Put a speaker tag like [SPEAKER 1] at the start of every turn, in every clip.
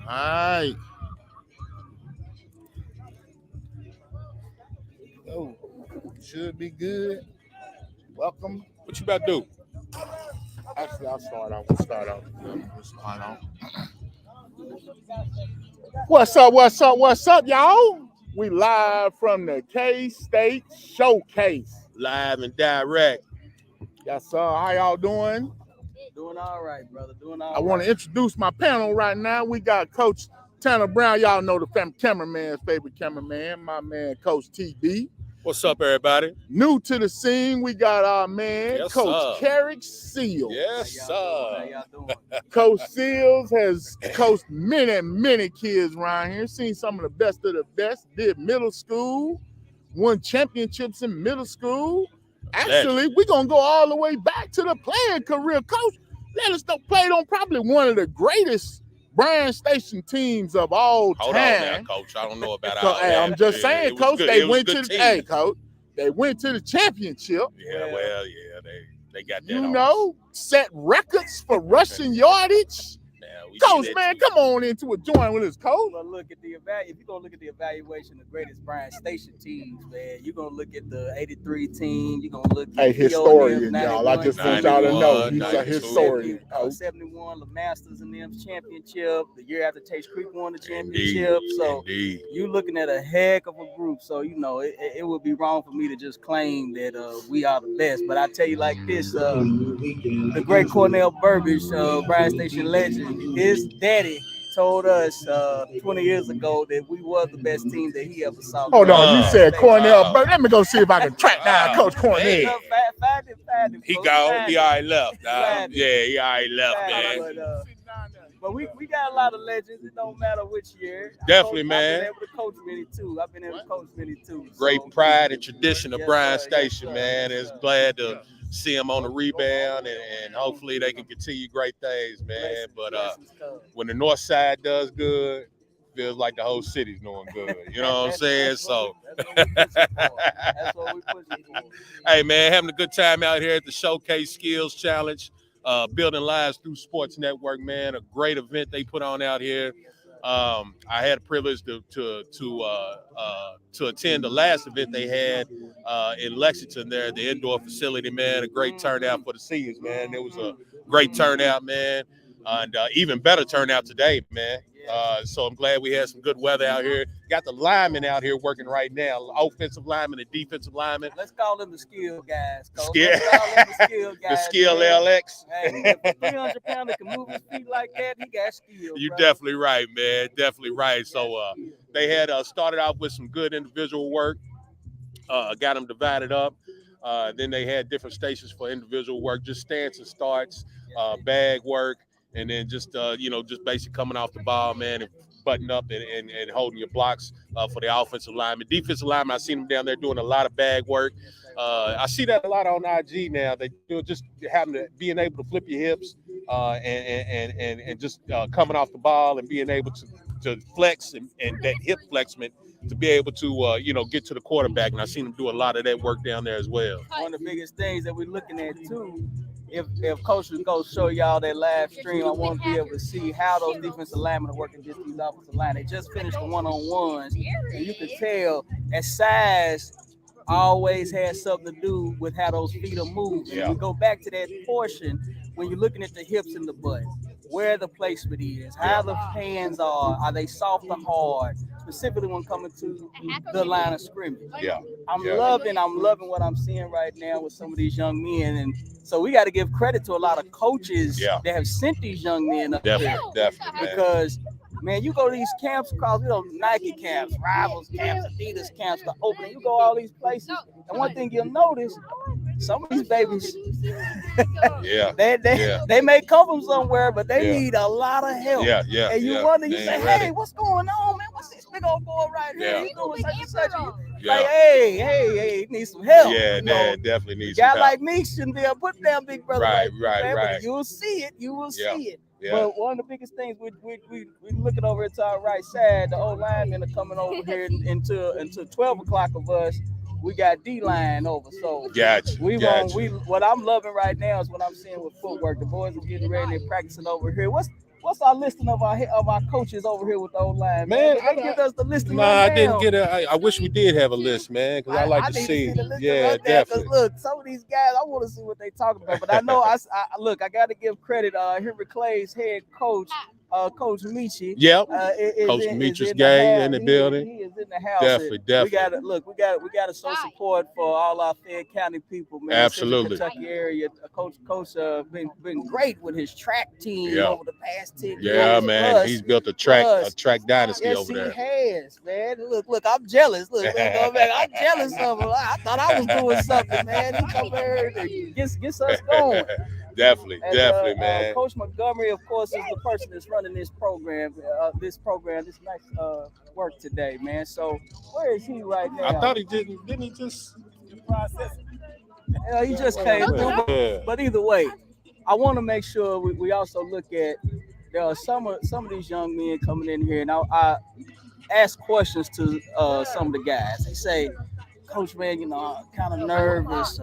[SPEAKER 1] right. Oh, should be good. Welcome.
[SPEAKER 2] What you about to do?
[SPEAKER 1] Actually, I'll start off. We'll start off. We'll start off. What's up? What's up? What's up, y'all? We live from the K-State Showcase.
[SPEAKER 2] Live and direct.
[SPEAKER 1] Yes, sir. How y'all doing?
[SPEAKER 3] Doing all right, brother. Doing all
[SPEAKER 1] I want to introduce my panel right now. We got Coach Tanner Brown. Y'all know the cameraman's favorite cameraman, my man, Coach TB.
[SPEAKER 2] What's up, everybody?
[SPEAKER 1] New to the scene, we got our man,
[SPEAKER 2] Yes,
[SPEAKER 1] Coach
[SPEAKER 2] sir.
[SPEAKER 1] Carrick Seals.
[SPEAKER 2] Yes,
[SPEAKER 3] How
[SPEAKER 2] sir.
[SPEAKER 3] y'all doing?
[SPEAKER 1] Coach Seals has coached many kids around here, seen some of the best, did middle school, won championships in middle school. Actually, we're going to go all the way back to the playing career. Coach, let us know, played on probably one of the greatest Bryan Station teams of all
[SPEAKER 2] Hold
[SPEAKER 1] time.
[SPEAKER 2] on now, Coach. I don't know about
[SPEAKER 1] So,
[SPEAKER 2] all that.
[SPEAKER 1] I'm just saying, Coach, they went to the
[SPEAKER 2] Coach.
[SPEAKER 1] they went to the championship.
[SPEAKER 2] Yeah, well, yeah, they got that.
[SPEAKER 1] You
[SPEAKER 2] on
[SPEAKER 1] know, set records for rushing yardage.
[SPEAKER 2] we
[SPEAKER 1] Coach,
[SPEAKER 2] did
[SPEAKER 1] man,
[SPEAKER 2] that
[SPEAKER 1] come on into a joint with us, coach.
[SPEAKER 3] Well, look at the if you're gonna look at the evaluation of greatest Bryan Station teams, man, you're gonna look at the '83 team. You're gonna look at
[SPEAKER 1] Hey, historian, y'all. I just want y'all to know he's a
[SPEAKER 2] 91,
[SPEAKER 1] historian. Coach.
[SPEAKER 3] 71, the Masters and them championship. The year after Taste Creek won the championship. So you're looking at a heck of a group. So you know it would be wrong for me to just claim that we are the best. But I tell you like this, the great Cornell Burbage, Bryan Station legend, his daddy told us 20 years ago that we were the best team that he ever saw.
[SPEAKER 1] Hold on, you said Cornell. But let me go see if I can track down Coach Cornell.
[SPEAKER 3] Find it,
[SPEAKER 2] He
[SPEAKER 3] folks.
[SPEAKER 2] gone. He already left.
[SPEAKER 3] Find it.
[SPEAKER 2] Yeah, he already left,
[SPEAKER 3] Find
[SPEAKER 2] man.
[SPEAKER 3] it, but we got a lot of legends. It don't matter which year.
[SPEAKER 2] Definitely, man.
[SPEAKER 3] I've been able to coach many too.
[SPEAKER 2] Great
[SPEAKER 3] So,
[SPEAKER 2] pride and tradition of
[SPEAKER 3] yes,
[SPEAKER 2] Bryan
[SPEAKER 3] sir,
[SPEAKER 2] Station,
[SPEAKER 3] yes,
[SPEAKER 2] man.
[SPEAKER 3] sir,
[SPEAKER 2] It's
[SPEAKER 3] yes, sir.
[SPEAKER 2] glad to see him on the rebound, and hopefully they can continue great things, man. But when the North Side does good, feels like the whole city's doing good. You know what I'm saying? So,
[SPEAKER 3] That's what we pushing for.
[SPEAKER 2] hey, man, having a good time out here at the Showcase Skills Challenge, building lives through Sports Network, man. A great event they put on out here. I had a privilege to attend the last event they had in Lexington there at the indoor facility, man. A great turnout for the seniors, man. It was a great turnout, man, and even better turnout today, man. So I'm glad we had some good weather out here. Got the linemen out here working right now, offensive linemen and defensive linemen.
[SPEAKER 3] Let's call them the skill guys.
[SPEAKER 2] Skill.
[SPEAKER 3] Let's call them the skill guys.
[SPEAKER 2] The skill
[SPEAKER 3] man.
[SPEAKER 2] LX.
[SPEAKER 3] Hey, if a 300-pounder can move his feet like that, he got skill.
[SPEAKER 2] You're
[SPEAKER 3] brother.
[SPEAKER 2] definitely right, man. Definitely right. So they had started out with some good individual work, got them divided up. Then they had different stations for individual work, just stance and starts, bag work, and then just just basically coming off the ball, man, and button up and holding your blocks for the offensive lineman. Defensive lineman, I seen them down there doing a lot of bag work. I see that a lot on IG now. They do just having to being able to flip your hips and just coming off the ball and being able to flex and that hip flexment to be able to get to the quarterback. And I seen them do a lot of that work down there as well.
[SPEAKER 3] One of the biggest things that we're looking at too, if coaches go show y'all that live stream, I want to be able to see how those defensive linemen are working against these offensive line. They just finished the one-on-ones, and you can tell that size always has something to do with how those feet are moved. And we go back to that portion when you're looking at the hips and the butt, where the placement is, how the hands are they soft or hard, specifically when coming to the line of scrimmage. I'm loving what I'm seeing right now with some of these young men, and so we got to give credit to a lot of coaches that have sent these young men up there.
[SPEAKER 2] Definitely,
[SPEAKER 3] Because man, you go to these camps across, Nike camps, Rivals camps, Adidas camps, the opening. You go all these places, and one thing you'll notice, some of these babies, they may come from somewhere, but they need a lot of help. And you wonder, you say, hey, what's going on, man? What's this big old boy right here? He's doing such and such. Like, hey, he needs some help.
[SPEAKER 2] Definitely needs
[SPEAKER 3] some
[SPEAKER 2] help.
[SPEAKER 3] A guy like me shouldn't be able to put down big brother.
[SPEAKER 2] Right.
[SPEAKER 3] You'll see it. You will see it.
[SPEAKER 2] Yeah.
[SPEAKER 3] But one of the biggest things we looking over to our right side, the old linemen are coming over here into 12 o'clock of us. We got D-line over. So what I'm loving right now is what I'm seeing with footwork. The boys are getting ready, they're practicing over here. What's our listing of our coaches over here with the O-line?
[SPEAKER 2] Man,
[SPEAKER 3] Did they give us the listing?
[SPEAKER 2] Nah, I didn't get it. I wish we did have a list, man, because I like to
[SPEAKER 3] need
[SPEAKER 2] see.
[SPEAKER 3] the list
[SPEAKER 2] Yeah,
[SPEAKER 3] right there, 'cause
[SPEAKER 2] definitely.
[SPEAKER 3] look, some of these guys, I want to see what they talking about. But I know, I got to give credit. Henry Clay's head coach, Coach Michi.
[SPEAKER 2] Yep.
[SPEAKER 3] Is
[SPEAKER 2] Coach
[SPEAKER 3] in,
[SPEAKER 2] Michi's
[SPEAKER 3] is in
[SPEAKER 2] gang
[SPEAKER 3] the
[SPEAKER 2] in the
[SPEAKER 3] house.
[SPEAKER 2] building.
[SPEAKER 3] He is in the house.
[SPEAKER 2] Definitely.
[SPEAKER 3] We got to show support for all our Fayette County people, man.
[SPEAKER 2] Absolutely.
[SPEAKER 3] Central Kentucky area. Coach been great with his track team over the past 10 years.
[SPEAKER 2] Yeah, man.
[SPEAKER 3] Plus,
[SPEAKER 2] he's built a track dynasty
[SPEAKER 3] yes,
[SPEAKER 2] over there.
[SPEAKER 3] He has, man. Look, I'm jealous. Look, go back. I'm jealous of him. I thought I was doing something, man. He come here and gets us going.
[SPEAKER 2] Definitely, man.
[SPEAKER 3] Coach Montgomery, of course, is the person that's running this program. This nice work today, man. So where is he right now?
[SPEAKER 2] I thought he didn't he just process
[SPEAKER 3] it? He just came through. But either way, I want to make sure we also look at there are some of these young men coming in here, and I ask questions to some of the guys. They say, Coach, man, I'm kind of nervous.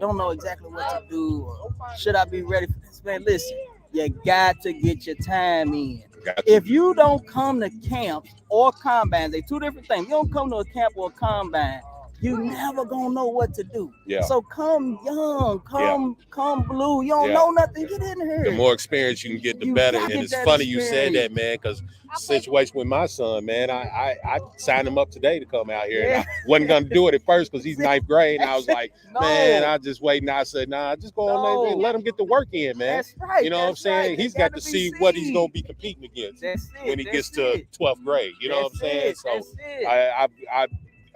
[SPEAKER 3] Don't know exactly what to do. Or should I be ready for this? Man, listen, you got to get your time in. If you don't come to camps or combines, they're two different things. You don't come to a camp or a combine, you never gonna know what to do. Yeah. So come young, come blue. You don't know nothing. Get in here.
[SPEAKER 2] The more experience you can get, the better. And it's funny you said that, man, because situation with my son, man, I signed him up today to come out here. And I wasn't gonna do it at first because he's 9th grade, and I was like, man, I just waiting. I said, nah, just go on and let him get the work in, man.
[SPEAKER 3] That's right.
[SPEAKER 2] You know what I'm saying?
[SPEAKER 3] Right.
[SPEAKER 2] He's got to see what he's gonna be competing against when he gets to 12th grade. You know what I'm saying? So I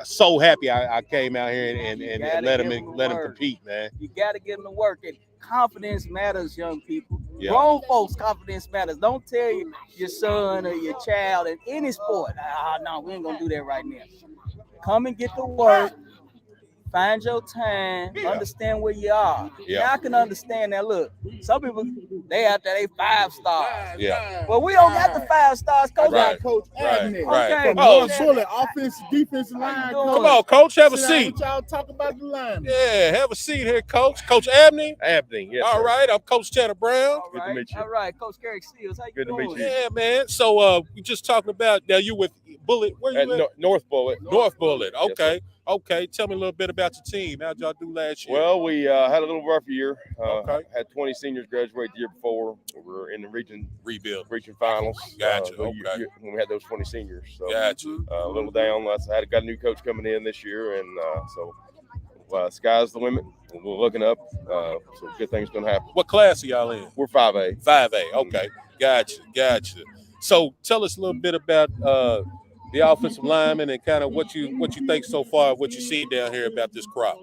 [SPEAKER 2] so happy I came out here and let him compete, man.
[SPEAKER 3] You got to get him to work. And confidence matters, young people. Yeah. Grown folks, confidence matters. Don't tell your son or your child in any sport, no, we ain't going to do that right now. Come and get the work. Find your time. Understand where you are. Yeah. Now I can understand that. Look, some people, they out there, they 5 stars.
[SPEAKER 2] Yeah.
[SPEAKER 3] Well, we don't got the 5 stars. Coach,
[SPEAKER 1] Coach Abney.
[SPEAKER 3] Okay.
[SPEAKER 1] Offensive, defensive line.
[SPEAKER 2] Come on, Coach, have a seat.
[SPEAKER 1] Y'all talk about the line.
[SPEAKER 2] Yeah, have a seat here, Coach. Coach Abney.
[SPEAKER 4] Abney, yes.
[SPEAKER 2] All right, I'm Coach Tanner Brown.
[SPEAKER 3] Good to meet you. All right, Coach Carrick Steels. How you doing?
[SPEAKER 4] Good to meet you.
[SPEAKER 2] Yeah, man. So we just talking about now you with Bullet. Where you at?
[SPEAKER 4] North Bullet.
[SPEAKER 2] North Bullet. Okay.
[SPEAKER 4] Yes,
[SPEAKER 2] okay. Tell me a little bit about your team. How'd y'all do last year?
[SPEAKER 4] Well, we had a little rough year. Had 20 seniors graduate the year before. We were in the region finals.
[SPEAKER 2] Gotcha.
[SPEAKER 4] When we had those 20 seniors. So,
[SPEAKER 2] gotcha.
[SPEAKER 4] A little down. I got a new coach coming in this year, and sky's the limit. We're looking up. So good things gonna happen.
[SPEAKER 2] What class are y'all in?
[SPEAKER 4] We're 5A.
[SPEAKER 2] 5A. Okay. Gotcha. So tell us a little bit about the offensive linemen and kind of what you think so far, what you see down here about this crop.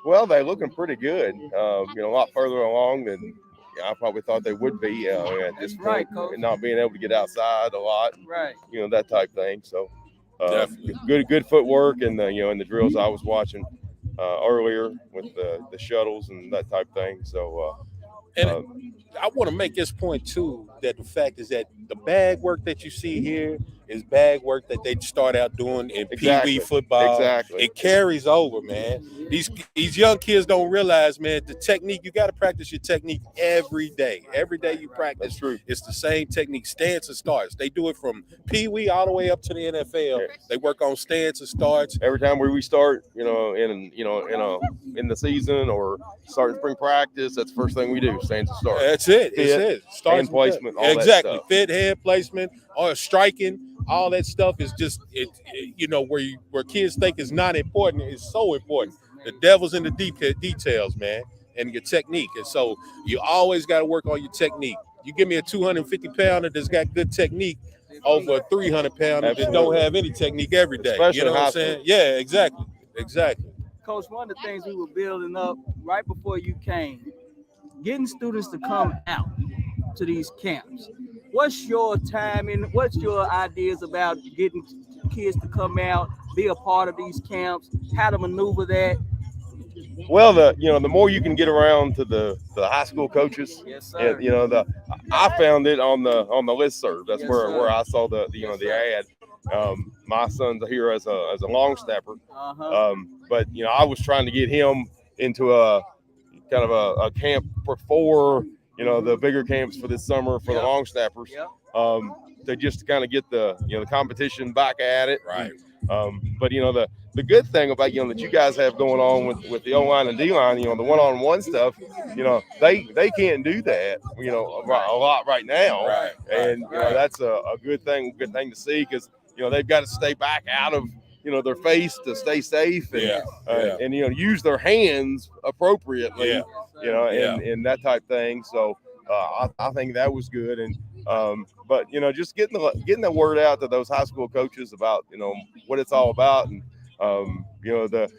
[SPEAKER 4] Well, they're looking pretty good. A lot further along than I probably thought they would be at this point. Not being able to get outside a lot,
[SPEAKER 3] right?
[SPEAKER 4] That type thing. So good footwork and in the drills I was watching earlier with the shuttles and that type thing. So.
[SPEAKER 2] I want to make this point too, that the fact is that the bag work that you see here is bag work that they start out doing in Pee-wee football.
[SPEAKER 4] Exactly.
[SPEAKER 2] It carries over, man. These young kids don't realize, man, the technique, you got to practice your technique every day. Every day you practice.
[SPEAKER 4] That's true.
[SPEAKER 2] It's the same technique, stance and starts. They do it from Pee-wee all the way up to the NFL. Yes. They work on stance and starts.
[SPEAKER 4] Every time we start, in the season or starting spring practice, that's the first thing we do, stance and starts.
[SPEAKER 2] That's it. It's it.
[SPEAKER 4] Hand placement, all
[SPEAKER 2] exactly.
[SPEAKER 4] that stuff.
[SPEAKER 2] Fit, hand placement, or striking. All that stuff is just where kids think is not important is so important. The devil's in the details, man, and your technique. And so you always got to work on your technique. You give me a 250-pounder that's got good technique over a 300-pounder that don't have any technique every day.
[SPEAKER 4] Especially
[SPEAKER 2] you know what I'm saying? Yeah, exactly.
[SPEAKER 3] Coach, one of the things we were building up right before you came, getting students to come out to these camps. What's your timing? What's your ideas about getting kids to come out, be a part of these camps, how to maneuver that?
[SPEAKER 4] Well, the more you can get around to the high school coaches,
[SPEAKER 3] yes, sir.
[SPEAKER 4] I found it on the listserv. That's
[SPEAKER 3] yes,
[SPEAKER 4] where I saw the ad. My son's here as a long snapper, but I was trying to get him into a kind of a camp before the bigger camps for this summer for the long snappers, to just kind of get the the competition back at it.
[SPEAKER 2] Right.
[SPEAKER 4] But the good thing about that you guys have going on with the O-line and D-line, the one-on-one stuff, they can't do that a lot right now.
[SPEAKER 2] Right.
[SPEAKER 4] And that's a good thing to see, because they've got to stay back out of their face to stay safe, and and use their hands appropriately, and that type thing. So I think that was good. And but just getting the word out to those high school coaches about what it's all about, and the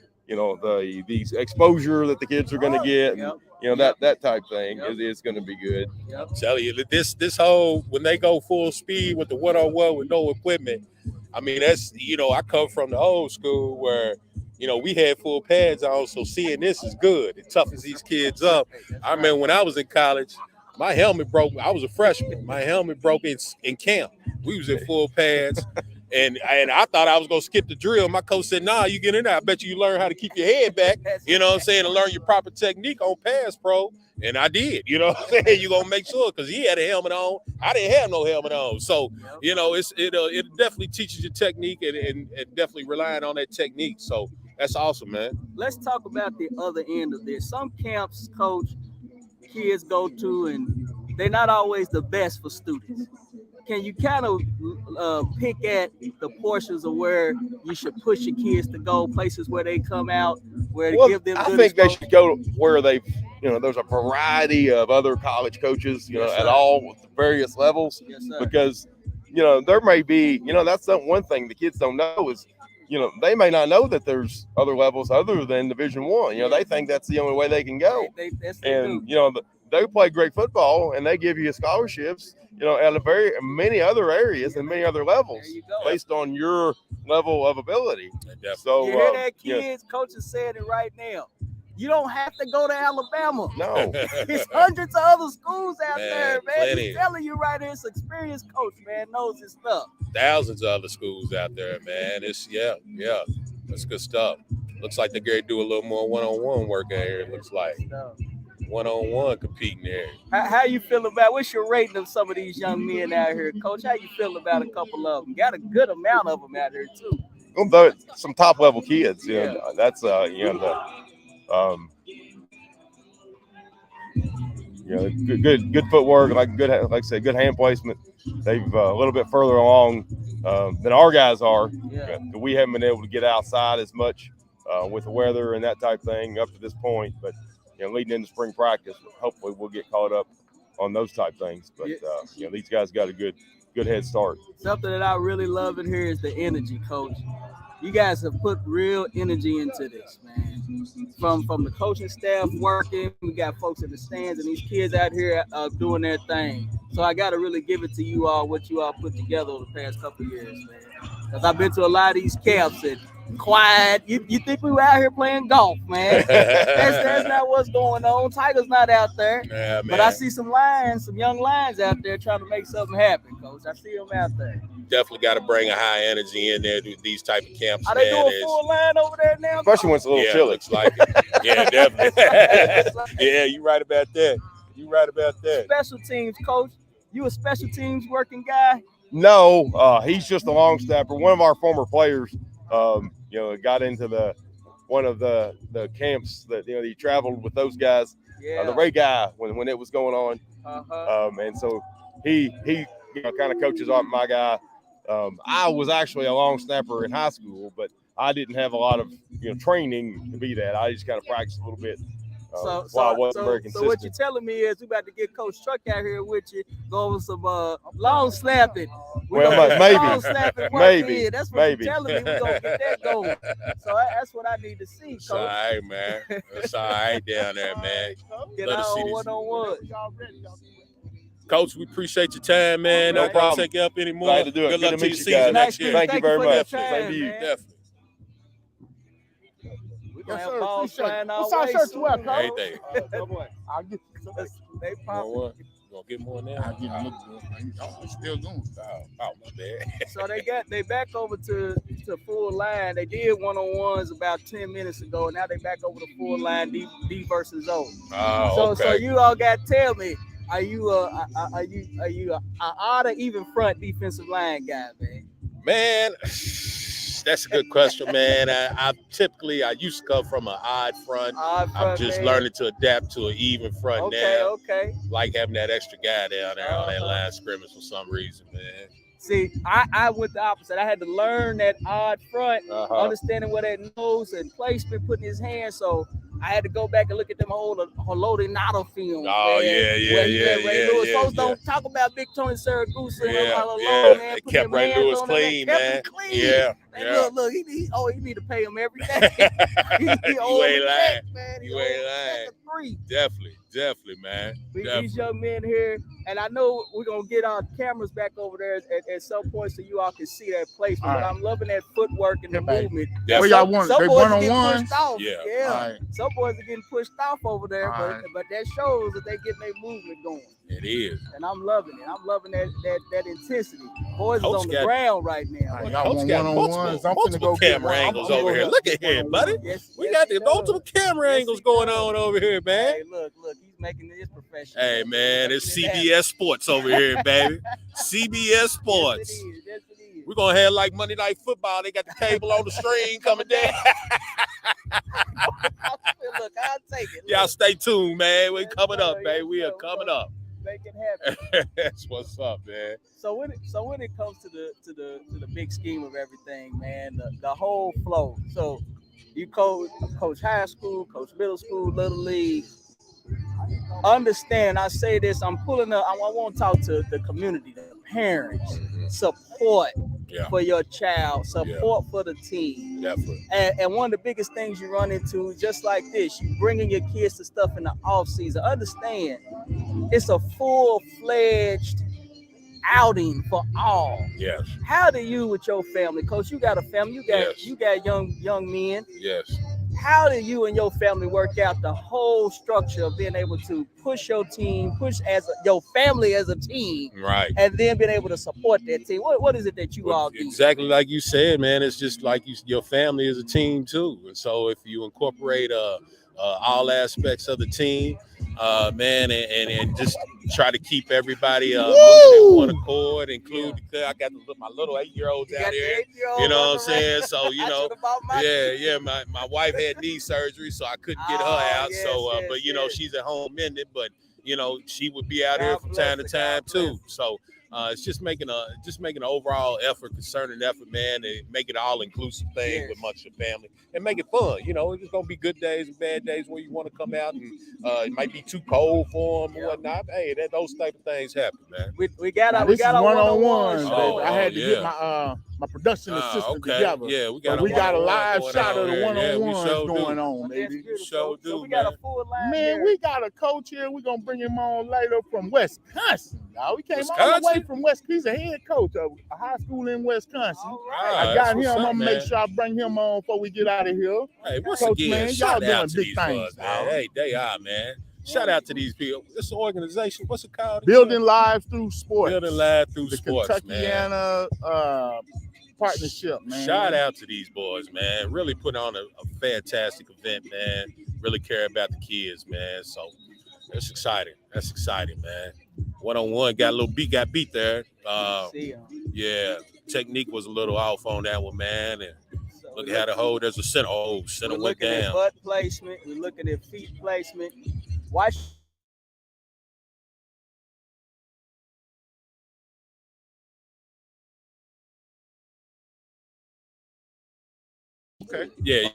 [SPEAKER 4] exposure that the kids are going to get, and, that type thing is going to be good.
[SPEAKER 2] Tell you this whole, when they go full speed with the one-on-one with no equipment, I mean, that's I come from the old school where we had full pads on, so seeing this is good. It toughens these kids up. I remember when I was in college, my helmet broke. I was a freshman. My helmet broke in camp. We was in full pads, and I thought I was gonna skip the drill. My coach said, "Nah, you get in there. I bet you learn how to keep your head back. You know what I'm saying, and learn your proper technique on pass pro." And I did. You know what I'm saying? You gonna make sure, because he had a helmet on. I didn't have no helmet on. So it definitely teaches you technique, and definitely relying on that technique. So that's awesome, man.
[SPEAKER 3] Let's talk about the other end of this. Some camps, coach, kids go to, and they're not always the best for students. Can you kind of pick at the portions of where you should push your kids to go, places where they come out, where to give them good
[SPEAKER 4] I think
[SPEAKER 3] exposure?
[SPEAKER 4] they should go where they've, there's a variety of other college coaches, at all various levels, because, there may be, that's one thing the kids don't know is, they may not know that there's other levels other than Division I. They think that's the only way they can go. They play great football, and they give you scholarships, at many other areas and many other levels based on your level of ability. So
[SPEAKER 3] you hear that, kids? Coach is saying it right now. You don't have to go to Alabama.
[SPEAKER 4] No.
[SPEAKER 3] There's hundreds of other schools out there, man.
[SPEAKER 2] Plenty.
[SPEAKER 3] He's telling you right here, it's an experienced coach, man, knows his stuff.
[SPEAKER 2] Thousands of other schools out there, man. It's that's good stuff. Looks like they're going to do a little more one-on-one work out here. It looks like one-on-one competing there.
[SPEAKER 3] How you feel about, what's your rating of some of these young men out here, coach? How you feel about a couple of them? Got a good amount of them out here too.
[SPEAKER 4] Well, some top-level kids. That's good footwork, like I said, good hand placement. They've a little bit further along than our guys are. We haven't been able to get outside as much with the weather and that type thing up to this point, but leading into spring practice, hopefully we'll get caught up on those type things. But these guys got a good head start.
[SPEAKER 3] Something that I really love in here is the energy, coach. You guys have put real energy into this, man. From the coaching staff working, we got folks in the stands, and these kids out here doing their thing. So I got to really give it to you all, what you all put together over the past couple of years, man. Because I've been to a lot of these camps and quiet. You think we were out here playing golf, man? That's not what's going on. Tiger's not out there.
[SPEAKER 2] Yeah,
[SPEAKER 3] but I see some young lions out there trying to make something happen, coach. I see them out there.
[SPEAKER 2] Definitely got to bring a high energy in there to these type of camps.
[SPEAKER 3] Are they doing full line over there now?
[SPEAKER 4] Especially when it's a little chilly.
[SPEAKER 2] Looks like it. Yeah, definitely. Yeah, you're right about that.
[SPEAKER 3] Special teams, coach. You a special teams working guy?
[SPEAKER 4] No, he's just a long snapper. One of our former players, got into one of the camps that he traveled with those guys. The Ray guy when it was going on. And so he kind of coaches up my guy. I was actually a long snapper in high school, but I didn't have a lot of training to be that. I just kind of practiced a little bit. I wasn't very consistent.
[SPEAKER 3] So what you're telling me is we about to get Coach Truck out here with you, go over some long snapping.
[SPEAKER 4] Maybe.
[SPEAKER 3] That's what you're telling me. We're going to get that going. So that's what I need to see, Coach.
[SPEAKER 2] It's all right, man. It's all right down there, man.
[SPEAKER 3] Get on one-on-one.
[SPEAKER 2] Coach, we appreciate your time, man. No problem. Take you up anymore.
[SPEAKER 4] Glad to do it.
[SPEAKER 2] Good luck to your
[SPEAKER 4] you
[SPEAKER 2] season next year.
[SPEAKER 4] Thank you very much.
[SPEAKER 3] Thank
[SPEAKER 4] you.
[SPEAKER 2] Definitely.
[SPEAKER 1] Yes, sir. What's our shirt you wear, Coach?
[SPEAKER 2] Everything.
[SPEAKER 1] I'll get
[SPEAKER 3] They popping.
[SPEAKER 2] You gonna get more now?
[SPEAKER 1] I'll get I'm still going.
[SPEAKER 2] Oh, my bad.
[SPEAKER 3] So they back over to full line. They did one-on-ones about 10 minutes ago. Now they back over to full line, D versus O.
[SPEAKER 2] Oh,
[SPEAKER 3] So you all got to tell me, Are you a odd or even front defensive line guy, man?
[SPEAKER 2] Man, that's a good question, man. I used to come from an odd front.
[SPEAKER 3] Odd
[SPEAKER 2] I'm
[SPEAKER 3] front,
[SPEAKER 2] just
[SPEAKER 3] man.
[SPEAKER 2] learning to adapt to an even front
[SPEAKER 3] Okay,
[SPEAKER 2] now.
[SPEAKER 3] okay.
[SPEAKER 2] Like having that extra guy down there on that
[SPEAKER 3] Uh-huh.
[SPEAKER 2] line scrimmage for some reason, man.
[SPEAKER 3] See, I went the opposite. I had to learn that odd front, understanding where that nose and placement, putting his hand. So I had to go back and look at them old Holodinado films.
[SPEAKER 2] Oh,
[SPEAKER 3] man,
[SPEAKER 2] yeah,
[SPEAKER 3] where he
[SPEAKER 2] yeah,
[SPEAKER 3] let Ray
[SPEAKER 2] yeah,
[SPEAKER 3] Lewis.
[SPEAKER 2] yeah,
[SPEAKER 3] Folks
[SPEAKER 2] yeah.
[SPEAKER 3] don't talk about Big Tony Saragusa
[SPEAKER 2] Yeah,
[SPEAKER 3] alone,
[SPEAKER 2] yeah.
[SPEAKER 3] man.
[SPEAKER 2] They
[SPEAKER 3] Put
[SPEAKER 2] kept
[SPEAKER 3] them
[SPEAKER 2] Ray
[SPEAKER 3] hands
[SPEAKER 2] Lewis
[SPEAKER 3] on him,
[SPEAKER 2] clean,
[SPEAKER 3] kept
[SPEAKER 2] man.
[SPEAKER 3] him clean.
[SPEAKER 2] Yeah,
[SPEAKER 3] Man,
[SPEAKER 2] yeah.
[SPEAKER 3] Look, he need to pay him every day. he
[SPEAKER 2] You
[SPEAKER 3] owe him
[SPEAKER 2] ain't
[SPEAKER 3] a
[SPEAKER 2] lying.
[SPEAKER 3] check, man. He
[SPEAKER 2] You
[SPEAKER 3] owe him
[SPEAKER 2] ain't
[SPEAKER 3] a
[SPEAKER 2] lying.
[SPEAKER 3] check of 3.
[SPEAKER 2] Definitely, man.
[SPEAKER 3] These
[SPEAKER 2] Definitely.
[SPEAKER 3] young men here, and I know we're gonna get our cameras back over there at some point so you all can see that placement. But
[SPEAKER 1] All right.
[SPEAKER 3] I'm loving that footwork and the movement.
[SPEAKER 2] Yeah.
[SPEAKER 1] Where y'all want?
[SPEAKER 3] Some
[SPEAKER 1] They
[SPEAKER 3] boys are
[SPEAKER 1] one-on-ones?
[SPEAKER 3] getting pushed off.
[SPEAKER 2] Yeah.
[SPEAKER 3] Yeah.
[SPEAKER 1] All right.
[SPEAKER 3] Some boys are getting pushed off over there,
[SPEAKER 1] All right.
[SPEAKER 3] but that shows that they getting their movement going.
[SPEAKER 2] It is.
[SPEAKER 3] And I'm loving it. I'm loving that intensity. Boys
[SPEAKER 2] Coach
[SPEAKER 3] is on the
[SPEAKER 2] got-
[SPEAKER 3] ground right now.
[SPEAKER 1] All right,
[SPEAKER 3] What-
[SPEAKER 1] y'all
[SPEAKER 2] Coach
[SPEAKER 1] want
[SPEAKER 2] got
[SPEAKER 1] one-on-ones? I'm finna
[SPEAKER 2] multiple
[SPEAKER 1] go get
[SPEAKER 2] camera
[SPEAKER 1] one.
[SPEAKER 2] angles
[SPEAKER 1] I'm
[SPEAKER 2] over
[SPEAKER 1] gonna
[SPEAKER 2] here.
[SPEAKER 1] go
[SPEAKER 2] Look
[SPEAKER 1] get
[SPEAKER 2] at here,
[SPEAKER 1] one-on-one.
[SPEAKER 2] buddy.
[SPEAKER 3] Yes,
[SPEAKER 2] We
[SPEAKER 3] yes,
[SPEAKER 2] got
[SPEAKER 3] he
[SPEAKER 2] the
[SPEAKER 3] does.
[SPEAKER 2] multiple camera
[SPEAKER 3] Yes,
[SPEAKER 2] angles
[SPEAKER 3] he
[SPEAKER 2] going
[SPEAKER 3] does.
[SPEAKER 2] on over here, man.
[SPEAKER 3] Hey, look, he's making this professional.
[SPEAKER 2] Hey, man, it's
[SPEAKER 3] Making it happen.
[SPEAKER 2] CBS Sports over here, baby. CBS Sports.
[SPEAKER 3] Yes, it is. Yes, it is.
[SPEAKER 2] We're going to have like Monday Night Football. They got the cable on the screen coming down.
[SPEAKER 3] Look, I'll take it.
[SPEAKER 2] Y'all
[SPEAKER 3] Look,
[SPEAKER 2] stay tuned, man. We
[SPEAKER 3] Yes,
[SPEAKER 2] coming up,
[SPEAKER 3] sir.
[SPEAKER 2] baby.
[SPEAKER 3] Yes,
[SPEAKER 2] We are
[SPEAKER 3] sir.
[SPEAKER 2] coming up.
[SPEAKER 3] make it happen.
[SPEAKER 2] That's what's up, man.
[SPEAKER 3] So when it comes to the big scheme of everything, man, the whole flow. So you coach high school, coach middle school, little league. Understand, I say this, I'm pulling up, I want to talk to the community, the parents, support for your child, support for the team.
[SPEAKER 2] Definitely.
[SPEAKER 3] And one of the biggest things you run into, just like this, you bringing your kids to stuff in the off season. Understand, it's a full-fledged outing for all.
[SPEAKER 2] Yes.
[SPEAKER 3] How do you with your family, Coach? You got a family. You got young men.
[SPEAKER 2] Yes.
[SPEAKER 3] How do you and your family work out the whole structure of being able to push your team, your family as a team,
[SPEAKER 2] Right?
[SPEAKER 3] And then being able to support that team? What is it that you all do?
[SPEAKER 2] Exactly like you said, man. It's just like your family is a team too, and so if you incorporate all aspects of the team, man, and just try to keep everybody moving in one accord, include I got my little 8-year-olds out here. You know what I'm saying? So my wife had knee surgery, so I couldn't get her out. But she's at home mending, but she would be out here from time to time too. So it's just making an overall concerted effort, man, and make it an all-inclusive thing with much of the family and make it fun. It's gonna be good days and bad days where you want to come out and it might be too cold for them and whatnot. Hey, those type of things happen, man.
[SPEAKER 3] We got our one-on-one show.
[SPEAKER 1] I had to get my production assistant together.
[SPEAKER 2] Yeah,
[SPEAKER 1] we got a live shot of the
[SPEAKER 2] here.
[SPEAKER 1] one-on-ones going on, baby.
[SPEAKER 3] So we got a full line.
[SPEAKER 1] Man, we got a coach here. We're gonna bring him on later from Wisconsin. We came all the way from West. He's a head coach of a high school in Wisconsin. I got him. I'm gonna make sure I bring him on before we get out of here.
[SPEAKER 2] Hey, once
[SPEAKER 1] Coach,
[SPEAKER 2] again,
[SPEAKER 1] man,
[SPEAKER 2] shout
[SPEAKER 1] y'all
[SPEAKER 2] out
[SPEAKER 1] doing
[SPEAKER 2] to
[SPEAKER 1] big
[SPEAKER 2] these
[SPEAKER 1] things,
[SPEAKER 2] man. Hey, they are, man. Shout out to these people. This organization, what's it called?
[SPEAKER 1] Building Live Through Sports.
[SPEAKER 2] Building Live Through
[SPEAKER 1] the
[SPEAKER 2] Sports,
[SPEAKER 1] Kentuckiana partnership, man.
[SPEAKER 2] Shout out to these boys, man. Really put on a fantastic event, man. Really care about the kids, man. So that's exciting. That's exciting, man. One-on-one got beat there. Yeah, technique was a little off on that one, man. And look at how the hold. There's a center. Oh, center went down.
[SPEAKER 3] We're looking at butt placement. We're looking at feet placement. Why?
[SPEAKER 2] Okay. Yeah.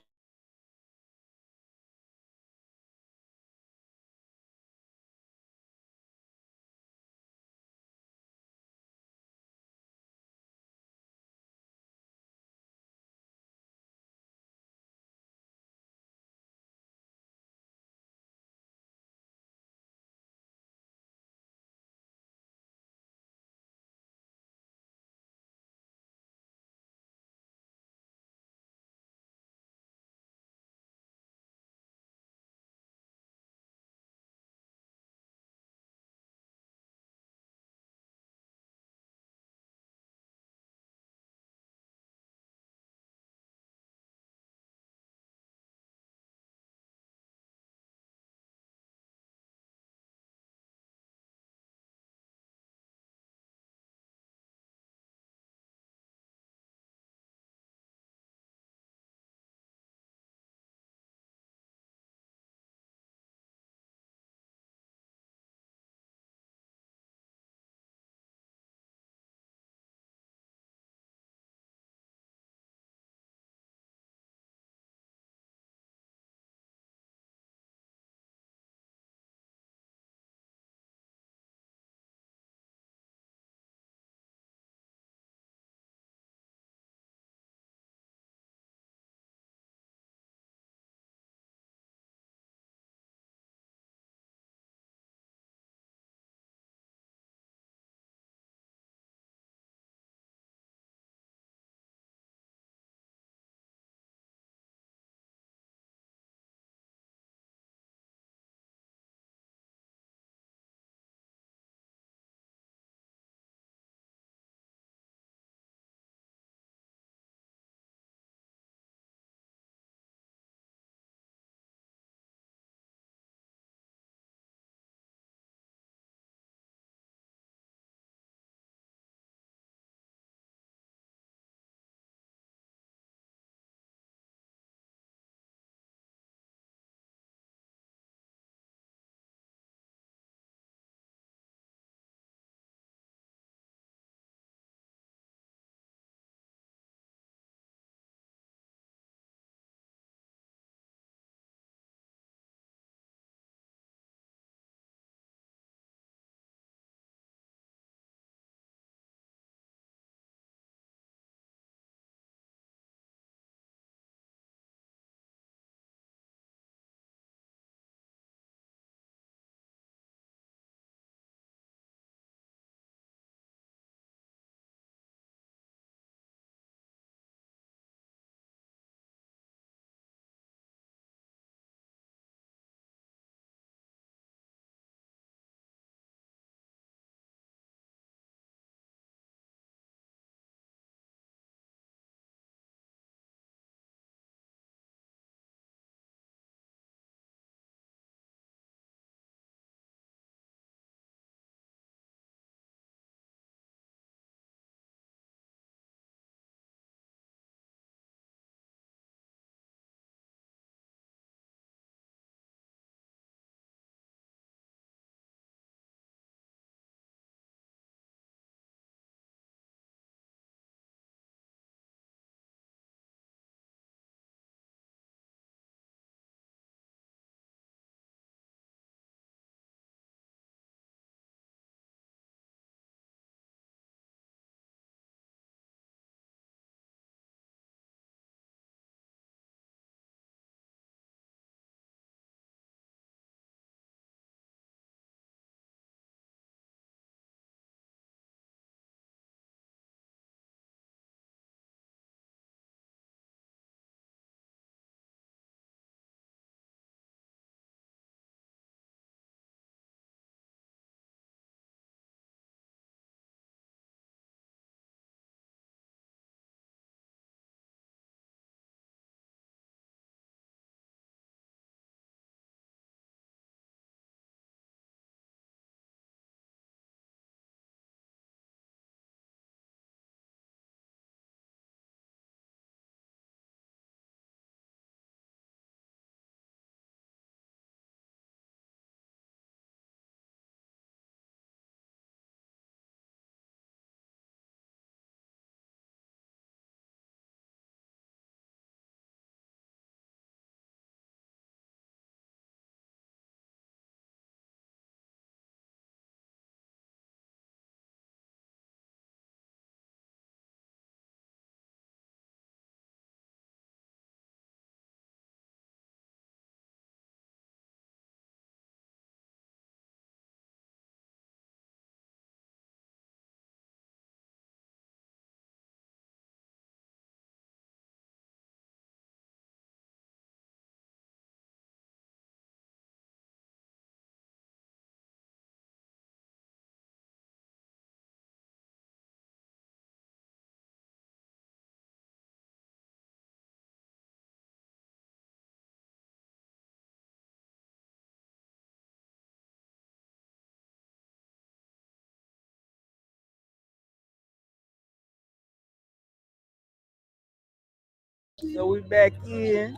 [SPEAKER 3] So we back in.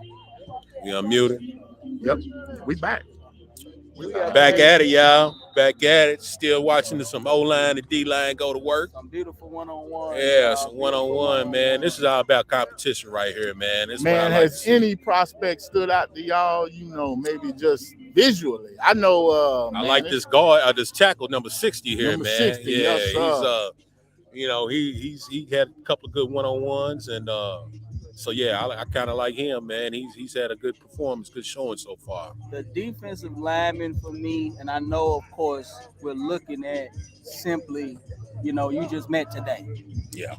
[SPEAKER 2] You unmuted.
[SPEAKER 1] Yep, we back.
[SPEAKER 2] Back at it, y'all. Back at it. Still watching some O-line and D-line go to work.
[SPEAKER 3] Some beautiful one-on-one.
[SPEAKER 2] Yeah, some one-on-one, man. This is all about competition right here, man. This is what I
[SPEAKER 1] Man,
[SPEAKER 2] like to
[SPEAKER 1] has
[SPEAKER 2] see.
[SPEAKER 1] any prospect stood out to y'all? You know, maybe just visually. I know.
[SPEAKER 2] I
[SPEAKER 1] man,
[SPEAKER 2] like this guard, this tackle number 60 here,
[SPEAKER 1] Number
[SPEAKER 2] man.
[SPEAKER 1] 60,
[SPEAKER 2] Yeah,
[SPEAKER 1] yes,
[SPEAKER 2] he's you know, he had a couple of good one-on-ones, and so yeah, I kind of like him, man. He's had a good performance, good showing so far.
[SPEAKER 3] The defensive lineman for me, and I know, of course, we're looking at simply, you know, you just met today.
[SPEAKER 2] Yeah.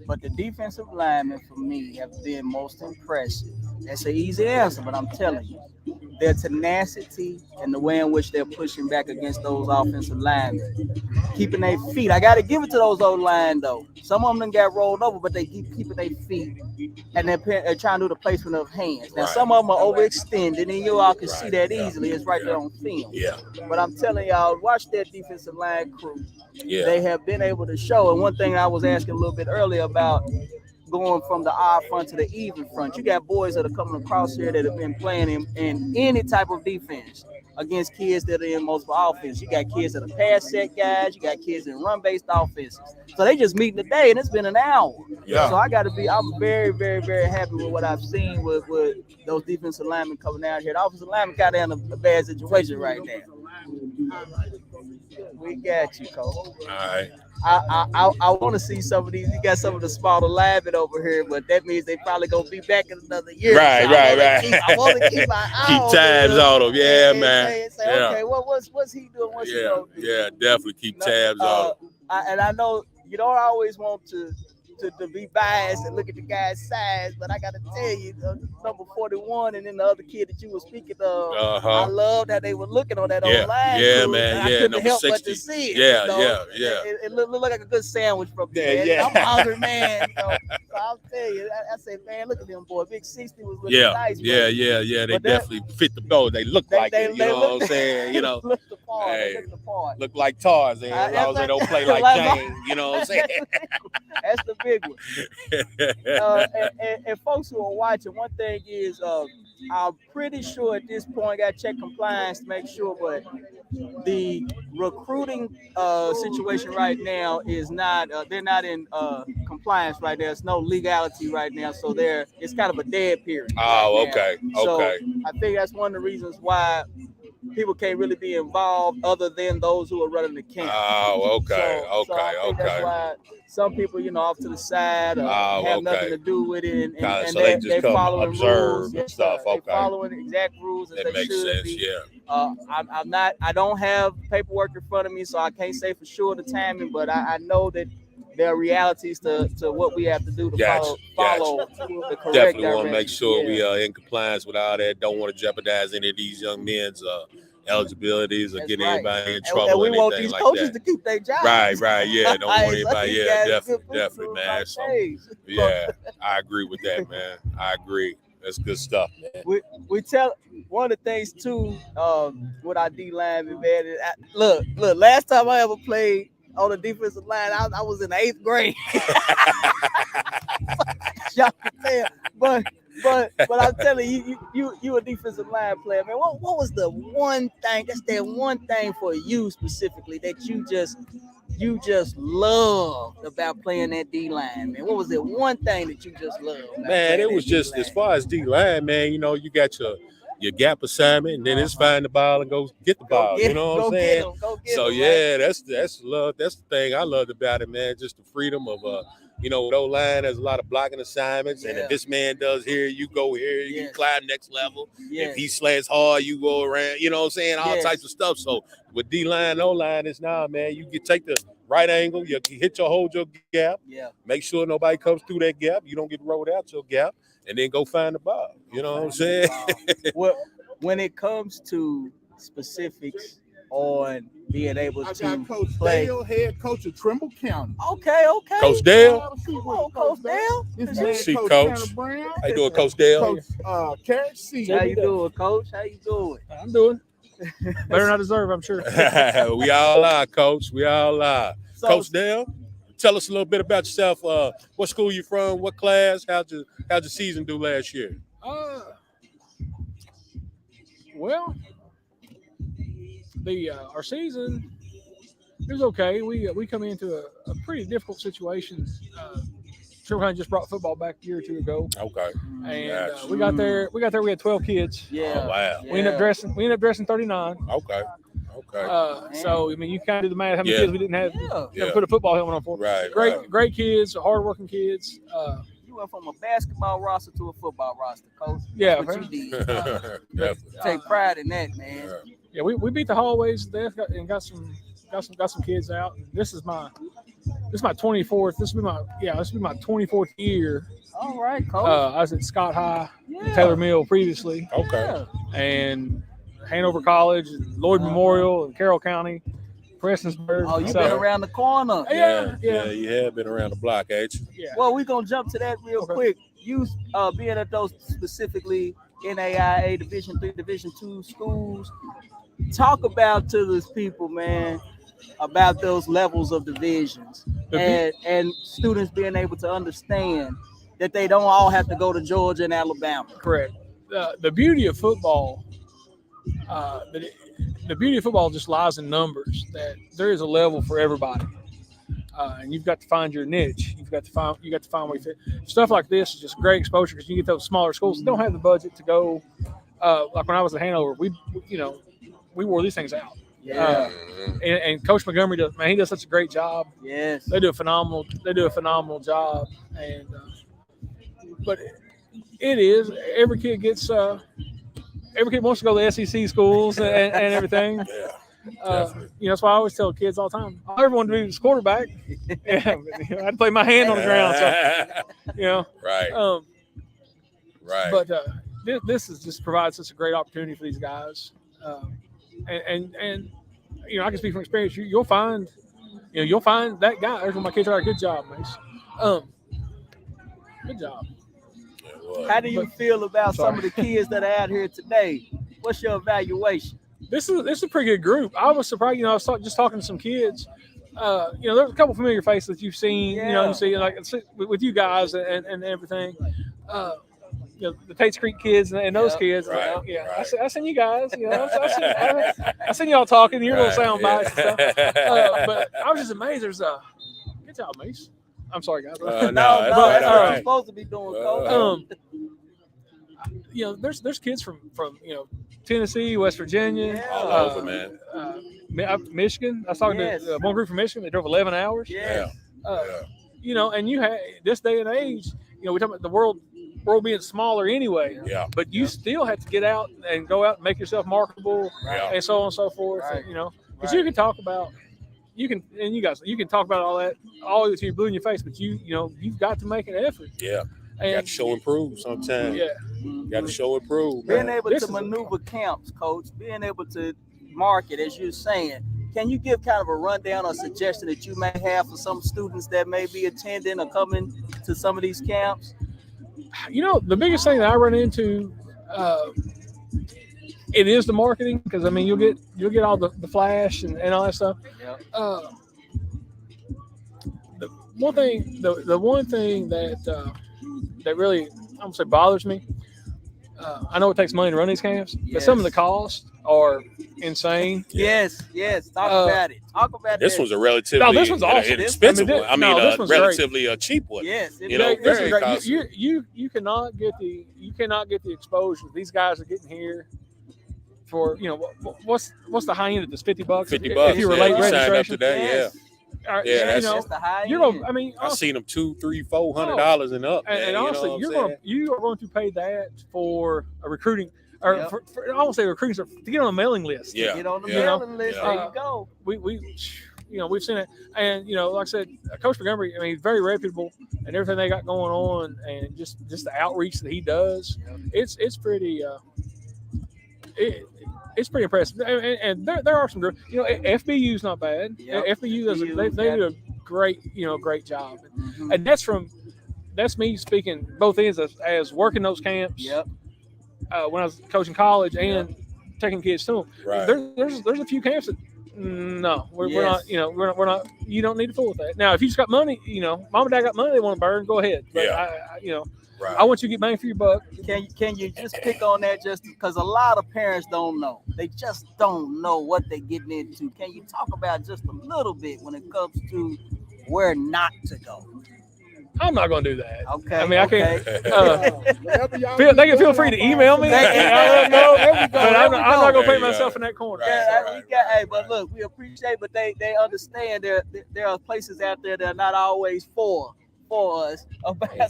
[SPEAKER 3] But the defensive linemen for me have been most impressive. That's an easy answer, but I'm telling you, their tenacity and the way in which they're pushing back against those offensive linemen, keeping their feet. I got to give it to those old line though. Some of them got rolled over, but they keep keeping their feet, and they're trying to do the placement of hands. Now, some of them are overextended, and you all can see that easily. It's right there on film.
[SPEAKER 2] Yeah.
[SPEAKER 3] But I'm telling y'all, watch that defensive line crew.
[SPEAKER 2] Yeah.
[SPEAKER 3] They have been able to show. And one thing I was asking a little bit earlier about going from the odd front to the even front. You got boys that are coming across here that have been playing in any type of defense against kids that are in multiple offense. You got kids that are pass set guys. You got kids in run-based offenses. So they just meeting today, and it's been an hour.
[SPEAKER 2] Yeah.
[SPEAKER 3] So I'm very, very, very happy with what I've seen with those defensive linemen coming out here. The offensive linemen kind of in a bad situation right now. We got you, Cole.
[SPEAKER 2] All right.
[SPEAKER 3] I want to see some of these. You got some of the smaller linemen over here, but that means they probably gonna be back in another year.
[SPEAKER 2] Right,
[SPEAKER 3] so
[SPEAKER 2] right.
[SPEAKER 3] I want to keep my eye
[SPEAKER 2] Keep
[SPEAKER 3] on
[SPEAKER 2] tabs
[SPEAKER 3] them
[SPEAKER 2] on them. Yeah,
[SPEAKER 3] and
[SPEAKER 2] man.
[SPEAKER 3] say,
[SPEAKER 2] Yeah.
[SPEAKER 3] okay, what's he doing? What's he
[SPEAKER 2] Yeah,
[SPEAKER 3] gonna do?
[SPEAKER 2] yeah, definitely keep tabs on them.
[SPEAKER 3] And I know you don't always want to be biased and look at the guy's size, but I got to tell you, number 41 and then the other kid that you were speaking of, I loved how they were looking on that old line.
[SPEAKER 2] Yeah,
[SPEAKER 3] crew,
[SPEAKER 2] man.
[SPEAKER 3] and I
[SPEAKER 2] Yeah,
[SPEAKER 3] couldn't
[SPEAKER 2] number
[SPEAKER 3] help
[SPEAKER 2] 60.
[SPEAKER 3] but to see it.
[SPEAKER 2] Yeah,
[SPEAKER 3] you know?
[SPEAKER 2] yeah.
[SPEAKER 3] It looked like a good sandwich from
[SPEAKER 2] Yeah,
[SPEAKER 3] there.
[SPEAKER 2] yeah.
[SPEAKER 3] I'm a hungry man. So I'll tell you, I said, man, look at them boy. Big 60 was looking nice.
[SPEAKER 2] Yeah. They definitely fit the bill. They look like it. You know what I'm saying? You know,
[SPEAKER 3] look the part.
[SPEAKER 2] hey,
[SPEAKER 3] They look the part.
[SPEAKER 2] look like Tarzan as long as they don't play like Jane. You know what I'm saying?
[SPEAKER 3] That's the big one. And folks who are watching, one thing is, I'm pretty sure at this point, I got to check compliance to make sure, but the recruiting situation right now is not, they're not in compliance right now. There's no legality right now, so it's kind of a dead period.
[SPEAKER 2] Oh,
[SPEAKER 3] right now.
[SPEAKER 2] okay.
[SPEAKER 3] So
[SPEAKER 2] Okay.
[SPEAKER 3] I think that's one of the reasons why people can't really be involved other than those who are running the camp.
[SPEAKER 2] Oh, okay.
[SPEAKER 3] So I think that's why some people, off to the side have nothing to do with it, and
[SPEAKER 2] so they just come
[SPEAKER 3] following
[SPEAKER 2] observe
[SPEAKER 3] rules
[SPEAKER 2] and stuff.
[SPEAKER 3] They're
[SPEAKER 2] Okay.
[SPEAKER 3] following the exact rules as
[SPEAKER 2] That
[SPEAKER 3] they
[SPEAKER 2] makes
[SPEAKER 3] should
[SPEAKER 2] sense.
[SPEAKER 3] be.
[SPEAKER 2] Yeah.
[SPEAKER 3] I don't have paperwork in front of me, so I can't say for sure the timing, but I know that there are realities to what we have to do to follow the correct
[SPEAKER 2] Definitely want to
[SPEAKER 3] direction.
[SPEAKER 2] make sure we are in compliance with all that. Don't want to jeopardize any of these young men's eligibilities or
[SPEAKER 3] That's
[SPEAKER 2] get
[SPEAKER 3] right.
[SPEAKER 2] anybody in
[SPEAKER 3] And
[SPEAKER 2] trouble
[SPEAKER 3] we
[SPEAKER 2] or
[SPEAKER 3] want
[SPEAKER 2] anything
[SPEAKER 3] these
[SPEAKER 2] like
[SPEAKER 3] coaches
[SPEAKER 2] that.
[SPEAKER 3] to keep their jobs.
[SPEAKER 2] Right. Yeah. Don't want anybody.
[SPEAKER 3] These
[SPEAKER 2] Yeah,
[SPEAKER 3] guys are
[SPEAKER 2] definitely,
[SPEAKER 3] good
[SPEAKER 2] man.
[SPEAKER 3] for
[SPEAKER 2] So,
[SPEAKER 3] days.
[SPEAKER 2] yeah, I agree with that, man. I agree. That's good stuff, man.
[SPEAKER 3] We tell one of the things too with our D linemen, man. Look. Last time I ever played on the defensive line, I was in the 8th grade. Y'all can tell, but I'm telling you a defensive line player, man. What was the one thing? That's that one thing for you specifically that you just loved about playing that D line, man. What was it? One thing that you just loved?
[SPEAKER 2] Man, it was just as far as D line, man. You know, you got your gap assignment, and then it's find the ball and go get the ball. You know what I'm saying? So yeah, that's love. That's the thing I loved about it, man. Just the freedom of with O-line, there's a lot of blocking assignments, and if this man does here, you go here, you can climb next level. If he slants hard, you go around, you know what I'm saying? All types of stuff. So with D-line, O-line, it's now, man, you can take the right angle, you hold your gap, make sure nobody comes through that gap, you don't get rolled out your gap, and then go find the ball. You know what I'm saying?
[SPEAKER 3] Well, when it comes to specifics on being able to
[SPEAKER 1] got Coach
[SPEAKER 3] play.
[SPEAKER 1] Dale, head coach of Trimble County.
[SPEAKER 3] Okay.
[SPEAKER 2] Coach Dale?
[SPEAKER 3] Come on, Coach Dale.
[SPEAKER 1] This man,
[SPEAKER 2] See,
[SPEAKER 1] Coach
[SPEAKER 2] Coach.
[SPEAKER 1] Tanner Brown.
[SPEAKER 2] How you doing, Coach Dale?
[SPEAKER 1] Coach Carrick C.
[SPEAKER 3] How you doing, Coach? How you doing?
[SPEAKER 5] I'm doing better than I deserve, I'm sure.
[SPEAKER 2] We all are, Coach. We all are.
[SPEAKER 3] So-
[SPEAKER 2] Coach Dale, tell us a little bit about yourself. What school you from? What class? How'd your season do last year?
[SPEAKER 5] Well, our season, it was okay. We come into a pretty difficult situation. Sherman just brought football back a year or two ago.
[SPEAKER 2] Okay.
[SPEAKER 5] And we got there. We had 12 kids.
[SPEAKER 3] Yeah.
[SPEAKER 2] Oh, wow.
[SPEAKER 5] We ended up dressing 39.
[SPEAKER 2] Okay.
[SPEAKER 5] So I mean, you kind of do the math. How many kids we didn't have?
[SPEAKER 2] Yeah.
[SPEAKER 5] Put a football helmet on for.
[SPEAKER 2] Right.
[SPEAKER 5] Great kids, hardworking kids.
[SPEAKER 3] You went from a basketball roster to a football roster, Coach.
[SPEAKER 5] Yeah,
[SPEAKER 3] That's what you did.
[SPEAKER 2] Definitely.
[SPEAKER 3] Take pride in that, man.
[SPEAKER 5] Yeah, we beat the hallways there and got some kids out. This is my 24th. This will be my 24th year.
[SPEAKER 3] All right, Coach.
[SPEAKER 5] I was at Scott High, Taylor Mill previously,
[SPEAKER 2] Okay.
[SPEAKER 5] and Hanover College, and Lloyd Memorial, and Carroll County, Prestonsburg.
[SPEAKER 3] Oh, you've been around the corner.
[SPEAKER 5] Yeah.
[SPEAKER 2] You have been around the block, ain't you?
[SPEAKER 5] Yeah.
[SPEAKER 3] Well, we're going to jump to that real quick. You being at those specifically NAIA Division III, Division II schools, talk about to those people, man, about those levels of divisions and students being able to understand that they don't all have to go to Georgia and Alabama.
[SPEAKER 5] Correct. The beauty of football, the beauty of football just lies in numbers. That there is a level for everybody, and you've got to find your niche. You got to find where you fit. Stuff like this is just great exposure because you get those smaller schools that don't have the budget to go. Like when I was at Hanover, we wore these things out.
[SPEAKER 3] Yeah.
[SPEAKER 5] And Coach Montgomery he does such a great job.
[SPEAKER 3] Yes.
[SPEAKER 5] They do a phenomenal job. And but it is every kid wants to go to the SEC schools and everything.
[SPEAKER 2] Yeah.
[SPEAKER 5] That's why I always tell kids all the time. I never wanted to be this quarterback. Yeah, I'd play my hand on the ground. So,
[SPEAKER 2] Right. Right.
[SPEAKER 5] But this is just provides such a great opportunity for these guys. And I can speak from experience. You'll find that guy. There's when my kids are like, good job, Mace. Good job.
[SPEAKER 3] How do you feel about some of the kids that are out here today? What's your evaluation?
[SPEAKER 5] This is a pretty good group. I was surprised. I was just talking to some kids. There's a couple familiar faces that you've seen.
[SPEAKER 3] Yeah.
[SPEAKER 5] You see like with you guys and everything. The Tates Creek kids and those kids.
[SPEAKER 2] Right,
[SPEAKER 5] I seen you guys. I seen y'all talking. Your little sound bites and stuff. But I was just amazed. There's good job, Mace. I'm sorry, guys.
[SPEAKER 3] That's
[SPEAKER 2] right.
[SPEAKER 3] what you're supposed to be doing, Coach.
[SPEAKER 5] There's kids from Tennessee, West Virginia,
[SPEAKER 2] All over, man.
[SPEAKER 5] Michigan. I was talking to one group from Michigan. They drove 11 hours.
[SPEAKER 2] Yeah.
[SPEAKER 5] And you have this day and age. We talk about the world being smaller anyway.
[SPEAKER 2] Yeah.
[SPEAKER 5] But you still have to get out and go out and make yourself marketable, and so on and so forth.
[SPEAKER 3] Right.
[SPEAKER 5] Because you can talk about. You can talk about all that till you're blue in your face, but you've got to make an effort.
[SPEAKER 2] Yeah.
[SPEAKER 5] And
[SPEAKER 2] You got to show and prove sometimes.
[SPEAKER 5] Yeah.
[SPEAKER 2] You got to show and prove.
[SPEAKER 3] Being
[SPEAKER 2] Man.
[SPEAKER 3] able to maneuver camps, Coach, being able to market, as you're saying, can you give kind of a rundown or suggestion that you may have for some students that may be attending or coming to some of these camps?
[SPEAKER 5] The biggest thing that I run into, it is the marketing, because you'll get all the flash and all that stuff.
[SPEAKER 3] Yep.
[SPEAKER 5] The one thing that really, I'm gonna say, bothers me. I know it takes money to run these camps, but some of the costs are insane.
[SPEAKER 3] Yes. Talk about it.
[SPEAKER 2] This was a relatively
[SPEAKER 5] this one's awesome.
[SPEAKER 2] inexpensive one.
[SPEAKER 5] This one's
[SPEAKER 2] relatively a cheap one.
[SPEAKER 3] Yes.
[SPEAKER 5] This is great.
[SPEAKER 2] costly.
[SPEAKER 5] You cannot get the exposure these guys are getting here. For what's the high end of this? $50.
[SPEAKER 2] $50.
[SPEAKER 5] If you were late
[SPEAKER 2] You signed up
[SPEAKER 5] registration.
[SPEAKER 2] today.
[SPEAKER 3] Yes.
[SPEAKER 5] That's
[SPEAKER 3] the high
[SPEAKER 5] you're
[SPEAKER 3] end.
[SPEAKER 5] gonna.
[SPEAKER 2] I've seen them $200, $300, $400 and up.
[SPEAKER 5] And honestly, you are going to pay that for a recruiting, or for I won't say recruiting, to get on a mailing list.
[SPEAKER 2] Yeah.
[SPEAKER 3] Get on the mailing list.
[SPEAKER 2] Yeah.
[SPEAKER 3] There you go.
[SPEAKER 5] We've seen it, and like I said, Coach Montgomery. He's very reputable, and everything they got going on, and just the outreach that he does, it's pretty. It's pretty impressive, and there are some groups. FBU's not bad.
[SPEAKER 3] Yep.
[SPEAKER 5] FBU does they do a great job, and that's me speaking both ends as working those camps.
[SPEAKER 3] Yep.
[SPEAKER 5] When I was coaching college and taking kids to them,
[SPEAKER 2] Right.
[SPEAKER 5] there's a few camps that No, we're not. You know, we're not. You don't need to fool with that. Now, if you just got money, you know, mom and dad got money they want to burn, go ahead. But you know,
[SPEAKER 2] Right.
[SPEAKER 5] I want you to get bang for your buck.
[SPEAKER 3] Can you just pick on that just because a lot of parents don't know. They just don't know what they're getting into. Can you talk about just a little bit when it comes to where not to go?
[SPEAKER 5] I'm not going to do that.
[SPEAKER 3] Okay.
[SPEAKER 5] I mean, I can't.
[SPEAKER 1] They
[SPEAKER 5] can feel free to email me. I don't know, but I'm not going to put myself in that corner.
[SPEAKER 3] Hey, but look, we appreciate, but they understand there are places out there that are not always for us.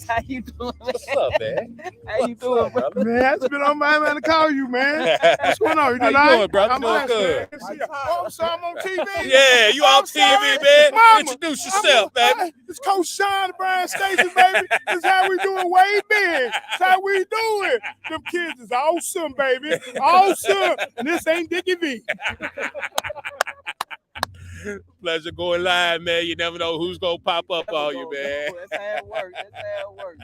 [SPEAKER 3] How you doing, man?
[SPEAKER 2] What's up, man?
[SPEAKER 3] How you doing, bro?
[SPEAKER 1] Man, it's been on my mind to call you, man. What's going on? You
[SPEAKER 2] How you
[SPEAKER 1] doing,
[SPEAKER 2] doing, brother?
[SPEAKER 1] I'm
[SPEAKER 2] Doing good.
[SPEAKER 1] Oh, so I'm on TV.
[SPEAKER 2] Yeah, you on TV, man.
[SPEAKER 1] Mama,
[SPEAKER 2] Introduce yourself, baby.
[SPEAKER 1] It's Coach Sean, Brian Stacy, baby. This is how we doing way big. This how we doing. Them kids is awesome, baby. Awesome. And this ain't Dickie V.
[SPEAKER 2] Pleasure going live, man. You never know who's gonna pop up on you, man.
[SPEAKER 3] That's how it works.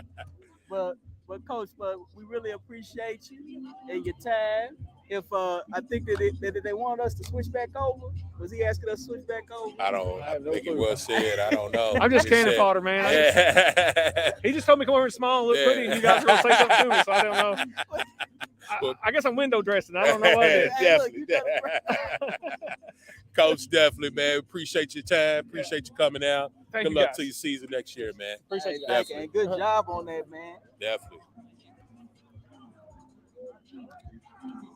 [SPEAKER 3] But Coach, we really appreciate you and your time. If I think that they want us to switch back over. Was he asking us to switch back over?
[SPEAKER 2] I think it was said. I don't know.
[SPEAKER 5] I'm just cannon fodder, man. He just told me come over and smile and look pretty, and you guys are gonna say something to me, so I don't know. I guess I'm window dressing. I don't know what it is.
[SPEAKER 2] Definitely. Coach, definitely, man. Appreciate your time. Appreciate you coming out. Good luck to your season next year, man.
[SPEAKER 3] Appreciate you. Definitely. Good job on that, man.
[SPEAKER 2] Definitely.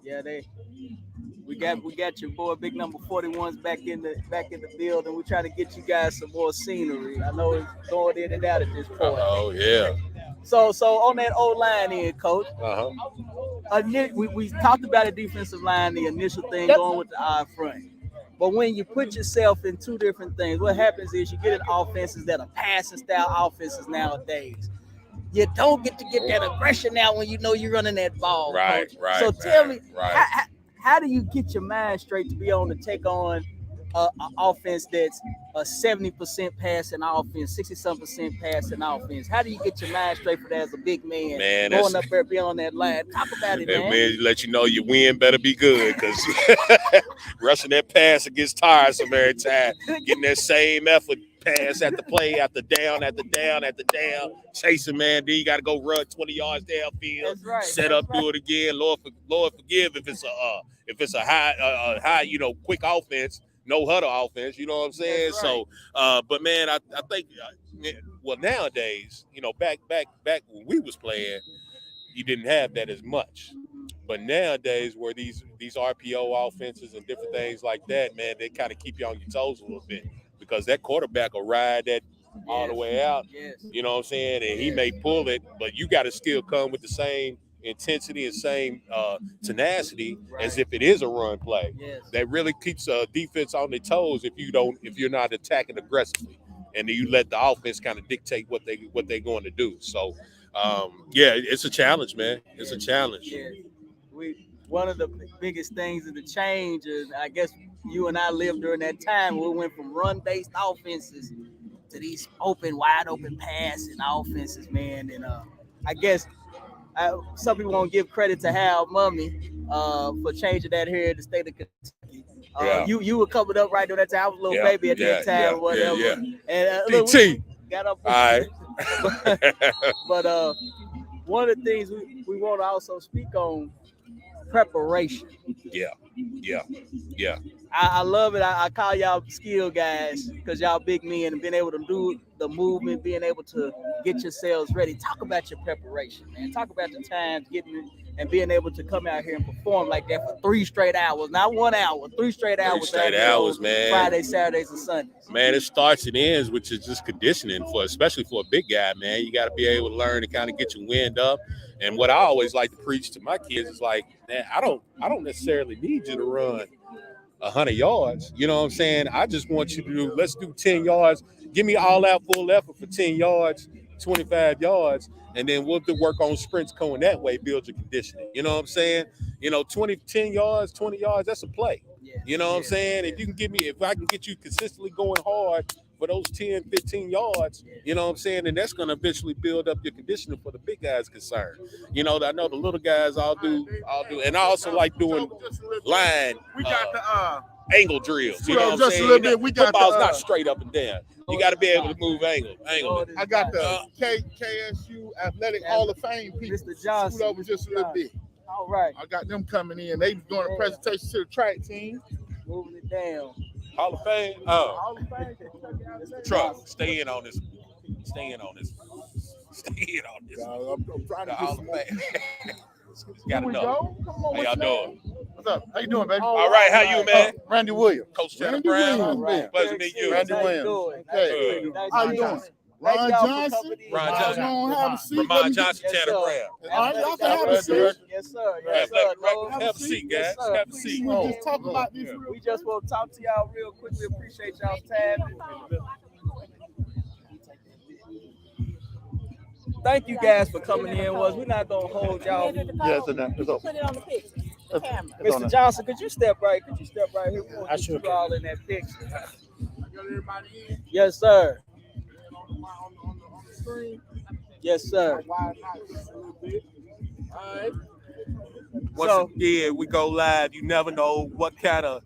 [SPEAKER 3] Yeah, we got your boy Big Number 41's back in the building. We're trying to get you guys some more scenery. I know it's going in and out at this point.
[SPEAKER 2] Oh yeah.
[SPEAKER 3] So on that old line here, Coach. We talked about the defensive line, the initial thing going with the eye front. But when you put yourself in two different things, what happens is you get in offenses that are passing style offenses nowadays. You don't get to get that aggression now when you know you're running that ball.
[SPEAKER 2] Right,
[SPEAKER 3] Coach.
[SPEAKER 2] right.
[SPEAKER 3] So tell me,
[SPEAKER 2] right.
[SPEAKER 3] How do you get your mind straight to be able to take on an offense that's a 70% passing offense, 60-some% passing offense? How do you get your mind straight for that as a big man going up there beyond that line? Talk about it, man.
[SPEAKER 2] Man, let you know your win better be good because rushing that pass gets tiresome every time. Getting that same effort. Pass at the play, after down, chasing, man. Then you got to go run 20 yards downfield.
[SPEAKER 3] That's right.
[SPEAKER 2] Set up, do it again. Lord forgive if it's a high, quick offense, no huddle offense. You know what I'm saying? Right. So, but man, I think, well, nowadays, back when we was playing, you didn't have that as much. But nowadays, where these RPO offenses and different things like that, man, they kind of keep you on your toes a little bit. Because that quarterback will ride that all the way out, you know what I'm saying? And he may pull it, but you got to still come with the same intensity and same tenacity as if it is a run play. That really keeps defense on their toes if you're not attacking aggressively, and then you let the offense kind of dictate what they're going to do. So, it's a challenge, man. It's a challenge.
[SPEAKER 3] Yeah. One of the biggest things of the change is, I guess, you and I lived during that time. We went from run-based offenses to these wide open passing offenses, man. And I guess some people won't give credit to Hal Mummy for changing that here in the state of Kentucky. You were coming up right during that time. I was a little baby at that time, whatever.
[SPEAKER 2] Yeah.
[SPEAKER 3] And
[SPEAKER 2] look,
[SPEAKER 3] got up.
[SPEAKER 2] All right.
[SPEAKER 3] But one of the things we want to also speak on, preparation.
[SPEAKER 2] Yeah.
[SPEAKER 3] I love it. I call y'all skill guys because y'all big men and being able to do the movement, being able to get yourselves ready. Talk about your preparation, man. Talk about the times getting and being able to come out here and perform like that for 3 straight hours, not 1 hour, 3 straight hours.
[SPEAKER 2] 3 straight hours, man.
[SPEAKER 3] Fridays, Saturdays, and Sundays.
[SPEAKER 2] Man, it starts and ends, which is just conditioning especially for a big guy, man. You got to be able to learn to kind of get your wind up. And what I always like to preach to my kids is like, man, I don't necessarily need you to run 100 yards. You know what I'm saying? I just want you to let's do 10 yards. Give me all out full effort for 10 yards, 25 yards, and then we'll work on sprints going that way, build your conditioning. You know what I'm saying? 10 yards, 20 yards, that's a play. You know what I'm saying? If I can get you consistently going hard for those 10, 15 yards, you know what I'm saying? And that's going to eventually build up your conditioning for the big guys concerned. I know the little guys all do. And I also like doing line.
[SPEAKER 1] We got
[SPEAKER 2] angle drills. You know what I'm
[SPEAKER 1] just
[SPEAKER 2] saying?
[SPEAKER 1] a little bit. We got
[SPEAKER 2] Football's
[SPEAKER 1] the,
[SPEAKER 2] not straight up and down. You got to be able to move angle.
[SPEAKER 1] I got the KSU Athletic Hall of Fame people.
[SPEAKER 3] Mr. Johnson.
[SPEAKER 1] Scoot over just a little bit.
[SPEAKER 3] All right.
[SPEAKER 1] I got them coming in. They was doing a presentation to the track team.
[SPEAKER 3] Moving it down.
[SPEAKER 2] Hall of Fame.
[SPEAKER 3] Hall of Fame.
[SPEAKER 2] Truck. Stay in on this. Stay in on this.
[SPEAKER 1] I'm trying to get
[SPEAKER 2] Hall
[SPEAKER 1] some
[SPEAKER 2] of
[SPEAKER 1] more.
[SPEAKER 2] Fame.
[SPEAKER 1] Here
[SPEAKER 2] Gotta
[SPEAKER 1] we
[SPEAKER 2] know.
[SPEAKER 1] go. Come on,
[SPEAKER 2] How y'all doing?
[SPEAKER 1] What's up? How you doing, baby?
[SPEAKER 2] All right, how you, man?
[SPEAKER 1] Randy Williams.
[SPEAKER 2] Coach Tanner
[SPEAKER 1] Randy
[SPEAKER 2] Brown.
[SPEAKER 1] Williams, man.
[SPEAKER 2] Pleasure to meet you.
[SPEAKER 1] Randy Williams. Okay. How you doing? Ron Johnson.
[SPEAKER 2] Ron Johnson.
[SPEAKER 1] Have a seat.
[SPEAKER 2] Ramon Johnson, Tanner Brown.
[SPEAKER 1] All right, y'all can have a seat.
[SPEAKER 3] Yes, sir. Yes, sir.
[SPEAKER 2] Have a seat, guys.
[SPEAKER 3] Yes, sir.
[SPEAKER 2] Have a seat.
[SPEAKER 1] We just talk about this.
[SPEAKER 3] We just want to talk to y'all real quickly. Appreciate y'all's time. Thank you guys for coming in. We're not gonna hold y'all.
[SPEAKER 1] Yes, and it's over.
[SPEAKER 6] Put it on the picture. The camera.
[SPEAKER 3] Mr. Johnson, could you step right? Could you step right here? We want
[SPEAKER 5] I
[SPEAKER 3] to
[SPEAKER 5] sure
[SPEAKER 3] get you all in that picture. Yes, sir. Yes, sir.
[SPEAKER 2] Once again, we go live. You never know what kind of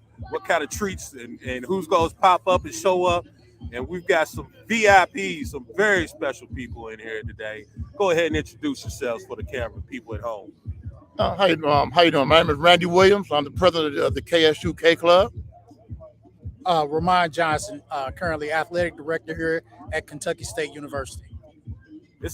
[SPEAKER 2] treats and who's gonna pop up and show up. And we've got some VIPs, some very special people in here today. Go ahead and introduce yourselves for the camera people at home.
[SPEAKER 1] How you doing? My name is Randy Williams. I'm the president of the KSU K Club.
[SPEAKER 7] Ramon Johnson, currently athletic director here at Kentucky State University.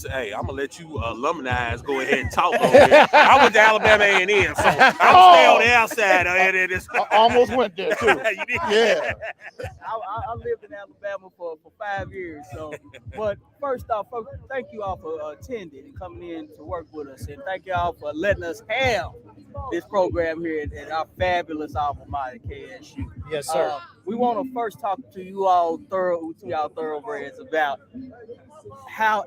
[SPEAKER 2] Hey, I'm gonna let you alumni go ahead and talk over here. I went to Alabama A&M, so I'm stay on the outside.
[SPEAKER 1] I almost went there too.
[SPEAKER 2] You did?
[SPEAKER 1] Yeah.
[SPEAKER 3] I lived in Alabama for 5 years. So, but first off, thank you all for attending and coming in to work with us, and thank you all for letting us have this program here at our fabulous alma mater, KSU.
[SPEAKER 7] Yes, sir.
[SPEAKER 3] We want to first talk to you all thoroughbreds about how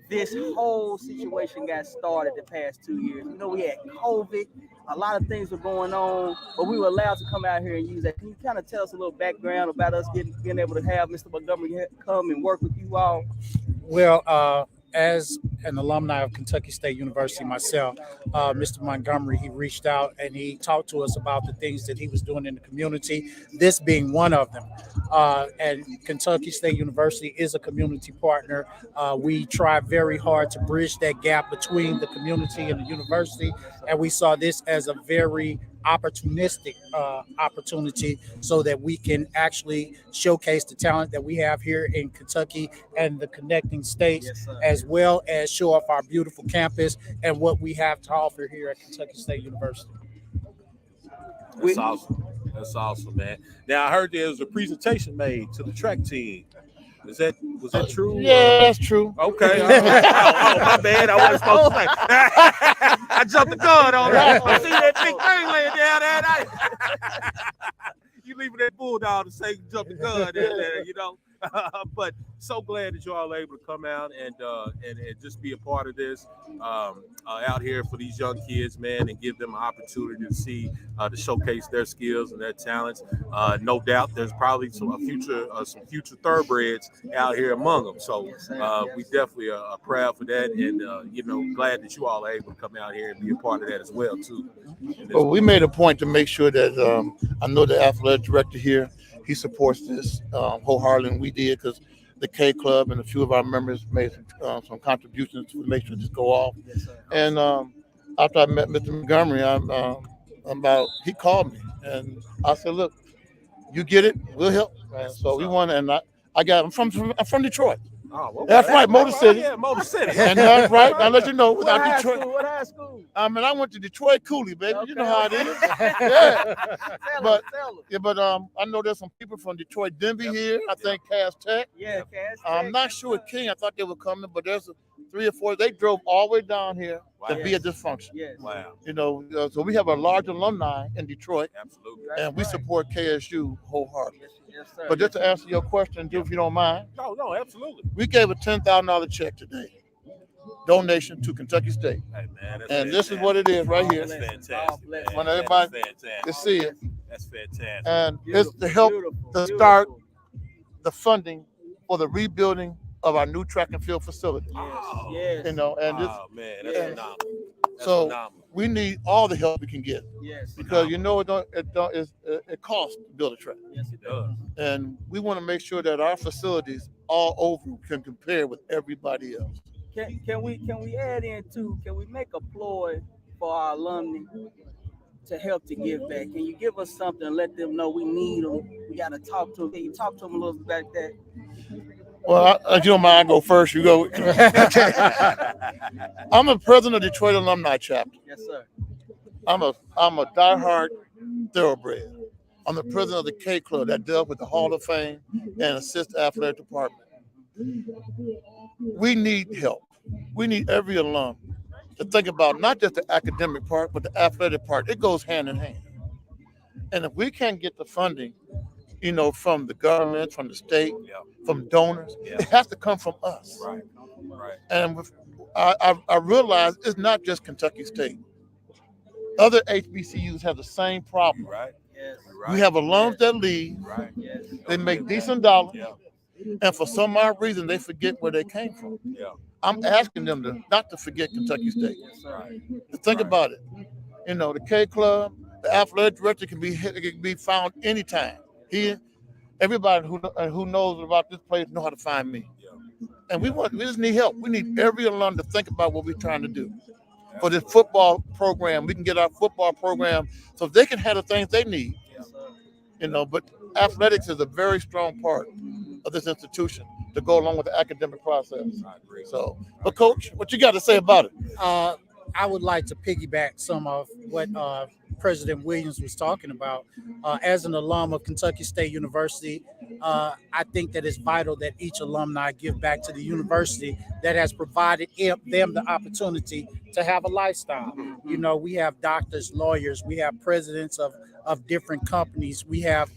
[SPEAKER 3] this whole situation got started the past 2 years. You know, we had COVID, a lot of things were going on, but we were allowed to come out here and use that. Can you kind of tell us a little background about us being able to have Mr. Montgomery come and work with you all?
[SPEAKER 7] Well, as an alumni of Kentucky State University myself, Mr. Montgomery, he reached out and he talked to us about the things that he was doing in the community, this being one of them. And Kentucky State University is a community partner. We try very hard to bridge that gap between the community and the university, and we saw this as a very opportunistic opportunity so that we can actually showcase the talent that we have here in Kentucky and the connecting states,
[SPEAKER 3] Yes, sir.
[SPEAKER 7] as well as show off our beautiful campus and what we have to offer here at Kentucky State University.
[SPEAKER 2] That's awesome. That's awesome, man. Now I heard there was a presentation made to the track team. Was that true?
[SPEAKER 1] Yeah, that's true.
[SPEAKER 2] Okay. My bad. I wasn't supposed to say. I jumped the gun on that. I see that big thing laying down there. You leaving that bulldog to say jump the gun there, you know. But so glad that you all are able to come out and just be a part of this out here for these young kids, man, and give them an opportunity to see to showcase their skills and their talents. No doubt, there's probably some future thoroughbreds out here among them. So we definitely are proud for that, and glad that you all are able to come out here and be a part of that as well too.
[SPEAKER 1] Well, we made a point to make sure that I know the athletic director here, he supports this wholeheartedly, and we did because the K Club and a few of our members made some contributions to make sure this go off.
[SPEAKER 3] Yes, sir.
[SPEAKER 1] And after I met Mr. Montgomery, he called me and I said, "Look, you get it, we'll help." And so we won, and I'm from Detroit.
[SPEAKER 2] Oh, okay.
[SPEAKER 1] That's right, Motor City.
[SPEAKER 2] Yeah, Motor City.
[SPEAKER 1] And that's right. I'll let you know
[SPEAKER 3] What
[SPEAKER 1] without
[SPEAKER 3] high
[SPEAKER 1] Detroit.
[SPEAKER 3] school? What high school?
[SPEAKER 1] And I went to Detroit Cooley, baby.
[SPEAKER 3] Okay.
[SPEAKER 1] You know how it is. Yeah. But-
[SPEAKER 3] Tell 'em.
[SPEAKER 1] I know there's some people from Detroit Denby here. I think Cass Tech.
[SPEAKER 3] Yeah, Cass.
[SPEAKER 1] I'm not sure King. I thought they were coming, but there's 3 or 4. They drove all the way down here to be at this function.
[SPEAKER 3] Yes.
[SPEAKER 2] Wow.
[SPEAKER 1] So we have a large alumni in Detroit,
[SPEAKER 2] Absolutely.
[SPEAKER 1] and we support KSU wholeheartedly.
[SPEAKER 3] Yes, sir.
[SPEAKER 1] But just to answer your question, if you don't mind,
[SPEAKER 2] No, absolutely.
[SPEAKER 1] we gave a $10,000 check today, donation to Kentucky State,
[SPEAKER 2] Hey, man, that's
[SPEAKER 1] and this is
[SPEAKER 2] fantastic.
[SPEAKER 1] what it is right here.
[SPEAKER 2] That's fantastic. Man.
[SPEAKER 1] Want
[SPEAKER 2] That is
[SPEAKER 1] everybody
[SPEAKER 2] fantastic.
[SPEAKER 1] to see it,
[SPEAKER 2] That's fantastic.
[SPEAKER 1] and it's to help to start the funding for the rebuilding of our new track and field facility.
[SPEAKER 3] Yes.
[SPEAKER 1] And
[SPEAKER 2] Oh, man, that's
[SPEAKER 3] Yeah.
[SPEAKER 2] phenomenal. That's
[SPEAKER 6] So
[SPEAKER 2] phenomenal.
[SPEAKER 6] we need all the help we can get
[SPEAKER 3] Yes.
[SPEAKER 6] because it costs to build a track,
[SPEAKER 3] Yes, it
[SPEAKER 2] does.
[SPEAKER 3] does.
[SPEAKER 6] and we want to make sure that our facilities all over can compare with everybody else.
[SPEAKER 3] Can we add in too? Can we make a ploy for our alumni to help to give back? Can you give us something and let them know we need them? We got to talk to them. Can you talk to them a little bit about that?
[SPEAKER 6] Well, if you don't mind, I go first. You go. I'm a president of Detroit Alumni Chapter.
[SPEAKER 3] Yes, sir.
[SPEAKER 6] I'm a diehard thoroughbred. I'm the president of the K Club that dealt with the Hall of Fame and assist athletic department. We need help. We need every alum to think about not just the academic part, but the athletic part. It goes hand in hand. And if we can't get the funding, from the government, from the state, from donors, it has to come from us.
[SPEAKER 2] Right.
[SPEAKER 6] And I realize it's not just Kentucky State. Other HBCUs have the same problem.
[SPEAKER 2] Right.
[SPEAKER 3] Yes.
[SPEAKER 6] We have alums that leave,
[SPEAKER 2] Right.
[SPEAKER 3] Yes.
[SPEAKER 6] they make decent dollars,
[SPEAKER 2] Yeah.
[SPEAKER 6] and for some odd reason they forget where they came from.
[SPEAKER 2] Yeah.
[SPEAKER 6] I'm asking them not to forget Kentucky State.
[SPEAKER 3] Yes, sir.
[SPEAKER 6] To think about it. The K Club, the athletic director can be found anytime. Everybody who knows about this place know how to find me. And we just need help. We need every alum to think about what we're trying to do. For this football program, we can get our football program so they can have the things they need.
[SPEAKER 3] Yes, sir.
[SPEAKER 6] But athletics is a very strong part of this institution to go along with the academic process.
[SPEAKER 2] I agree.
[SPEAKER 6] So, but Coach, what you got to say about it?
[SPEAKER 7] I would like to piggyback some of what President Williams was talking about. As an alum of Kentucky State University, I think that it's vital that each alumni give back to the university that has provided them the opportunity to have a lifestyle. We have doctors, lawyers, we have presidents of different companies, we have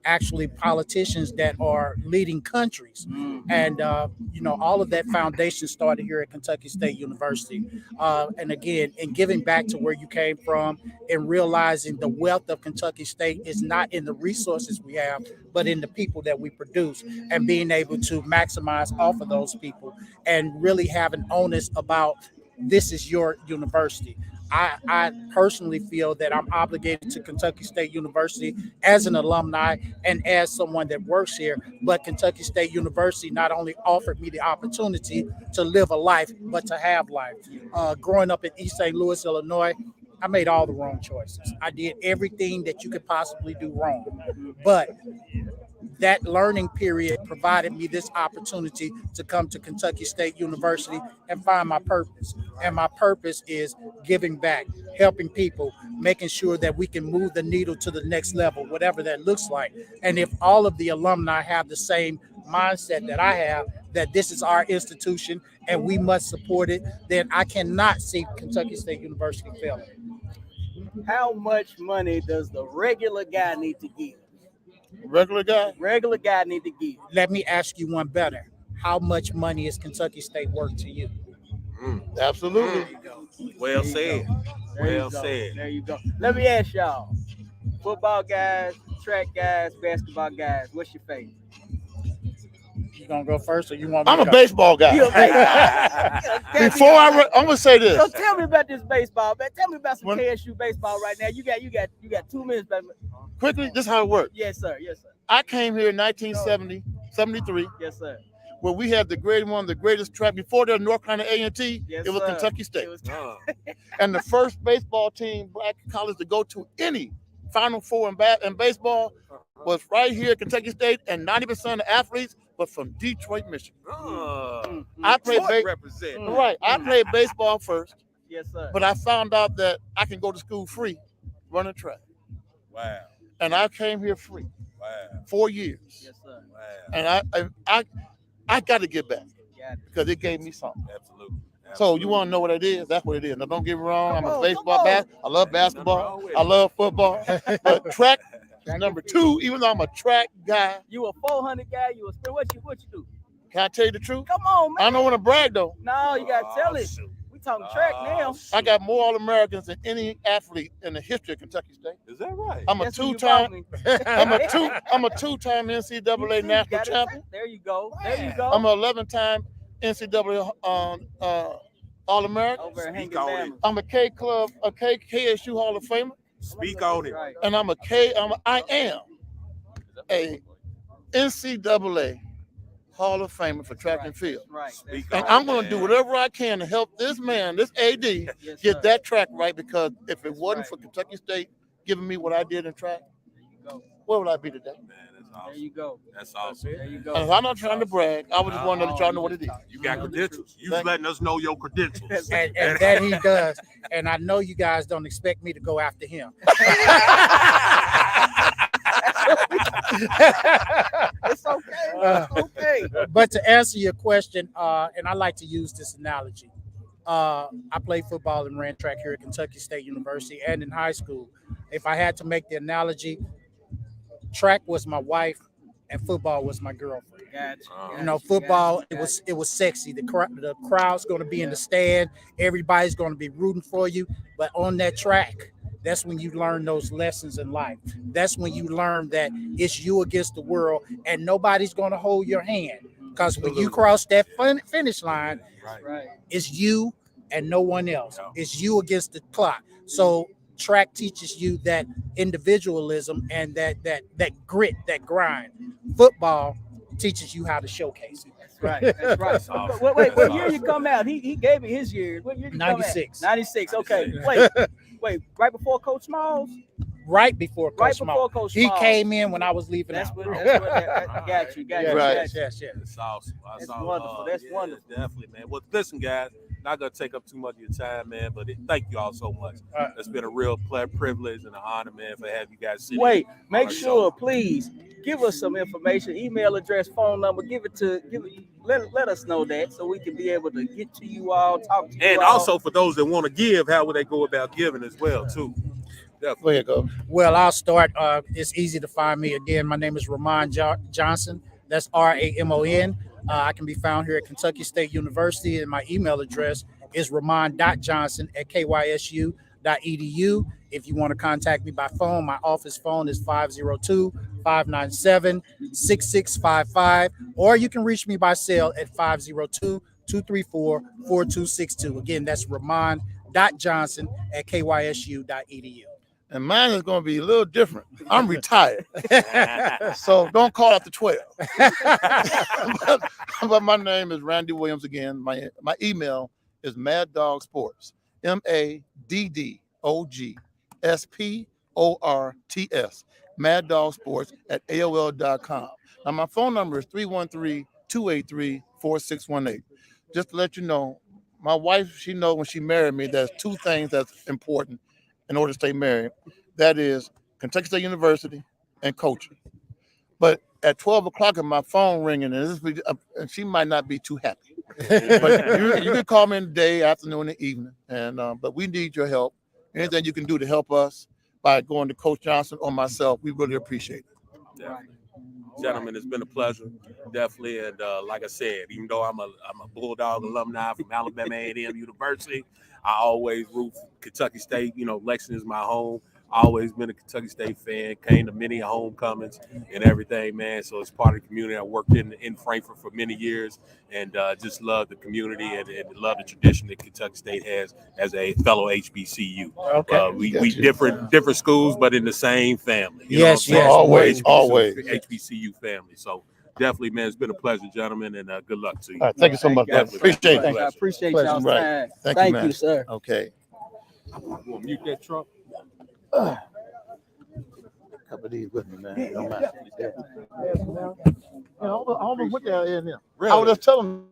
[SPEAKER 7] actually politicians that are leading countries. And, all of that foundation started here at Kentucky State University. And again, in giving back to where you came from and realizing the wealth of Kentucky State is not in the resources we have, but in the people that we produce, and being able to maximize off of those people and really have an onus about this is your university. I personally feel that I'm obligated to Kentucky State University as an alumni and as someone that works here, but Kentucky State University not only offered me the opportunity to live a life, but to have life. Growing up in East St. Louis, Illinois, I made all the wrong choices. I did everything that you could possibly do wrong. But that learning period provided me this opportunity to come to Kentucky State University and find my purpose. And my purpose is giving back, helping people, making sure that we can move the needle to the next level, whatever that looks like. And if all of the alumni have the same mindset that I have, that this is our institution and we must support it, then I cannot see Kentucky State University failing.
[SPEAKER 3] How much money does the regular guy need to give?
[SPEAKER 6] Regular guy?
[SPEAKER 3] Regular guy need to give.
[SPEAKER 7] Let me ask you one better. How much money is Kentucky State worth to you?
[SPEAKER 6] Absolutely.
[SPEAKER 2] Well said. Well
[SPEAKER 3] go.
[SPEAKER 2] said.
[SPEAKER 3] There you go. Let me ask y'all, football guys, track guys, basketball guys, what's your favorite?
[SPEAKER 7] You gonna go first, or you want me
[SPEAKER 6] I'm
[SPEAKER 7] to
[SPEAKER 6] a
[SPEAKER 7] go?
[SPEAKER 6] baseball guy.
[SPEAKER 3] You a baseball-
[SPEAKER 6] Before I'm gonna say this.
[SPEAKER 3] So tell me about this baseball, man. Tell me about some
[SPEAKER 6] When-
[SPEAKER 3] KSU baseball right now. You got 2 minutes, baby.
[SPEAKER 6] Quickly, this is how it works.
[SPEAKER 3] Yes, sir. Yes, sir.
[SPEAKER 6] I came here in 1973,
[SPEAKER 3] Yes, sir.
[SPEAKER 6] where we had one of the greatest track before there, North Carolina A&T.
[SPEAKER 3] Yes,
[SPEAKER 6] It was
[SPEAKER 3] sir.
[SPEAKER 6] Kentucky State,
[SPEAKER 3] It was
[SPEAKER 6] and the first baseball team, black college, to go to any Final Four in baseball was right here at Kentucky State, and 90% of the athletes were from Detroit, Michigan. I played
[SPEAKER 2] represent.
[SPEAKER 6] Right, I played baseball first,
[SPEAKER 3] Yes, sir.
[SPEAKER 6] but I found out that I can go to school free, running track,
[SPEAKER 2] Wow.
[SPEAKER 6] and I came here free,
[SPEAKER 2] Wow.
[SPEAKER 6] 4 years,
[SPEAKER 3] Yes, sir.
[SPEAKER 2] Wow.
[SPEAKER 6] and I got to get back
[SPEAKER 3] Got it.
[SPEAKER 6] because it gave me something.
[SPEAKER 2] Absolutely.
[SPEAKER 6] So you want to know what it is? That's what it is. Now don't get me wrong. I'm
[SPEAKER 3] Come
[SPEAKER 6] a
[SPEAKER 3] on,
[SPEAKER 6] baseball
[SPEAKER 3] come on.
[SPEAKER 6] bat. I love basketball. I love football. But track is number 2. Even though I'm a track guy,
[SPEAKER 3] You a 400 guy? You a spin? What you do?
[SPEAKER 6] can I tell you the truth?
[SPEAKER 3] Come on, man.
[SPEAKER 6] I don't want to brag though.
[SPEAKER 3] No, you gotta tell it.
[SPEAKER 2] shoot.
[SPEAKER 3] We talking track now.
[SPEAKER 6] I got more All-Americans than any athlete in the history of Kentucky State.
[SPEAKER 2] Is that right?
[SPEAKER 6] I'm a
[SPEAKER 3] Guess who you
[SPEAKER 6] two-time.
[SPEAKER 3] brought me?
[SPEAKER 6] I'm a two-time NCAA
[SPEAKER 3] You
[SPEAKER 6] national
[SPEAKER 3] got it.
[SPEAKER 6] champion.
[SPEAKER 3] There you go. There you go.
[SPEAKER 6] I'm an 11-time NCAA All-American.
[SPEAKER 3] Over at Hanging
[SPEAKER 8] on it.
[SPEAKER 3] Bama.
[SPEAKER 6] I'm a K Club, a KSU Hall of Famer,
[SPEAKER 8] Speak on it.
[SPEAKER 3] Right.
[SPEAKER 6] and I am a NCAA Hall of Famer for track and field.
[SPEAKER 3] Right.
[SPEAKER 8] Speak
[SPEAKER 6] And
[SPEAKER 8] on
[SPEAKER 6] I'm
[SPEAKER 8] it,
[SPEAKER 6] going to do
[SPEAKER 8] man.
[SPEAKER 6] whatever I can to help this man, this AD,
[SPEAKER 3] Yes,
[SPEAKER 6] get
[SPEAKER 3] sir.
[SPEAKER 6] that track right. Because if it
[SPEAKER 3] That's
[SPEAKER 6] wasn't
[SPEAKER 3] right.
[SPEAKER 6] for Kentucky State giving me what I did in track,
[SPEAKER 3] There you go.
[SPEAKER 6] where would I be today?
[SPEAKER 8] Man, that's
[SPEAKER 3] There
[SPEAKER 8] awesome.
[SPEAKER 3] you go.
[SPEAKER 8] That's awesome.
[SPEAKER 3] There you
[SPEAKER 6] And
[SPEAKER 3] go.
[SPEAKER 6] I'm not trying to brag. I was just wanting to let y'all know what it is.
[SPEAKER 8] You got credentials. You
[SPEAKER 6] Thank
[SPEAKER 8] letting us know your credentials.
[SPEAKER 7] And that he does. And I know you guys don't expect me to go after him.
[SPEAKER 3] It's okay. It's okay.
[SPEAKER 7] But to answer your question, and I like to use this analogy. I played football and ran track here at Kentucky State University and in high school. If I had to make the analogy, track was my wife and football was my girlfriend.
[SPEAKER 3] Gotcha.
[SPEAKER 7] You know, football it was sexy. The crowd's going to be in the stand. Everybody's going to be rooting for you. But on that track, that's when you learn those lessons in life. That's when you learn that it's you against the world, and nobody's going to hold your hand. Because when you cross that finish line,
[SPEAKER 3] Right.
[SPEAKER 7] it's you and no one else. It's you against the clock. So track teaches you that individualism and that grit, that grind. Football teaches you how to showcase it.
[SPEAKER 3] Right. That's right.
[SPEAKER 8] awesome.
[SPEAKER 3] Wait. What year you come out? He gave me his year. What year you come out?
[SPEAKER 7] 96.
[SPEAKER 3] 96. Okay.
[SPEAKER 8] 96.
[SPEAKER 3] Wait. Right before Coach Smalls.
[SPEAKER 7] Right before Coach
[SPEAKER 3] Right
[SPEAKER 7] Small.
[SPEAKER 3] before Coach
[SPEAKER 7] He
[SPEAKER 3] Smalls.
[SPEAKER 7] came in when I was leaving
[SPEAKER 3] That's
[SPEAKER 7] out.
[SPEAKER 3] what. Got you.
[SPEAKER 6] Right.
[SPEAKER 7] Yes.
[SPEAKER 8] That's awesome.
[SPEAKER 3] That's wonderful. That's wonderful.
[SPEAKER 8] Definitely, man. Well, listen, guys, not gonna take up too much of your time, man. But thank you all so much. It's been a real privilege and an honor, man, for having you guys sit.
[SPEAKER 3] Wait.
[SPEAKER 8] on
[SPEAKER 3] Make
[SPEAKER 8] our
[SPEAKER 3] sure, please, give us some information, email address, phone number. Let us know that so we can be able to get to you all, talk to you
[SPEAKER 8] And
[SPEAKER 3] all.
[SPEAKER 8] also for those that want to give, how would they go about giving as well, too?
[SPEAKER 6] Go ahead, go.
[SPEAKER 7] Well, I'll start. It's easy to find me. Again, my name is Ramon Johnson. That's RAMON. I can be found here at Kentucky State University, and my email address is ramon.johnson@kysu.edu. If you want to contact me by phone, my office phone is 502-597-6655, or you can reach me by cell at 502-234-4262. Again, that's ramon.johnson@kysu.edu.
[SPEAKER 6] And mine is going to be a little different. I'm retired, so don't call after 12. but my name is Randy Williams again. My email is maddogsports, MADDOGSPORTS, maddogsports@AOL.com. Now my phone number is 313-283-4618. Just to let you know, my wife, she knows when she married me, there's two things that's important in order to stay married. That is Kentucky State University and coaching. But at 12 o'clock, my phone ringing, and she might not be too happy. But you can call me in the day, afternoon, and evening. And but we need your help. Anything you can do to help us by going to Coach Johnson or myself, we really appreciate it.
[SPEAKER 8] Definitely. Gentlemen, it's been a pleasure, definitely. And like I said, even though I'm a Bulldog alumni from Alabama A&M University, I always root for Kentucky State. You know, Lexington is my home. Always been a Kentucky State fan. Came to many homecomings and everything, man. So it's part of the community. I worked in Frankfurt for many years, and just love the community and love the tradition that Kentucky State has as a fellow HBCU.
[SPEAKER 7] Okay.
[SPEAKER 8] We different schools, but in the same family. You
[SPEAKER 7] Yes,
[SPEAKER 8] know what I'm saying?
[SPEAKER 7] yes,
[SPEAKER 6] always.
[SPEAKER 8] HBCU family. So definitely, man, it's been a pleasure, gentlemen, and good luck to you.
[SPEAKER 6] All right, thank you so much.
[SPEAKER 3] Thank you.
[SPEAKER 6] Appreciate it.
[SPEAKER 3] I appreciate
[SPEAKER 6] Pleasure.
[SPEAKER 3] y'all's
[SPEAKER 6] Right.
[SPEAKER 3] time.
[SPEAKER 6] Thank you, man.
[SPEAKER 3] sir.
[SPEAKER 6] Okay.
[SPEAKER 8] You want to mute that truck?
[SPEAKER 6] A couple of these with me, man. Don't mind. I almost went there in there. I was just telling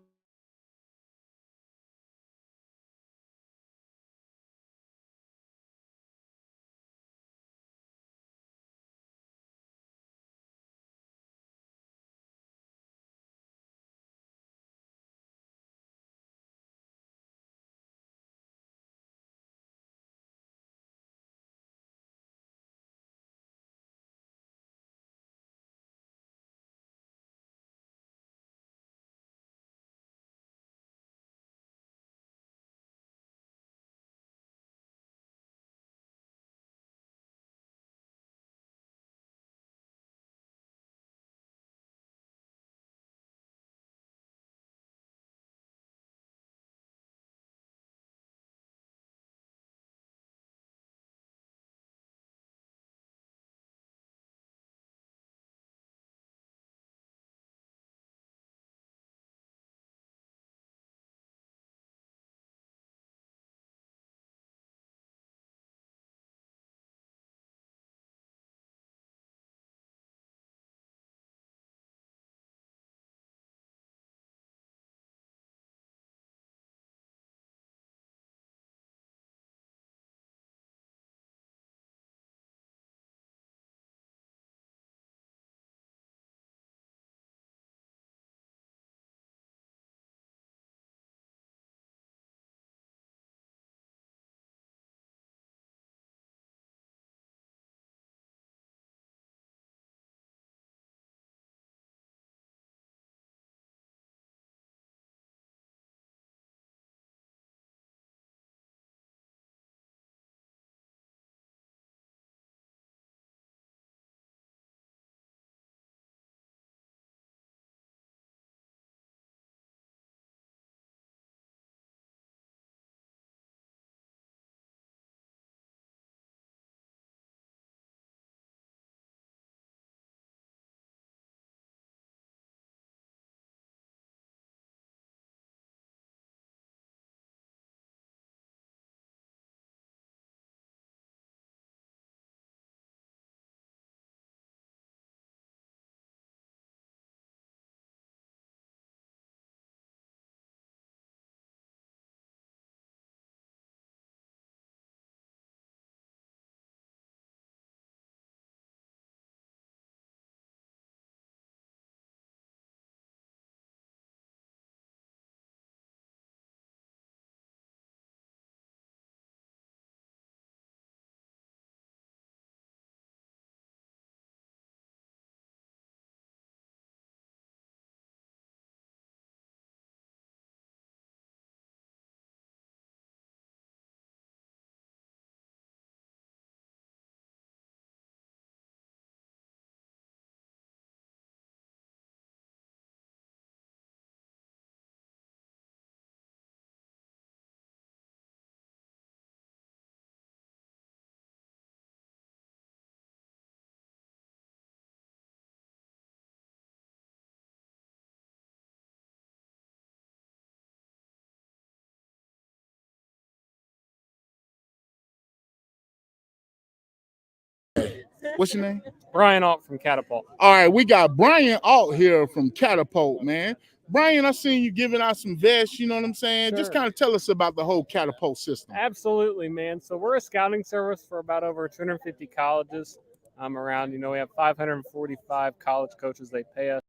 [SPEAKER 1] What's your name?
[SPEAKER 9] Brian Alt from Catapult.
[SPEAKER 1] All right, we got Brian Alt here from Catapult, man. Brian, I seen you giving out some vests, you know what I'm saying? Just
[SPEAKER 9] Sure.
[SPEAKER 1] kind of tell us about the whole Catapult system.
[SPEAKER 9] Absolutely, man. So we're a scouting service for about over 250 colleges around. You know, we have 545 college coaches. They pay us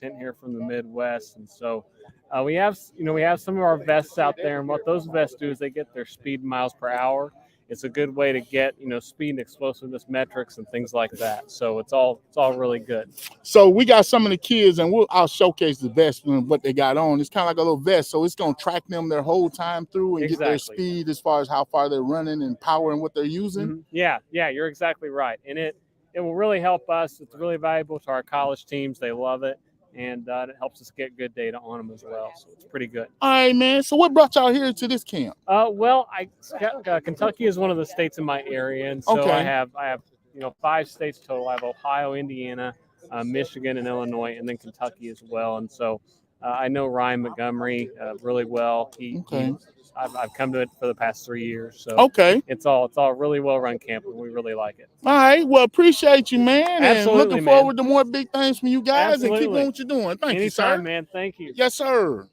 [SPEAKER 9] here from the Midwest, and so we have some of our vests out there. And what those vests do is they get their speed miles per hour. It's a good way to get speed and explosiveness metrics and things like that. So it's all really good.
[SPEAKER 1] So we got some of the kids, and I'll showcase the vest and what they got on. It's kind of like a little vest, so it's gonna track them their whole time through and get their speed as far as how far they're running and power and what they're using.
[SPEAKER 9] Mm-hmm. Yeah, you're exactly right, and it will really help us. It's really valuable to our college teams. They love it. And it helps us get good data on them as well, so it's pretty good.
[SPEAKER 1] All right, man. So what brought y'all here to this camp?
[SPEAKER 9] Well, Kentucky is one of the states in my area, and so I have 5 states total. I have Ohio, Indiana, Michigan, and Illinois, and then Kentucky as well. And so I know Ryan Montgomery really well. I've come to it for the past 3 years, so it's all really well run camp, and we really like it.
[SPEAKER 1] All right, well, appreciate you, man.
[SPEAKER 9] Absolutely,
[SPEAKER 1] and looking forward to more big things from you guys.
[SPEAKER 9] Absolutely.
[SPEAKER 1] And keep doing what you're doing. Thank you, sir.
[SPEAKER 9] Anytime, man. Thank you.
[SPEAKER 1] Yes, sir.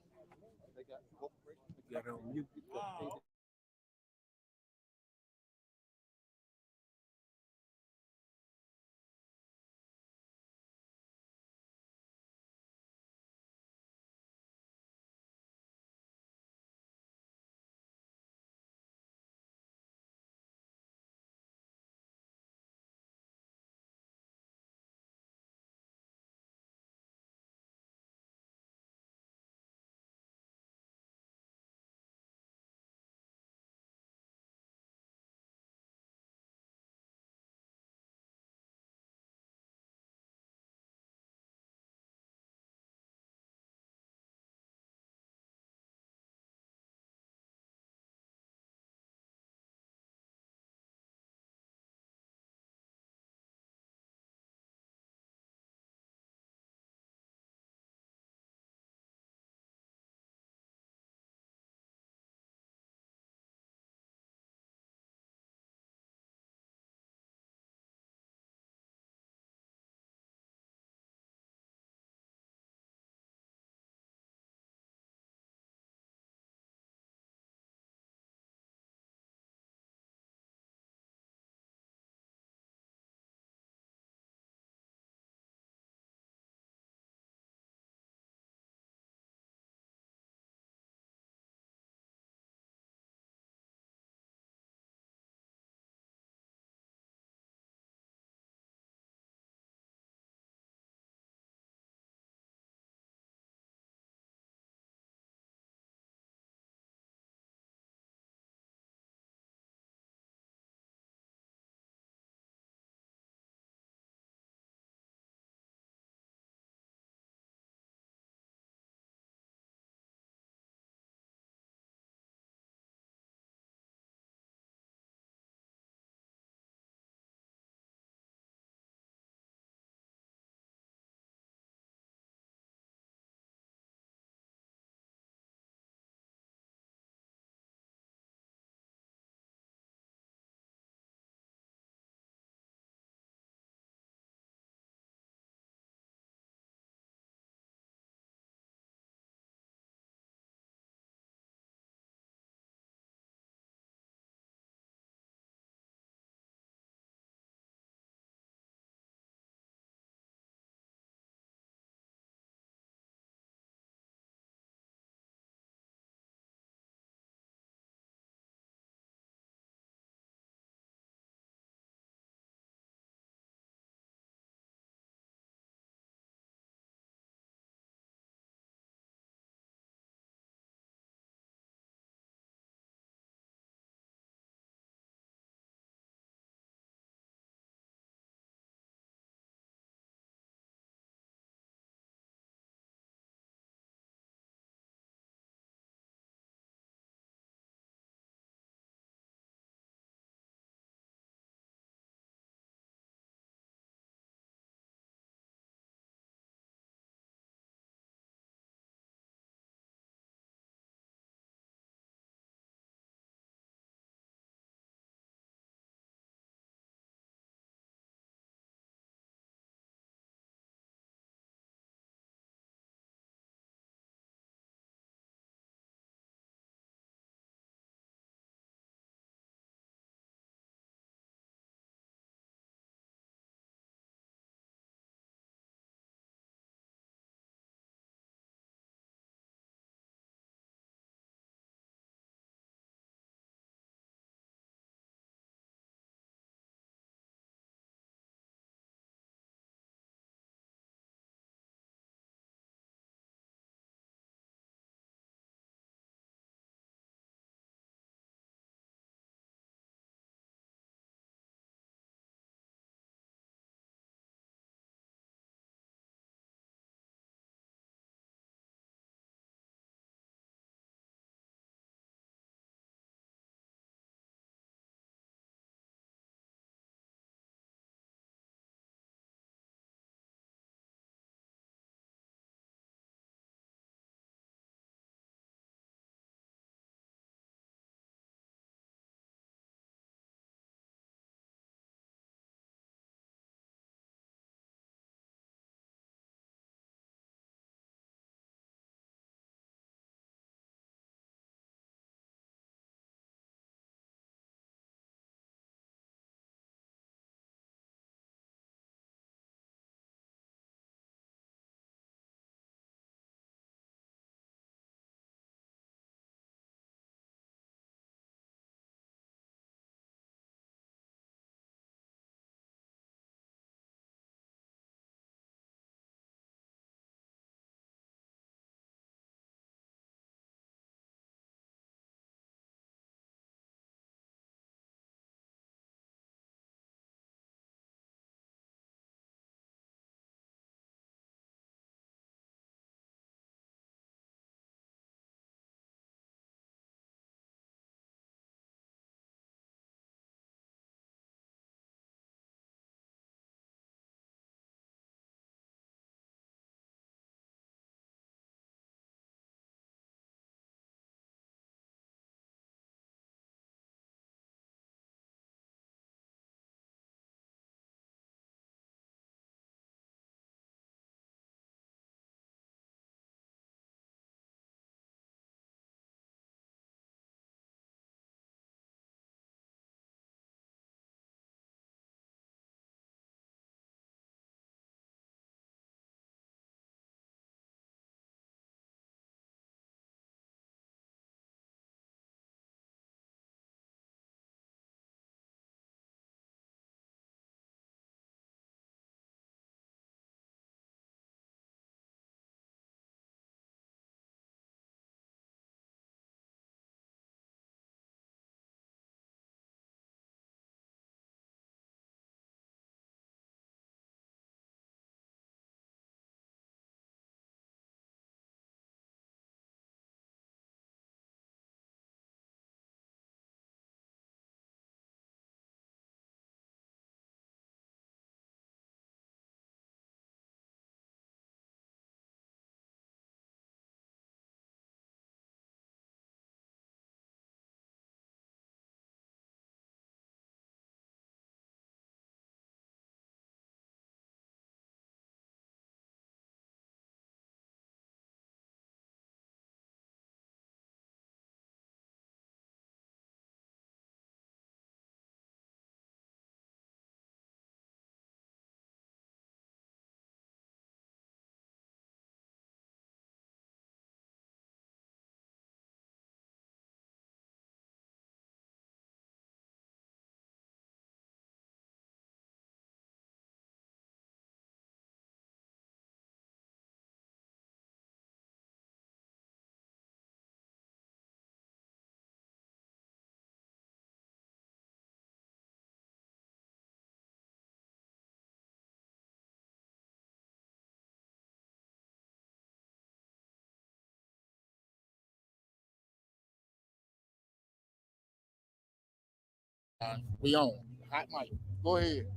[SPEAKER 1] We on. Hot mic. Go ahead.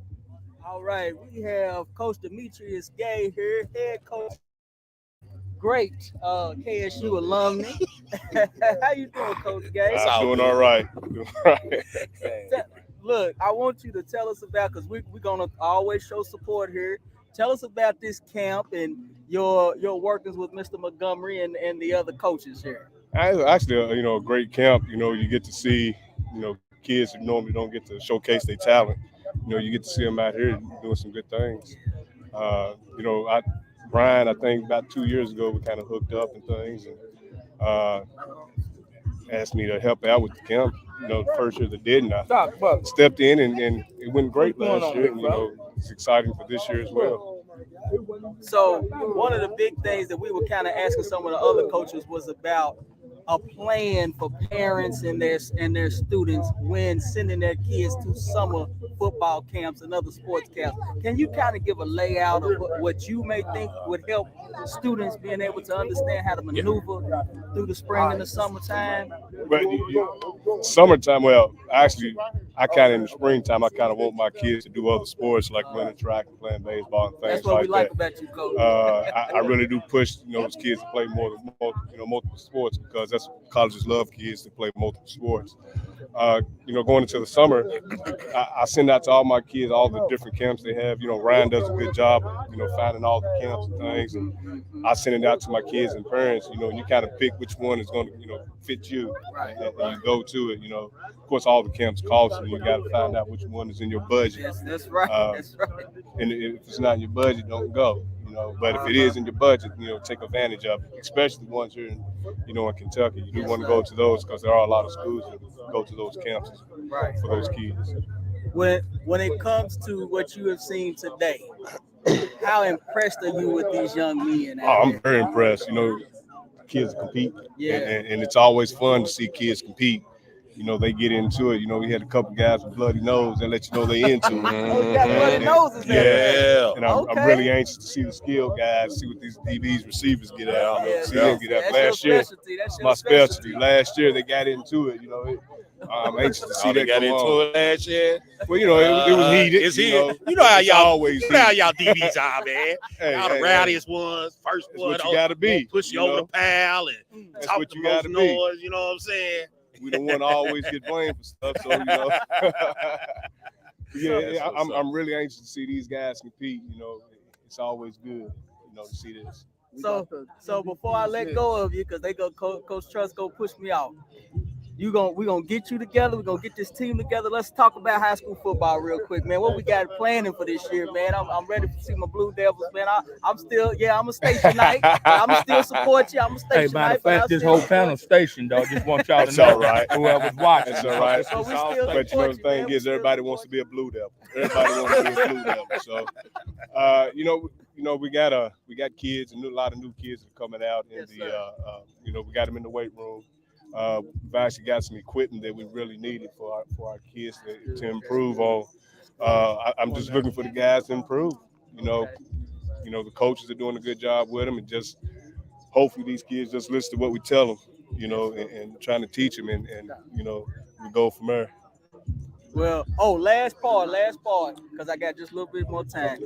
[SPEAKER 3] All right, we have Coach Demetrius Gay here, head coach, great KSU alumni. How you doing, Coach Gay?
[SPEAKER 10] I'm doing all right.
[SPEAKER 3] Look, I want you to tell us about, because we're gonna always show support here. Tell us about this camp and your workings with Mr. Montgomery and the other coaches here.
[SPEAKER 10] Actually, a great camp. You get to see, kids who normally don't get to showcase their talent. You get to see them out here doing some good things. Brian, I think about 2 years ago, we kind of hooked up and things, and asked me to help out with the camp. The first year that didn't, I stepped in, and it went great last year. And, it's exciting for this year as well.
[SPEAKER 3] So one of the big things that we were kind of asking some of the other coaches was about a plan for parents and their students when sending their kids to summer football camps and other sports camps. Can you kind of give a layout of what you may think would help students being able to understand how to maneuver through the spring and the summertime?
[SPEAKER 10] But summertime, well, actually, in the springtime, I kind of want my kids to do other sports like running track and playing baseball and things like that.
[SPEAKER 3] That's what we like about you, Coach.
[SPEAKER 10] I really do push those kids to play multiple sports, because that's what colleges love, kids to play multiple sports. Going into the summer, I send out to all my kids all the different camps they have. Ryan does a good job of, finding all the camps and things, and I send it out to my kids and parents. And you kind of pick which one is going to, fit you, and you go to it. Of course, all the camps cost, and you got to find out which one is in your budget.
[SPEAKER 3] Yes, that's right. That's right.
[SPEAKER 10] And if it's not in your budget, don't go. But if it is in your budget, take advantage of it, especially the ones here in Kentucky. You do want to go to those, because there are a lot of schools that go to those camps for those kids.
[SPEAKER 3] When it comes to what you have seen today, how impressed are you with these young men?
[SPEAKER 10] I'm very impressed. Kids compete, and it's always fun to see kids compete. They get into it. We had a couple guys with bloody nose that let you know they into it.
[SPEAKER 3] Oh, you got bloody noses there.
[SPEAKER 10] Yeah. And I'm really anxious to see the skill guys, see what these DBs receivers get out. See them get out. Last year, that's my specialty. Last year they got into it. I'm anxious to see that
[SPEAKER 8] got into it last year.
[SPEAKER 10] Well, it was heated.
[SPEAKER 8] It's heated. You know how y'all DBs are, man.
[SPEAKER 10] Hey,
[SPEAKER 8] y'all the rowdiest ones, first one.
[SPEAKER 10] That's what you got to be.
[SPEAKER 8] Push you over the pile and
[SPEAKER 10] that's
[SPEAKER 8] talk
[SPEAKER 10] what
[SPEAKER 8] the
[SPEAKER 10] you
[SPEAKER 8] most
[SPEAKER 10] got to
[SPEAKER 8] noise.
[SPEAKER 10] be.
[SPEAKER 8] You know what I'm saying?
[SPEAKER 10] We don't want to always get blamed for stuff, so I'm really anxious to see these guys compete. It's always good, to see this.
[SPEAKER 3] So before I let go of you, because Coach Trust go push me out. We're gonna get you together. We're gonna get this team together. Let's talk about high school football real quick, man. What we got planning for this year, man? I'm ready to see my Blue Devils, man. I'm still, I'm a station night. I'm still support you. I'm a station
[SPEAKER 11] matter of fact, this whole panel station, though. Just want y'all to know.
[SPEAKER 10] All right.
[SPEAKER 11] Whoever's watching.
[SPEAKER 10] That's all right.
[SPEAKER 3] So we still
[SPEAKER 10] But the thing is, everybody wants to be a Blue Devil. Everybody wants to be a Blue Devil. So, we got kids, a lot of new kids are coming out, and we got them in the weight room. We've actually got some equipment that we really needed for our kids to improve on. I'm just looking for the guys to improve. The coaches are doing a good job with them, and just hopefully these kids just listen to what we tell them, and trying to teach them, and we go from there.
[SPEAKER 3] Well, last part, because I got just a little bit more time.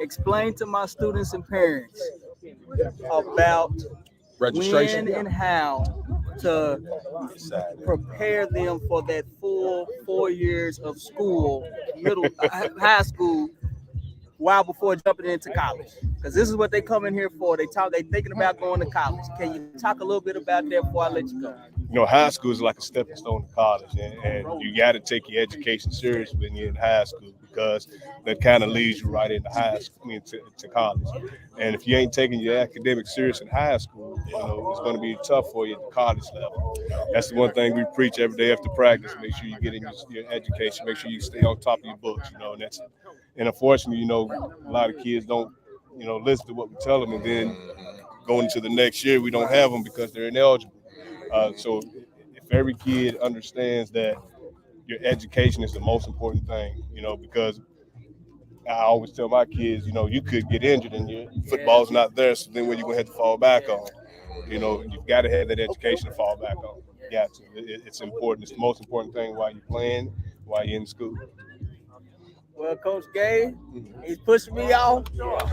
[SPEAKER 3] Explain to my students and parents about
[SPEAKER 2] Registration.
[SPEAKER 3] when and how to prepare them for that full 4 years of school, high school, while before jumping into college. Because this is what they come in here for. They thinking about going to college. Can you talk a little bit about that before I let you go?
[SPEAKER 10] High school is like a stepping stone to college, and you got to take your education serious when you're in high school, because that kind of leads you right into high school, to college. And if you ain't taking your academics serious in high school, it's going to be tough for you at the college level. That's the one thing we preach every day after practice. Make sure you get in your education. Make sure you stay on top of your books. And unfortunately, a lot of kids don't, listen to what we tell them, and then going into the next year, we don't have them because they're ineligible. So if every kid understands that your education is the most important thing, because I always tell my kids, you could get injured and your football's not there, so then what you're going to have to fall back on. You've got to have that education to fall back on. You got to. It's important. It's the most important thing while you're playing, while you're in school.
[SPEAKER 3] Well, Coach Gay, he's pushing me off.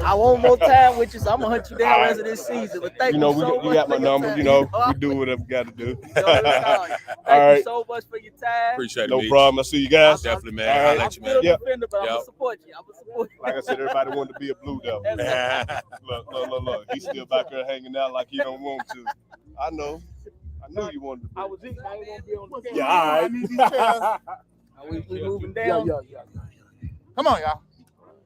[SPEAKER 3] I want more time with you, so I'm gonna hunt you down the rest of this season. But thank you,
[SPEAKER 10] You know,
[SPEAKER 3] so much.
[SPEAKER 10] you got my
[SPEAKER 3] for your
[SPEAKER 10] number.
[SPEAKER 3] time.
[SPEAKER 10] You know, we do whatever we got to do.
[SPEAKER 3] Thank
[SPEAKER 10] All
[SPEAKER 3] you so much for your time.
[SPEAKER 2] Appreciate it.
[SPEAKER 10] No
[SPEAKER 2] Meech.
[SPEAKER 10] problem. I see you guys.
[SPEAKER 2] Definitely, man.
[SPEAKER 10] All
[SPEAKER 2] I'll
[SPEAKER 10] right.
[SPEAKER 2] let
[SPEAKER 3] I'm
[SPEAKER 2] you, man.
[SPEAKER 3] still a
[SPEAKER 10] Yep.
[SPEAKER 3] defender, but I'm
[SPEAKER 2] Yep.
[SPEAKER 3] gonna support you. I'm gonna support you.
[SPEAKER 10] Like I said, everybody wanted to be a Blue Devil. Look. He's still back there hanging out like he don't want to. I know you wanted to be.
[SPEAKER 3] I was eating. I didn't want to be on the camera.
[SPEAKER 6] Yeah, all right. I need these chairs.
[SPEAKER 3] We moving down.
[SPEAKER 6] Yeah. Come on, y'all.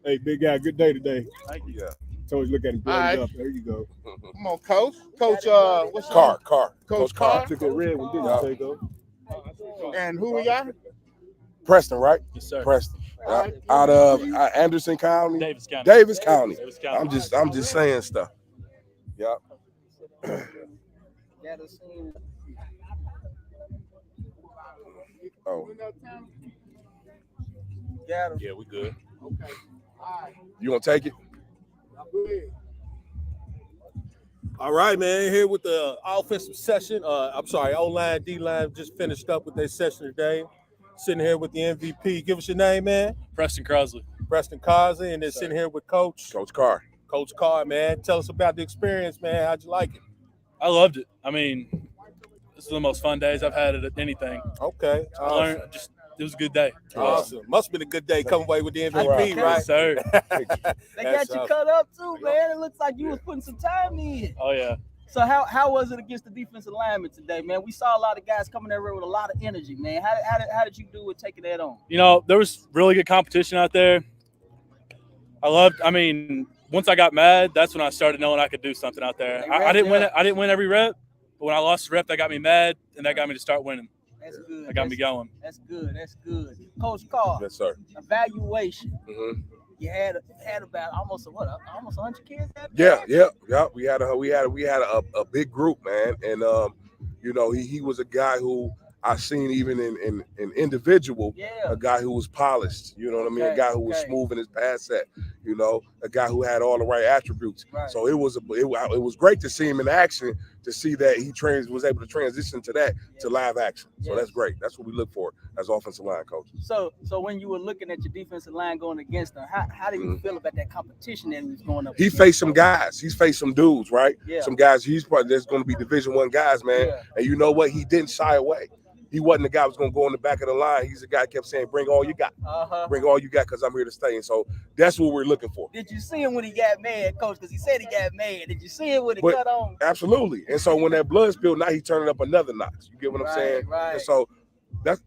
[SPEAKER 10] Hey, big guy, good day today.
[SPEAKER 4] Thank you. Yeah.
[SPEAKER 10] So look at him.
[SPEAKER 6] All right.
[SPEAKER 10] Up. There you go.
[SPEAKER 6] Come on, Coach. Coach, what's your
[SPEAKER 4] Carr.
[SPEAKER 6] Coach Carr.
[SPEAKER 10] Took that red one, didn't you, Taygo?
[SPEAKER 6] And who we got?
[SPEAKER 12] Preston, right?
[SPEAKER 5] Yes, sir.
[SPEAKER 12] Preston.
[SPEAKER 6] All right.
[SPEAKER 12] Out of Anderson County.
[SPEAKER 5] Davis County.
[SPEAKER 12] Davis County.
[SPEAKER 5] Davis County.
[SPEAKER 12] I'm just saying stuff. Yeah. Oh,
[SPEAKER 2] Yeah, we good.
[SPEAKER 6] Okay. All right.
[SPEAKER 12] you gonna take it?
[SPEAKER 2] All right, man. Here with the offensive session. O-line, D-line just finished up with their session today. Sitting here with the MVP. Give us your name, man.
[SPEAKER 5] Preston Crossley.
[SPEAKER 2] Preston Crossley, and then sitting here with Coach
[SPEAKER 12] Carr.
[SPEAKER 2] Coach Carr, man. Tell us about the experience, man. How'd you like it?
[SPEAKER 5] I loved it. I mean, this is the most fun days I've had at anything.
[SPEAKER 2] Okay.
[SPEAKER 5] I learned it was a good day.
[SPEAKER 2] Awesome. Must have been a good day coming away with the MVP, right?
[SPEAKER 5] Yes, sir.
[SPEAKER 3] They got you cut up too, man. It looks like you was putting some time in.
[SPEAKER 5] Oh yeah.
[SPEAKER 3] So how was it against the defensive lineman today, man? We saw a lot of guys coming there with a lot of energy, man. How did you do with taking that on?
[SPEAKER 5] You know, there was really good competition out there. Once I got mad, that's when I started knowing I could do something out there. I didn't win. I didn't win every rep, but when I lost a rep, that got me mad, and that got me to start winning.
[SPEAKER 3] That's good.
[SPEAKER 5] That got me going.
[SPEAKER 3] That's good. Coach Carr,
[SPEAKER 12] Yes, sir.
[SPEAKER 3] evaluation.
[SPEAKER 12] Mm-hmm.
[SPEAKER 3] You had about almost 100 kids that
[SPEAKER 12] Yeah.
[SPEAKER 3] day?
[SPEAKER 12] We had a big group, man, and he was a guy who I seen even in individual, a guy who was polished, you know what I mean? A guy who was smooth in his pass set, a guy who had all the right attributes.
[SPEAKER 3] Right.
[SPEAKER 12] So it was great to see him in action, to see that he was able to transition to that to live action. So that's great. That's what we look for as offensive line coaches.
[SPEAKER 3] So when you were looking at your defensive line going against them, how did you feel about that competition that he was going up?
[SPEAKER 12] He faced some guys. He's faced some dudes, right?
[SPEAKER 3] Yeah.
[SPEAKER 12] Some guys. There's going to be Division I guys, man.
[SPEAKER 3] Yeah.
[SPEAKER 12] And you know what? He didn't shy away. He wasn't the guy who was going to go in the back of the line. He's the guy who kept saying, "Bring all you got. Bring all you got, because I'm here to stay." And so that's what we're looking for.
[SPEAKER 3] Did you see him when he got mad, Coach? Because he said he got mad. Did you see him when he cut on?
[SPEAKER 12] Absolutely. And so when that blood spilled, now he's turning up another notch. You get what I'm saying?
[SPEAKER 3] Right.
[SPEAKER 12] And so that's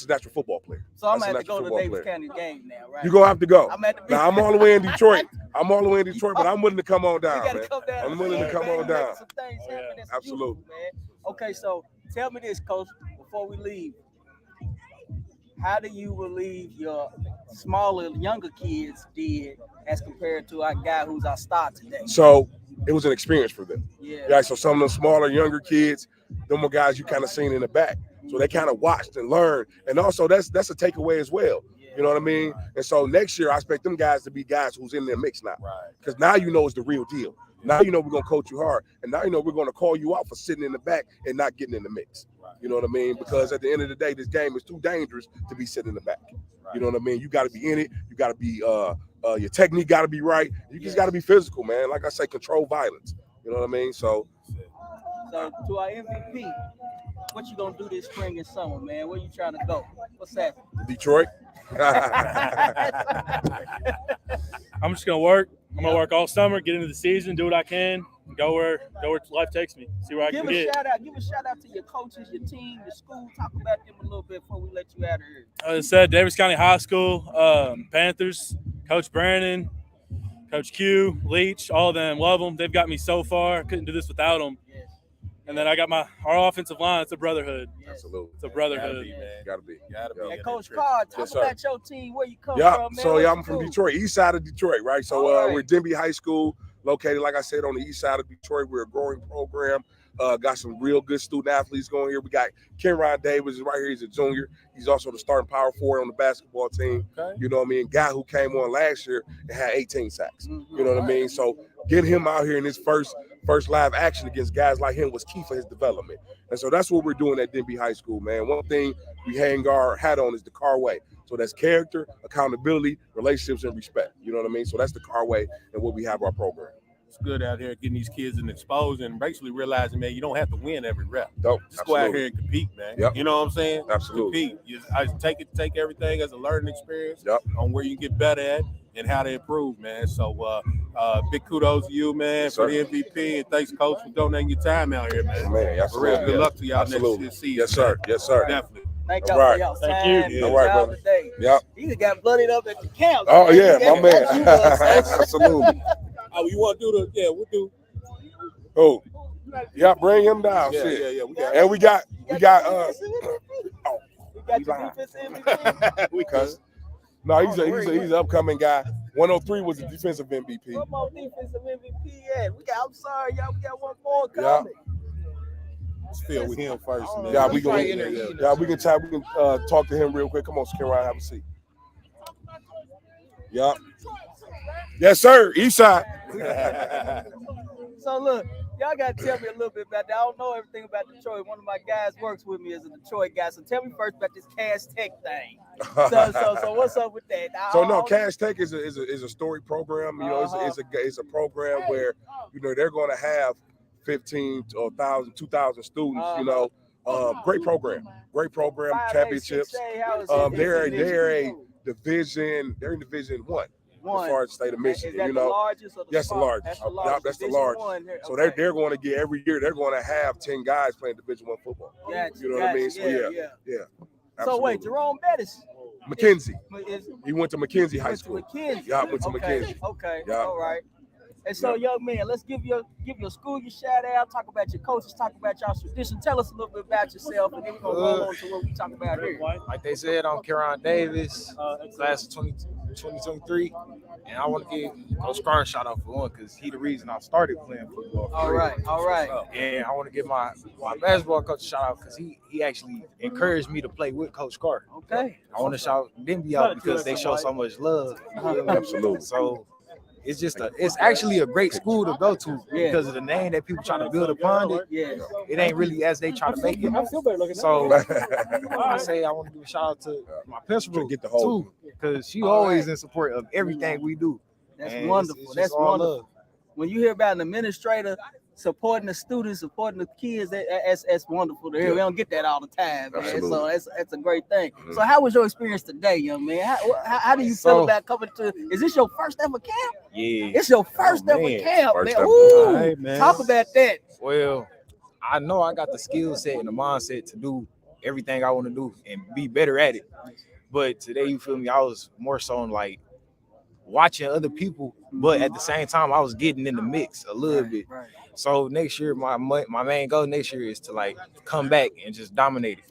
[SPEAKER 12] a natural football player.
[SPEAKER 3] So I'm
[SPEAKER 12] That's
[SPEAKER 3] going
[SPEAKER 12] a
[SPEAKER 3] to have to go
[SPEAKER 12] natural
[SPEAKER 3] to
[SPEAKER 12] football
[SPEAKER 3] Davis
[SPEAKER 12] player.
[SPEAKER 3] County game now, right?
[SPEAKER 12] You're going to have to go.
[SPEAKER 3] Now,
[SPEAKER 12] I'm all the way in Detroit. But I'm willing to come on down,
[SPEAKER 3] you
[SPEAKER 12] man.
[SPEAKER 3] come down.
[SPEAKER 12] I'm willing to come on down.
[SPEAKER 3] Some things happen. That's
[SPEAKER 12] Absolutely.
[SPEAKER 3] beautiful, man. Okay, so tell me this, Coach, before we leave. How do you believe your smaller, younger kids did as compared to our guy who's our star today?
[SPEAKER 12] So it was an experience for them.
[SPEAKER 3] Yeah.
[SPEAKER 12] So some of the smaller, younger kids, them were guys you kind of seen in the back. So they kind of watched and learned. And also that's a takeaway as well. You know what I mean? And so next year I expect them guys to be guys who's in their mix now.
[SPEAKER 2] Right.
[SPEAKER 12] Because now you know it's the real deal. Now you know we're gonna coach you hard. And now you know we're gonna call you out for sitting in the back and not getting in the mix. You know what I mean? Because at the end of the day, this game is too dangerous to be sitting in the back. You know what I mean? You got to be in it. You got to be your technique got to be right. You just got to be physical, man. Like I say, control violence. You know what I mean? So
[SPEAKER 3] to our MVP, what you gonna do this spring and summer, man? Where you trying to go? What's that?
[SPEAKER 12] Detroit.
[SPEAKER 5] I'm just gonna work. I'm gonna work all summer, get into the season, do what I can, and go where life takes me. See where I can get.
[SPEAKER 3] Give a shout out to your coaches, your team, your school. Talk about them a little bit before we let you out of here.
[SPEAKER 5] As I said, Davis County High School, Panthers, Coach Brandon, Coach Q, Leach, all of them. Love them. They've got me so far. Couldn't do this without them.
[SPEAKER 3] Yes.
[SPEAKER 5] And then I got our offensive line. It's a brotherhood.
[SPEAKER 3] Yes.
[SPEAKER 12] Absolutely.
[SPEAKER 5] It's a brotherhood.
[SPEAKER 12] Gotta be.
[SPEAKER 3] Hey, Coach Carr, talk about your team. Where you come
[SPEAKER 12] Yeah.
[SPEAKER 3] from, man?
[SPEAKER 12] So
[SPEAKER 3] What
[SPEAKER 12] I'm
[SPEAKER 3] you
[SPEAKER 12] from
[SPEAKER 3] do?
[SPEAKER 12] Detroit, east side of Detroit, right? So we're Denby High School, located, like I said, on the east side of Detroit. We're a growing program. Got some real good student athletes going here. We got Kenron Davis right here. He's a junior. He's also the starting power forward on the basketball team.
[SPEAKER 2] Okay.
[SPEAKER 12] You know what I mean? Guy who came on last year and had 18 sacks. You know what I mean? So get him out here in his first first live action against guys like him was key for his development. And so that's what we're doing at Denby High School, man. One thing we hang our hat on is the car way. So that's character, accountability, relationships, and respect. You know what I mean? So that's the car way and what we have our program.
[SPEAKER 2] It's good out here getting these kids and exposed and basically realizing, man, you don't have to win every rep.
[SPEAKER 12] Dope.
[SPEAKER 2] Just go out here and compete, man.
[SPEAKER 12] Yep.
[SPEAKER 2] You know what I'm saying?
[SPEAKER 12] Absolutely.
[SPEAKER 2] Compete. I take everything as a learning experience
[SPEAKER 12] Yep.
[SPEAKER 2] on where you get better at and how to improve, man. So big kudos to you, man,
[SPEAKER 12] Yes,
[SPEAKER 2] for
[SPEAKER 12] sir.
[SPEAKER 2] the MVP, and thanks, Coach, for donating your time out here, man.
[SPEAKER 12] Man,
[SPEAKER 2] For
[SPEAKER 12] absolutely.
[SPEAKER 2] real, good luck to y'all
[SPEAKER 12] Absolutely.
[SPEAKER 2] next season.
[SPEAKER 12] Yes, sir. Yes, sir.
[SPEAKER 2] Definitely.
[SPEAKER 3] Thank
[SPEAKER 12] All
[SPEAKER 3] y'all
[SPEAKER 12] right.
[SPEAKER 3] for y'all
[SPEAKER 5] Thank
[SPEAKER 3] time.
[SPEAKER 5] you.
[SPEAKER 3] and
[SPEAKER 12] All right,
[SPEAKER 3] y'all
[SPEAKER 12] brother.
[SPEAKER 3] today.
[SPEAKER 12] Yep.
[SPEAKER 3] You got blooded up at the camp.
[SPEAKER 12] Oh, yeah, my man.
[SPEAKER 3] You was,
[SPEAKER 12] Absolutely.
[SPEAKER 2] Oh, you want to do the? Yeah, we'll do.
[SPEAKER 12] Oh, yeah, bring him down.
[SPEAKER 2] Yeah,
[SPEAKER 12] Shit.
[SPEAKER 2] yeah, yeah. We got.
[SPEAKER 12] And we got
[SPEAKER 3] You got your
[SPEAKER 12] lying.
[SPEAKER 3] defense MVP.
[SPEAKER 2] we could.
[SPEAKER 12] no, he's an upcoming guy. 103 was the defensive MVP.
[SPEAKER 3] What more defensive MVP at? I'm sorry, y'all. We got one more
[SPEAKER 12] Yeah.
[SPEAKER 3] coming.
[SPEAKER 2] Let's feel with him first. And then
[SPEAKER 12] Yeah, we can.
[SPEAKER 2] yeah.
[SPEAKER 12] Yeah, we can talk to him real quick. Come on, Skin Ryan, have a seat. Yeah. Yes, sir. East side.
[SPEAKER 3] So look, y'all gotta tell me a little bit about that. I don't know everything about Detroit. One of my guys works with me as a Detroit guy. So tell me first about this Cash Tech thing. So what's up with that?
[SPEAKER 12] So no, Cash Tech is a story program. You know, it's a program where they're going to have 15 or 1,000, 2,000 students. Great program, championships. They're a division. They're in Division 1. As far as the state of Michigan,
[SPEAKER 3] Is that the largest or the
[SPEAKER 12] yes, the
[SPEAKER 3] small?
[SPEAKER 12] largest.
[SPEAKER 3] That's the largest.
[SPEAKER 12] That's the
[SPEAKER 3] Division
[SPEAKER 12] largest.
[SPEAKER 3] one here.
[SPEAKER 12] So
[SPEAKER 3] Okay.
[SPEAKER 12] they're going to get every year. They're going to have 10 guys playing Division 1 football.
[SPEAKER 3] Gotcha,
[SPEAKER 12] You know what I mean? So
[SPEAKER 3] yeah. So wait,
[SPEAKER 12] absolutely.
[SPEAKER 3] Jerome Bettis.
[SPEAKER 12] McKenzie.
[SPEAKER 3] Is
[SPEAKER 12] He went to McKenzie High School.
[SPEAKER 3] McKenzie.
[SPEAKER 12] Yeah, went to McKenzie.
[SPEAKER 3] Okay.
[SPEAKER 12] Yeah.
[SPEAKER 3] All right. And so, young man, let's give your school your shout out. Talk about your coaches. Talk about y'all tradition. Tell us a little bit about yourself, and then we're gonna roll on to what we talk about here.
[SPEAKER 13] Like they said, I'm Keron Davis, class of 2023, and I want to give Coach Carr a shout out for one because he the reason I started playing football.
[SPEAKER 3] All right.
[SPEAKER 13] And I want to give my basketball coach a shout out because he actually encouraged me to play with Coach Carr.
[SPEAKER 3] Okay.
[SPEAKER 13] I want to shout Denby out because they show so much love.
[SPEAKER 12] Absolutely.
[SPEAKER 13] So it's actually a great school to go to because of the name that people try to build upon it.
[SPEAKER 3] Yeah.
[SPEAKER 13] It ain't really as they try to make it.
[SPEAKER 5] I feel better looking.
[SPEAKER 13] So I say I want to give a shout out to my principal
[SPEAKER 12] Get the whole
[SPEAKER 13] too, because she always in support of everything we do.
[SPEAKER 3] That's
[SPEAKER 13] And
[SPEAKER 3] wonderful.
[SPEAKER 13] it's
[SPEAKER 3] That's
[SPEAKER 13] just all
[SPEAKER 3] wonderful.
[SPEAKER 13] love.
[SPEAKER 3] When you hear about an administrator supporting the students, supporting the kids, that's wonderful to hear.
[SPEAKER 12] Yeah.
[SPEAKER 3] We don't get that all the time, man.
[SPEAKER 12] Absolutely.
[SPEAKER 3] So that's a great thing.
[SPEAKER 12] Mhm.
[SPEAKER 3] So how was your experience today, young man? How do you feel about coming to? Is this your first ever camp?
[SPEAKER 13] Yeah.
[SPEAKER 3] It's your first ever
[SPEAKER 13] man.
[SPEAKER 3] camp,
[SPEAKER 12] First
[SPEAKER 3] man.
[SPEAKER 12] ever.
[SPEAKER 3] Ooh,
[SPEAKER 13] All right, man.
[SPEAKER 3] talk about that.
[SPEAKER 13] Well, I know I got the skill set and the mindset to do everything I want to do and be better at it. But today, you feel me? I was more so on like watching other people, but at the same time, I was getting in the mix a little bit.
[SPEAKER 3] Right.
[SPEAKER 13] So next year, my main goal next year is to like come back and just dominate it,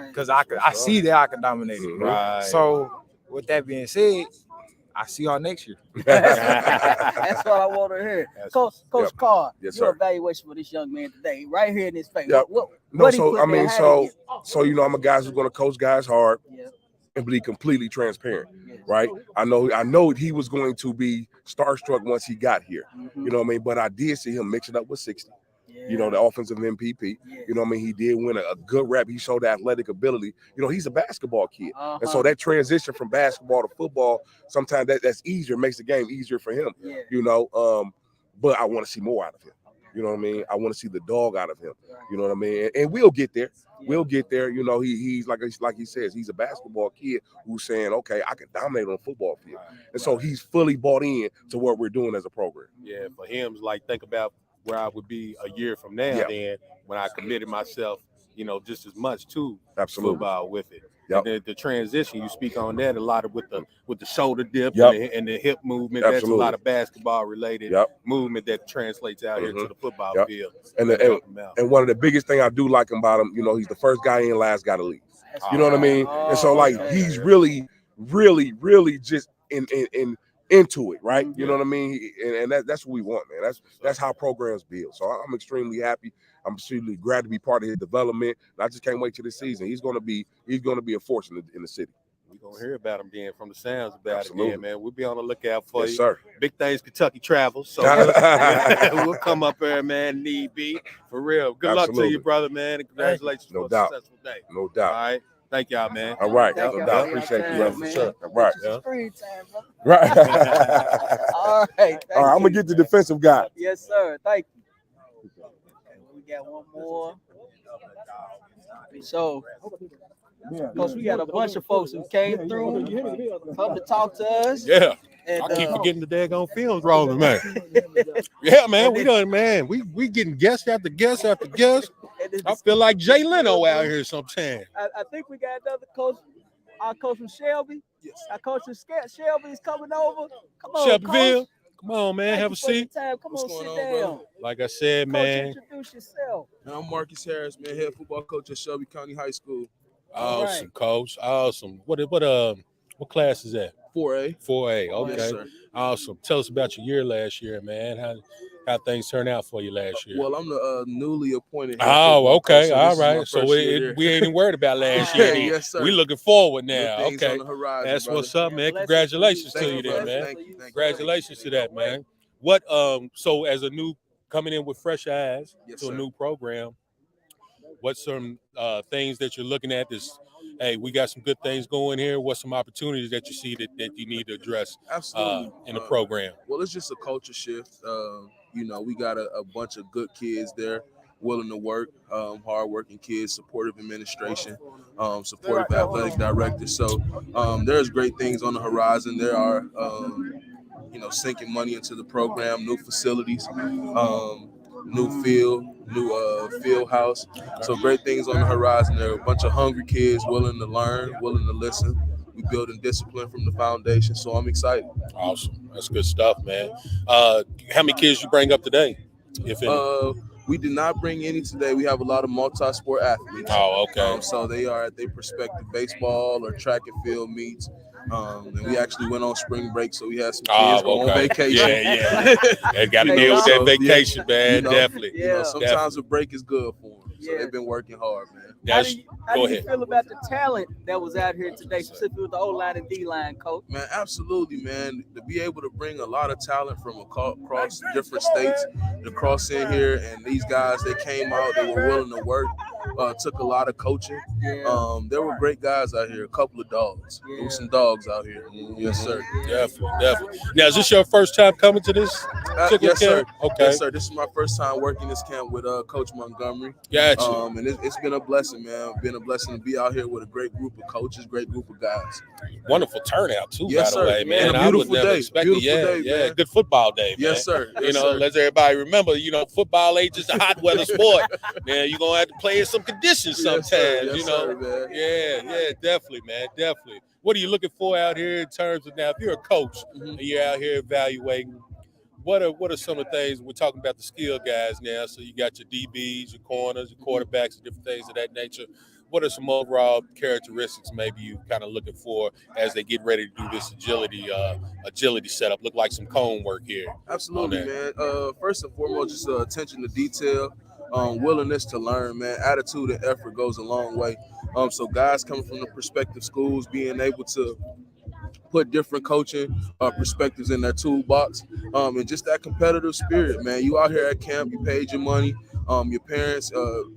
[SPEAKER 13] because I see that I can dominate it.
[SPEAKER 2] Right.
[SPEAKER 13] So with that being said, I see y'all next year.
[SPEAKER 3] That's what I want to hear. Coach
[SPEAKER 12] Yep.
[SPEAKER 3] Carr,
[SPEAKER 12] Yes,
[SPEAKER 3] your
[SPEAKER 12] sir.
[SPEAKER 3] evaluation for this young man today, right here in his face.
[SPEAKER 12] Yep.
[SPEAKER 3] What
[SPEAKER 12] No,
[SPEAKER 3] he
[SPEAKER 12] so
[SPEAKER 3] put
[SPEAKER 12] I
[SPEAKER 3] there,
[SPEAKER 12] mean,
[SPEAKER 3] how did
[SPEAKER 12] so I'm a guy who's going to coach guys hard
[SPEAKER 3] Yeah.
[SPEAKER 12] and be completely transparent,
[SPEAKER 3] Yes.
[SPEAKER 12] right? I know he was going to be starstruck once he got here.
[SPEAKER 3] Mhm.
[SPEAKER 12] You know what I mean? But I did see him mix it up with 60.
[SPEAKER 3] Yeah.
[SPEAKER 12] You know, the offensive MVP.
[SPEAKER 3] Yeah.
[SPEAKER 12] You know what I mean? He did win a good rep. He showed athletic ability. You know, he's a basketball kid. And so
[SPEAKER 3] Uh-huh.
[SPEAKER 12] that transition from basketball to football, sometimes that's easier, makes the game easier for him.
[SPEAKER 3] Yeah.
[SPEAKER 12] You know, but I want to see more out of him. You know what I mean? I want to see the dog out of him. You know what I mean? And we'll get there. We'll get there. You know, he's like he says, he's a basketball kid who's saying, okay, I can dominate on the football field. And so he's fully bought in to what we're doing as a program.
[SPEAKER 2] Yeah, for him, it's like think about where I would be a year from now.
[SPEAKER 12] Yeah.
[SPEAKER 2] Then when I committed myself, just as much to
[SPEAKER 12] Absolutely.
[SPEAKER 2] football with it.
[SPEAKER 12] Yep.
[SPEAKER 2] And the transition, you speak on that a lot of with the shoulder dip
[SPEAKER 12] Yep.
[SPEAKER 2] and the hip movement. That's a
[SPEAKER 12] Absolutely.
[SPEAKER 2] lot of basketball related
[SPEAKER 12] Yep.
[SPEAKER 2] movement that translates out here to
[SPEAKER 12] Mhm.
[SPEAKER 2] the football
[SPEAKER 12] Yep.
[SPEAKER 2] field.
[SPEAKER 12] And one of the biggest thing I do like about him, you know, he's the first guy in, last guy to leave. You know what I mean? And so like he's really just into it, right? You know what I mean? And that's what we want, man. That's how programs build. So I'm extremely happy. I'm extremely glad to be part of his development. And I just can't wait till this season. He's gonna be a force in the city.
[SPEAKER 2] We're gonna hear about them then from the sounds about
[SPEAKER 12] Absolutely.
[SPEAKER 2] it. Yeah, man. We'll be on the lookout for
[SPEAKER 12] Yes,
[SPEAKER 2] you.
[SPEAKER 12] sir.
[SPEAKER 2] Big things Kentucky travels. So we'll come up there, man, need be. For real. Good luck to
[SPEAKER 12] Absolutely.
[SPEAKER 2] you, brother, man. And congratulations
[SPEAKER 12] No
[SPEAKER 2] for
[SPEAKER 12] doubt.
[SPEAKER 2] a successful day.
[SPEAKER 12] No
[SPEAKER 2] All
[SPEAKER 12] doubt.
[SPEAKER 2] right. Thank y'all, man.
[SPEAKER 12] All right.
[SPEAKER 3] Thank
[SPEAKER 12] No
[SPEAKER 3] y'all
[SPEAKER 12] doubt.
[SPEAKER 3] for your
[SPEAKER 12] Appreciate you,
[SPEAKER 3] time,
[SPEAKER 12] brother, for
[SPEAKER 3] man.
[SPEAKER 12] sure. All right.
[SPEAKER 3] Some screen time, brother.
[SPEAKER 12] Right.
[SPEAKER 3] All right.
[SPEAKER 12] All right. I'm gonna get the defensive guy.
[SPEAKER 3] Yes, sir. Thank you. We got one more. So, Coach, we got a bunch of folks who came through, come to talk to us.
[SPEAKER 2] Yeah.
[SPEAKER 3] And,
[SPEAKER 2] I keep forgetting the daggone films rolling, man. Yeah, man. We done, man. We getting guest after guest after guest. I feel like Jay Leno out here sometimes.
[SPEAKER 3] I think we got another coach. Our coach from Shelby. Yes. Our coach from Shelby is coming over. Come on,
[SPEAKER 2] Shelbyville.
[SPEAKER 3] Coach.
[SPEAKER 2] Come on, man.
[SPEAKER 3] Thank
[SPEAKER 2] Have
[SPEAKER 3] you
[SPEAKER 2] a
[SPEAKER 3] for your
[SPEAKER 2] seat.
[SPEAKER 3] time. Come on, sit down.
[SPEAKER 14] Brother?
[SPEAKER 2] Like I said,
[SPEAKER 3] Coach,
[SPEAKER 2] man.
[SPEAKER 3] introduce yourself.
[SPEAKER 14] I'm Marcus Harris, man, head football coach at Shelby County High School.
[SPEAKER 2] Awesome, coach. Awesome. What class is that?
[SPEAKER 14] 4A.
[SPEAKER 2] 4A. Okay.
[SPEAKER 14] Yes, sir.
[SPEAKER 2] Awesome. Tell us about your year last year, man. How things turned out for you last year.
[SPEAKER 14] Well, I'm the newly appointed head
[SPEAKER 2] Oh,
[SPEAKER 14] football
[SPEAKER 2] okay.
[SPEAKER 14] coach, so
[SPEAKER 2] All
[SPEAKER 14] this is my
[SPEAKER 2] right. So
[SPEAKER 14] first year there.
[SPEAKER 2] we ain't even worried about last year. Then.
[SPEAKER 14] Yes, sir.
[SPEAKER 2] We looking forward
[SPEAKER 14] Good
[SPEAKER 2] now.
[SPEAKER 14] things
[SPEAKER 2] Okay.
[SPEAKER 14] on the horizon,
[SPEAKER 2] That's
[SPEAKER 14] brother.
[SPEAKER 2] what's up, man.
[SPEAKER 3] Blessings
[SPEAKER 2] Congratulations
[SPEAKER 3] to
[SPEAKER 2] to
[SPEAKER 3] you.
[SPEAKER 2] you
[SPEAKER 3] Thank
[SPEAKER 2] there,
[SPEAKER 3] you,
[SPEAKER 2] man.
[SPEAKER 14] Thank you.
[SPEAKER 2] Congratulations to that, man. What so as a new coming in with fresh eyes
[SPEAKER 14] Yes,
[SPEAKER 2] to a
[SPEAKER 14] sir.
[SPEAKER 2] new program, what's some things that you're looking at this? Hey, we got some good things going here. What's some opportunities that you see that you need to address
[SPEAKER 14] Absolutely.
[SPEAKER 2] in the program?
[SPEAKER 14] Well, it's just a culture shift. We got a bunch of good kids there, willing to work, hardworking kids, supportive administration, supportive athletic directors. So there's great things on the horizon. There are, sinking money into the program, new facilities, new field, new field house. So great things on the horizon. There are a bunch of hungry kids willing to learn, willing to listen. We building discipline from the foundation, so I'm excited.
[SPEAKER 2] Awesome. That's good stuff, man. How many kids you bring up today, if any?
[SPEAKER 14] We did not bring any today. We have a lot of multi-sport athletes.
[SPEAKER 2] Oh, okay.
[SPEAKER 14] So they are at their prospective baseball or track and field meets. And we actually went on spring break, so we had some kids go on vacation.
[SPEAKER 2] Yeah. They got to deal with that vacation, man. Definitely.
[SPEAKER 14] Sometimes a break is good for them. So they've been working hard, man.
[SPEAKER 3] How do you feel about the talent that was out here today, specifically with the O-line and D-line, Coach?
[SPEAKER 14] Man, absolutely, man. To be able to bring a lot of talent from across different states to cross in here, and these guys, they came out, they were willing to work, took a lot of coaching. There were great guys out here, a couple of dogs. There were some dogs out here. Yes, sir.
[SPEAKER 2] Definitely. Now, is this your first time coming to this?
[SPEAKER 14] Yes, sir.
[SPEAKER 2] Okay.
[SPEAKER 14] Yes, sir. This is my first time working this camp with Coach Montgomery.
[SPEAKER 2] Gotcha.
[SPEAKER 14] And it's been a blessing, man. Been a blessing to be out here with a great group of coaches, great group of guys.
[SPEAKER 2] Wonderful turnout too,
[SPEAKER 14] Yes,
[SPEAKER 2] by the
[SPEAKER 14] sir.
[SPEAKER 2] way, man.
[SPEAKER 14] And a
[SPEAKER 2] I would
[SPEAKER 14] beautiful
[SPEAKER 2] never
[SPEAKER 14] day.
[SPEAKER 2] expect
[SPEAKER 14] Beautiful
[SPEAKER 2] it.
[SPEAKER 14] day,
[SPEAKER 2] Yeah,
[SPEAKER 14] man.
[SPEAKER 2] good football day, man.
[SPEAKER 14] Yes, sir. Yes,
[SPEAKER 2] sir. Let's everybody remember, football ain't just a hot weather sport. Now you're gonna have to play in some conditions sometimes.
[SPEAKER 14] Yes, sir, man.
[SPEAKER 2] Yeah, definitely, man. Definitely. What are you looking for out here in terms of now? If you're a coach and you're out here evaluating, what are some of the things we're talking about the skill guys now? So you got your DBs, your corners, your quarterbacks, and different things of that nature. What are some overall characteristics maybe you kind of looking for as they get ready to do this agility setup? Look like some cone work here.
[SPEAKER 14] Absolutely, man. First and foremost, just attention to detail, willingness to learn, man. Attitude and effort goes a long way. So guys coming from the prospective schools, being able to put different coaching perspectives in their toolbox, and just that competitive spirit, man. You out here at camp, you paid your money, your parents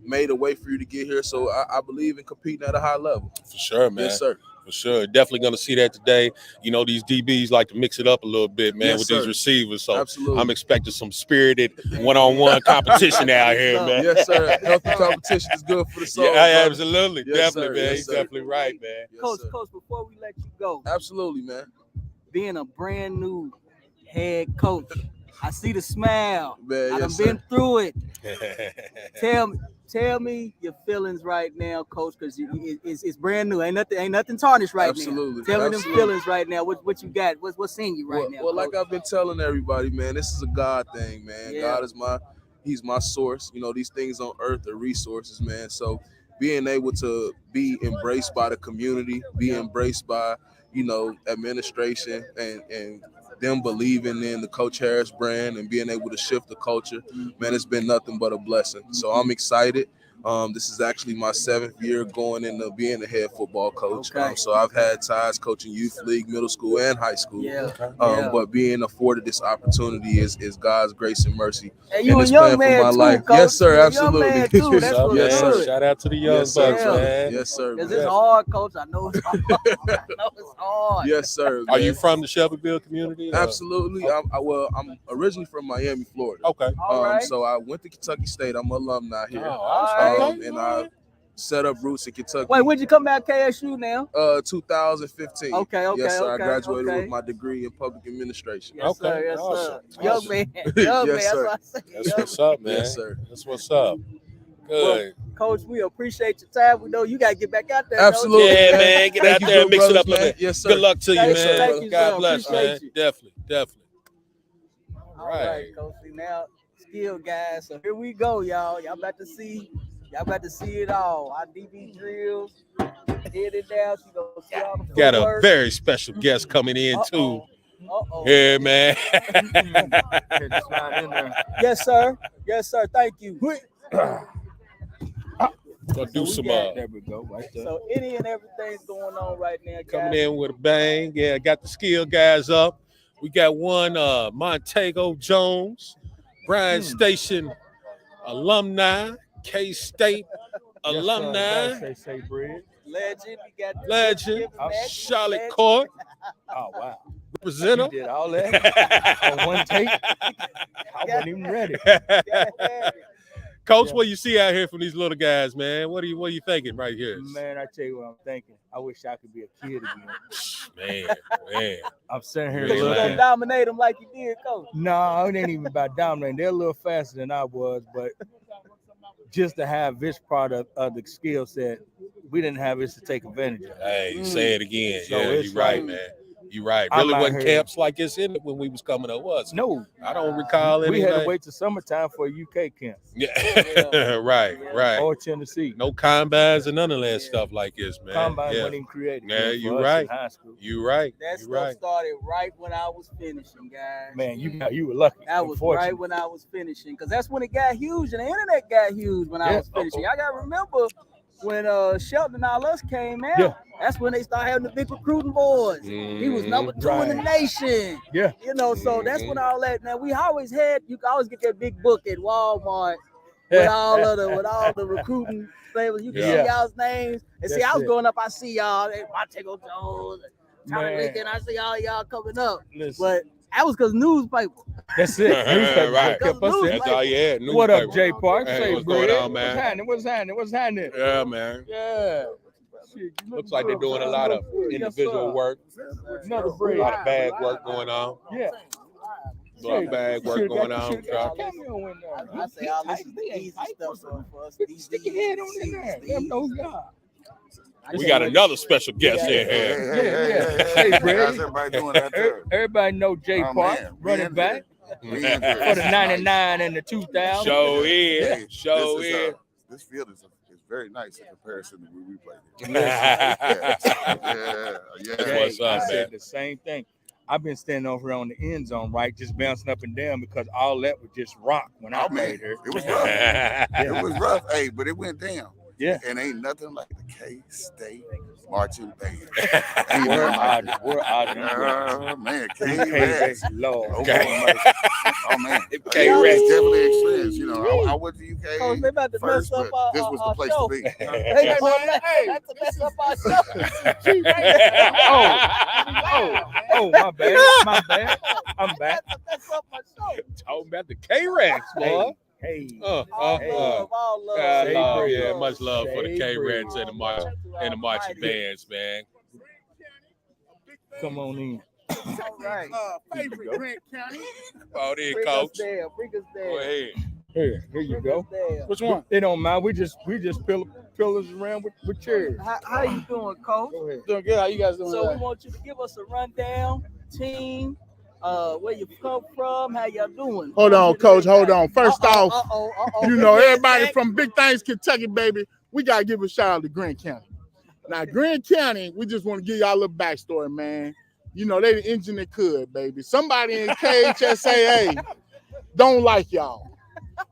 [SPEAKER 14] made a way for you to get here, so I believe in competing at a high level.
[SPEAKER 2] For sure, man.
[SPEAKER 14] Yes, sir.
[SPEAKER 2] For sure. Definitely going to see that today. These DBs like to mix it up a little bit, man,
[SPEAKER 14] Yes,
[SPEAKER 2] with
[SPEAKER 14] sir.
[SPEAKER 2] these receivers. So
[SPEAKER 14] Absolutely.
[SPEAKER 2] I'm expecting some spirited one-on-one competition out here, man.
[SPEAKER 14] Yes, sir. Healthy competition is good for the soul.
[SPEAKER 2] Yeah,
[SPEAKER 14] brother.
[SPEAKER 2] absolutely.
[SPEAKER 14] Yes,
[SPEAKER 2] Definitely,
[SPEAKER 14] sir.
[SPEAKER 2] man.
[SPEAKER 14] Yes,
[SPEAKER 2] You're
[SPEAKER 14] sir.
[SPEAKER 2] definitely right, man.
[SPEAKER 14] Yes,
[SPEAKER 3] Coach,
[SPEAKER 14] sir.
[SPEAKER 3] Coach, before we let you go,
[SPEAKER 14] Absolutely, man.
[SPEAKER 3] being a brand new head coach, I see the smile.
[SPEAKER 14] Man,
[SPEAKER 3] I done
[SPEAKER 14] yes,
[SPEAKER 3] been
[SPEAKER 14] sir.
[SPEAKER 3] through it. Tell me your feelings right now, Coach, because it's brand new. Ain't nothing tarnished right
[SPEAKER 14] Absolutely.
[SPEAKER 3] now. Tell me them
[SPEAKER 14] Absolutely.
[SPEAKER 3] feelings right now. What you got? What's in you right now?
[SPEAKER 14] Well, like
[SPEAKER 3] Coach?
[SPEAKER 14] I've been telling everybody, man, this is a God thing, man.
[SPEAKER 3] Yeah.
[SPEAKER 14] God is He's my source. These things on earth are resources, man. So being able to be embraced by the community, be embraced by, administration and them believing in the Coach Harris brand and being able to shift the culture, man, it's been nothing but a blessing. So I'm excited. This is actually my 7th year going into being a head football coach.
[SPEAKER 3] Okay.
[SPEAKER 14] So I've had ties coaching youth league, middle school, and high school.
[SPEAKER 3] Yeah.
[SPEAKER 14] But being afforded this opportunity is God's grace and mercy.
[SPEAKER 3] And you a
[SPEAKER 14] this
[SPEAKER 3] young
[SPEAKER 14] plan
[SPEAKER 3] man
[SPEAKER 14] for my
[SPEAKER 3] too,
[SPEAKER 14] life.
[SPEAKER 3] Coach.
[SPEAKER 14] Yes, sir.
[SPEAKER 3] You a young
[SPEAKER 14] Absolutely.
[SPEAKER 3] man too. That's what's
[SPEAKER 14] yes,
[SPEAKER 3] good.
[SPEAKER 14] sir.
[SPEAKER 2] Shout out to the young
[SPEAKER 14] Yes, sir.
[SPEAKER 2] bucks, man.
[SPEAKER 14] Yes, sir.
[SPEAKER 3] Cause it's hard, Coach. I know it's hard. I know it's hard.
[SPEAKER 14] Yes, sir.
[SPEAKER 2] Are you
[SPEAKER 14] man.
[SPEAKER 2] from the Shelbyville community? or-
[SPEAKER 14] Absolutely. I'm originally from Miami, Florida.
[SPEAKER 2] Okay.
[SPEAKER 3] All right.
[SPEAKER 14] So I went to Kentucky State. I'm an alumni here.
[SPEAKER 2] Oh, okay.
[SPEAKER 14] And I set up roots in Kentucky.
[SPEAKER 3] Wait, when'd you come out KSU now?
[SPEAKER 14] 2015.
[SPEAKER 3] Okay,
[SPEAKER 14] Yes, sir.
[SPEAKER 3] okay,
[SPEAKER 14] I graduated
[SPEAKER 3] okay.
[SPEAKER 14] with my degree in public administration.
[SPEAKER 3] Yes, sir. Yes,
[SPEAKER 2] awesome.
[SPEAKER 3] sir. Young man. Young man.
[SPEAKER 14] Yes,
[SPEAKER 3] That's
[SPEAKER 14] sir.
[SPEAKER 3] what I say.
[SPEAKER 2] That's
[SPEAKER 3] Young
[SPEAKER 2] what's up, man.
[SPEAKER 14] Yes, sir.
[SPEAKER 2] That's what's up. Good.
[SPEAKER 3] Coach, we appreciate your time. We know you got to get back out there.
[SPEAKER 14] Absolutely.
[SPEAKER 2] Yeah,
[SPEAKER 14] man.
[SPEAKER 2] man. Get
[SPEAKER 14] Thank
[SPEAKER 2] out
[SPEAKER 14] you,
[SPEAKER 2] there and
[SPEAKER 14] good
[SPEAKER 2] mix it up a
[SPEAKER 14] brothers,
[SPEAKER 2] little
[SPEAKER 14] man.
[SPEAKER 2] bit.
[SPEAKER 14] Yes, sir.
[SPEAKER 2] Good luck to you,
[SPEAKER 3] Thank
[SPEAKER 2] man.
[SPEAKER 3] you, thank you,
[SPEAKER 2] God
[SPEAKER 3] sir.
[SPEAKER 2] bless, man.
[SPEAKER 3] Appreciate you.
[SPEAKER 2] Definitely.
[SPEAKER 3] All right, Coach. See, now, skill guys. So here we go, y'all. Y'all about to see it all. Our DB drills. Hit it down. She gonna see all the
[SPEAKER 2] Got a
[SPEAKER 3] footwork.
[SPEAKER 2] very special guest coming in, too.
[SPEAKER 3] Uh-oh.
[SPEAKER 2] Yeah, man.
[SPEAKER 3] Yes, sir. Yes, sir. Thank you.
[SPEAKER 2] Gonna do some
[SPEAKER 11] There we go. Right there.
[SPEAKER 3] So any and everything's going on right now, guys.
[SPEAKER 2] coming in with a bang. Yeah, got the skill guys up. We got one Taygo Jones, Bryan Station alumni, K-State alumni,
[SPEAKER 11] Say bread.
[SPEAKER 3] Legend. We got
[SPEAKER 2] legend,
[SPEAKER 3] Legend.
[SPEAKER 2] Charlotte Court
[SPEAKER 11] Oh wow.
[SPEAKER 2] representative.
[SPEAKER 11] You did all that on one take. I wasn't even ready.
[SPEAKER 2] Coach,
[SPEAKER 11] Yeah.
[SPEAKER 2] what you see out here from these little guys, man? What are you thinking right here?
[SPEAKER 11] Man, I tell you what I'm thinking. I wish I could be a kid again.
[SPEAKER 2] Man.
[SPEAKER 11] I'm sitting here
[SPEAKER 3] You gonna
[SPEAKER 11] looking.
[SPEAKER 3] dominate them like you did, Coach.
[SPEAKER 11] No, it ain't even about dominating. They're a little faster than I was, but just to have this part of the skill set, we didn't have this to take advantage of.
[SPEAKER 2] Hey, say it again.
[SPEAKER 11] So
[SPEAKER 2] Yeah,
[SPEAKER 11] it's
[SPEAKER 2] you're right,
[SPEAKER 11] like-
[SPEAKER 2] man. You're right.
[SPEAKER 11] I'm
[SPEAKER 2] Really
[SPEAKER 11] out
[SPEAKER 2] wasn't
[SPEAKER 11] here-
[SPEAKER 2] camps like this in it when we was coming up, was it?
[SPEAKER 11] No,
[SPEAKER 2] I don't recall
[SPEAKER 11] we had
[SPEAKER 2] anything.
[SPEAKER 11] to wait till summertime for a UK camp
[SPEAKER 2] Yeah, right.
[SPEAKER 11] or Tennessee.
[SPEAKER 2] No combines and none of that stuff like this, man.
[SPEAKER 11] Combine
[SPEAKER 2] yeah.
[SPEAKER 11] wasn't even created.
[SPEAKER 2] Yeah,
[SPEAKER 11] for
[SPEAKER 2] you
[SPEAKER 11] us
[SPEAKER 2] right.
[SPEAKER 11] in high school.
[SPEAKER 2] You right.
[SPEAKER 3] That
[SPEAKER 2] You
[SPEAKER 3] stuff
[SPEAKER 2] right.
[SPEAKER 3] started right when I was finishing, guys.
[SPEAKER 11] Man, you were lucky.
[SPEAKER 3] That was right when I was finishing, because that's when it got huge and the internet got huge when I
[SPEAKER 11] Yeah.
[SPEAKER 3] was finishing. I gotta remember when Shelton and all us came out.
[SPEAKER 11] Yeah.
[SPEAKER 3] That's when they started having the big recruiting boards. He was number 2 in the nation.
[SPEAKER 11] Yeah.
[SPEAKER 3] You know, so that's when all that. Now we always had. You could always get that big book at Walmart with all the recruiting flavors. You can see y'all's names and see.
[SPEAKER 11] That's
[SPEAKER 3] I was
[SPEAKER 11] it.
[SPEAKER 3] growing up. I see y'all. Taygo Jones, Tommy
[SPEAKER 11] Man.
[SPEAKER 3] Lincoln. I see all y'all coming up.
[SPEAKER 11] Listen,
[SPEAKER 3] But that was because newspaper.
[SPEAKER 11] that's it. Newspaper
[SPEAKER 2] Right.
[SPEAKER 11] kept us in.
[SPEAKER 2] That's all you had.
[SPEAKER 11] What up,
[SPEAKER 2] newspaper.
[SPEAKER 11] Jay Park?
[SPEAKER 2] Hey,
[SPEAKER 11] Say,
[SPEAKER 2] what's going
[SPEAKER 11] bread.
[SPEAKER 2] on, man?
[SPEAKER 11] What's happening?
[SPEAKER 2] Yeah, man.
[SPEAKER 11] Yeah. Shit, you
[SPEAKER 2] Looks
[SPEAKER 11] look
[SPEAKER 2] like they're
[SPEAKER 11] good,
[SPEAKER 2] doing a
[SPEAKER 11] man.
[SPEAKER 2] lot of
[SPEAKER 11] Look good. Yes,
[SPEAKER 2] individual
[SPEAKER 11] sir.
[SPEAKER 2] work,
[SPEAKER 11] Another
[SPEAKER 2] a
[SPEAKER 11] bread.
[SPEAKER 2] lot of bag work going on.
[SPEAKER 11] Yeah.
[SPEAKER 2] A lot of bag work going on.
[SPEAKER 3] I say all this is the easy stuff for us.
[SPEAKER 11] Stick your head on in there. Let them know God.
[SPEAKER 2] We got another special guest in here.
[SPEAKER 11] Yeah. Hey,
[SPEAKER 15] How's
[SPEAKER 11] Brady.
[SPEAKER 15] everybody doing out there?
[SPEAKER 11] Everybody know Jay
[SPEAKER 15] Oh,
[SPEAKER 11] Park,
[SPEAKER 15] man.
[SPEAKER 11] running back
[SPEAKER 15] We in
[SPEAKER 11] for
[SPEAKER 15] there.
[SPEAKER 11] the 99 and the 2000.
[SPEAKER 2] Show
[SPEAKER 15] Hey,
[SPEAKER 2] in. Show
[SPEAKER 15] this is,
[SPEAKER 2] in.
[SPEAKER 15] this field is very nice in comparison to where we played.
[SPEAKER 11] Yes.
[SPEAKER 15] Yeah.
[SPEAKER 11] Jay,
[SPEAKER 2] what's up,
[SPEAKER 11] I
[SPEAKER 2] man.
[SPEAKER 11] said the same thing. I've been standing over here on the end zone, right, just bouncing up and down because all that was just rock when I
[SPEAKER 15] Oh, man.
[SPEAKER 11] played here.
[SPEAKER 15] It was rough. It was rough, hey, but it went down.
[SPEAKER 11] Yeah.
[SPEAKER 15] And ain't nothing like the K-State marching band.
[SPEAKER 11] We're
[SPEAKER 15] Ain't nothing like
[SPEAKER 11] out. We're out.
[SPEAKER 15] Oh, man,
[SPEAKER 11] K-Rats,
[SPEAKER 15] K-Rats.
[SPEAKER 11] Lord.
[SPEAKER 2] Okay.
[SPEAKER 15] Oh, man.
[SPEAKER 2] K-Rats.
[SPEAKER 15] It's definitely experience. You know, I went to UK
[SPEAKER 3] Coach, they about to
[SPEAKER 15] first,
[SPEAKER 3] mess up
[SPEAKER 15] but this was the place
[SPEAKER 3] show.
[SPEAKER 15] to be.
[SPEAKER 3] They about to mess up our show.
[SPEAKER 11] Oh, my bad. I'm back.
[SPEAKER 3] Mess up my show.
[SPEAKER 2] Talking about the K-Rats, boy.
[SPEAKER 11] Hey.
[SPEAKER 3] All love.
[SPEAKER 2] God,
[SPEAKER 11] Say
[SPEAKER 2] love,
[SPEAKER 11] bread.
[SPEAKER 2] yeah, much love for the
[SPEAKER 11] Say
[SPEAKER 2] K-Rats
[SPEAKER 11] bread.
[SPEAKER 2] and the marching bands, man.
[SPEAKER 11] Come on in.
[SPEAKER 3] All right.
[SPEAKER 6] Favorite Grant County.
[SPEAKER 2] Oh, there,
[SPEAKER 3] Bring us
[SPEAKER 2] coach.
[SPEAKER 3] there. Bring us
[SPEAKER 2] Go
[SPEAKER 3] there.
[SPEAKER 2] ahead.
[SPEAKER 11] Here you go.
[SPEAKER 3] There.
[SPEAKER 6] Which one?
[SPEAKER 11] It don't mind. We just pillars around with chairs.
[SPEAKER 3] How you doing, Coach?
[SPEAKER 11] Go ahead.
[SPEAKER 6] Doing good. How you guys doing?
[SPEAKER 3] So we
[SPEAKER 6] today?
[SPEAKER 3] want you to give us a rundown, team, where you come from, how y'all doing.
[SPEAKER 1] Hold on, Coach. Hold on. First off,
[SPEAKER 3] Uh-oh.
[SPEAKER 1] you know, everybody from Big Things, Kentucky, baby, we got to give a shout out to Grant County. Now, Grant County, we just want to give y'all a little backstory, man. You know, they the engine that could, baby. Somebody in KHSAA don't like y'all.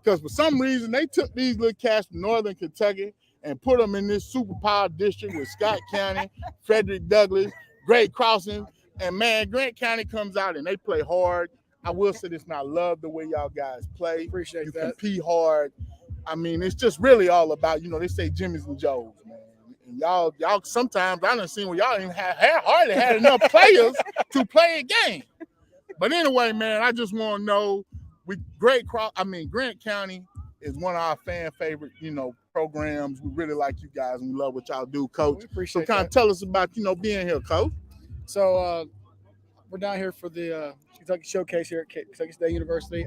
[SPEAKER 1] Because for some reason, they took these little cats from Northern Kentucky and put them in this superpower district with Scott County, Frederick Douglass, Great Crossing. And, man, Grant County comes out and they play hard. I will say this, and I love the way y'all guys play.
[SPEAKER 16] Appreciate
[SPEAKER 1] you
[SPEAKER 16] that.
[SPEAKER 1] Compete hard. I mean, it's just really all about, they say Jimmy's and Joe's, man. And y'all sometimes I done seen where y'all even hardly had enough players to play a game. But anyway, man, I just want to know, Grant County is one of our fan favorite, programs. We really like you guys and we love what y'all do, Coach.
[SPEAKER 16] We appreciate
[SPEAKER 1] so kind of tell us about, being here, Coach.
[SPEAKER 16] So we're down here for the Kentucky Showcase here at Kentucky State University.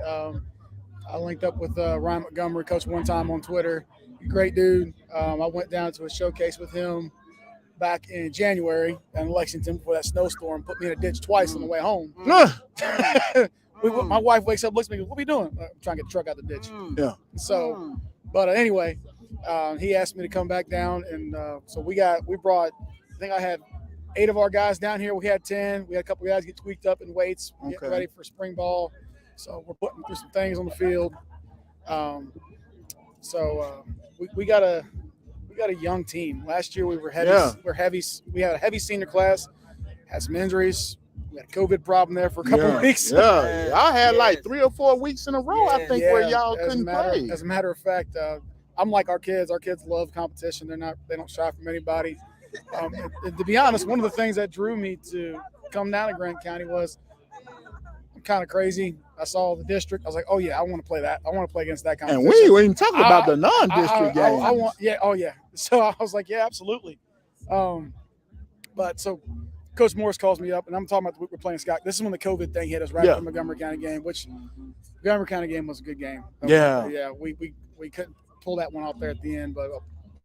[SPEAKER 16] I linked up with Ryan Montgomery, coach, one time on Twitter. Great dude. I went down to a showcase with him back in January in Lexington before that snowstorm put me in a ditch twice on the way home. My wife wakes up, looks at me, "What are you doing?" I'm trying to get the truck out of the ditch.
[SPEAKER 1] Yeah.
[SPEAKER 16] So, but anyway, he asked me to come back down, and so we brought. I think I had 8 of our guys down here. We had 10. We had a couple of guys get tweaked up in weights, getting ready for spring ball. So we're putting through some things on the field. We got a young team. Last year we were heavy.
[SPEAKER 1] Yeah.
[SPEAKER 16] We had a heavy senior class. Had some injuries. We had a COVID problem there for a couple of weeks.
[SPEAKER 1] Yeah, I had like 3 or 4 weeks in a row. I think where y'all couldn't play.
[SPEAKER 16] As a matter of fact, I'm like our kids. Our kids love competition. They don't shy from anybody. And to be honest, one of the things that drew me to come down to Grant County was I'm kind of crazy. I saw the district. I was like, oh yeah, I want to play that. I want to play against that competition.
[SPEAKER 1] And we ain't even talking about the non-district games.
[SPEAKER 16] So I was like, yeah, absolutely. But so Coach Morris calls me up, and I'm talking about we're playing Scott. This is when the COVID thing hit us right after the Montgomery County game, which Montgomery County game was a good game. We couldn't pull that one off there at the end, but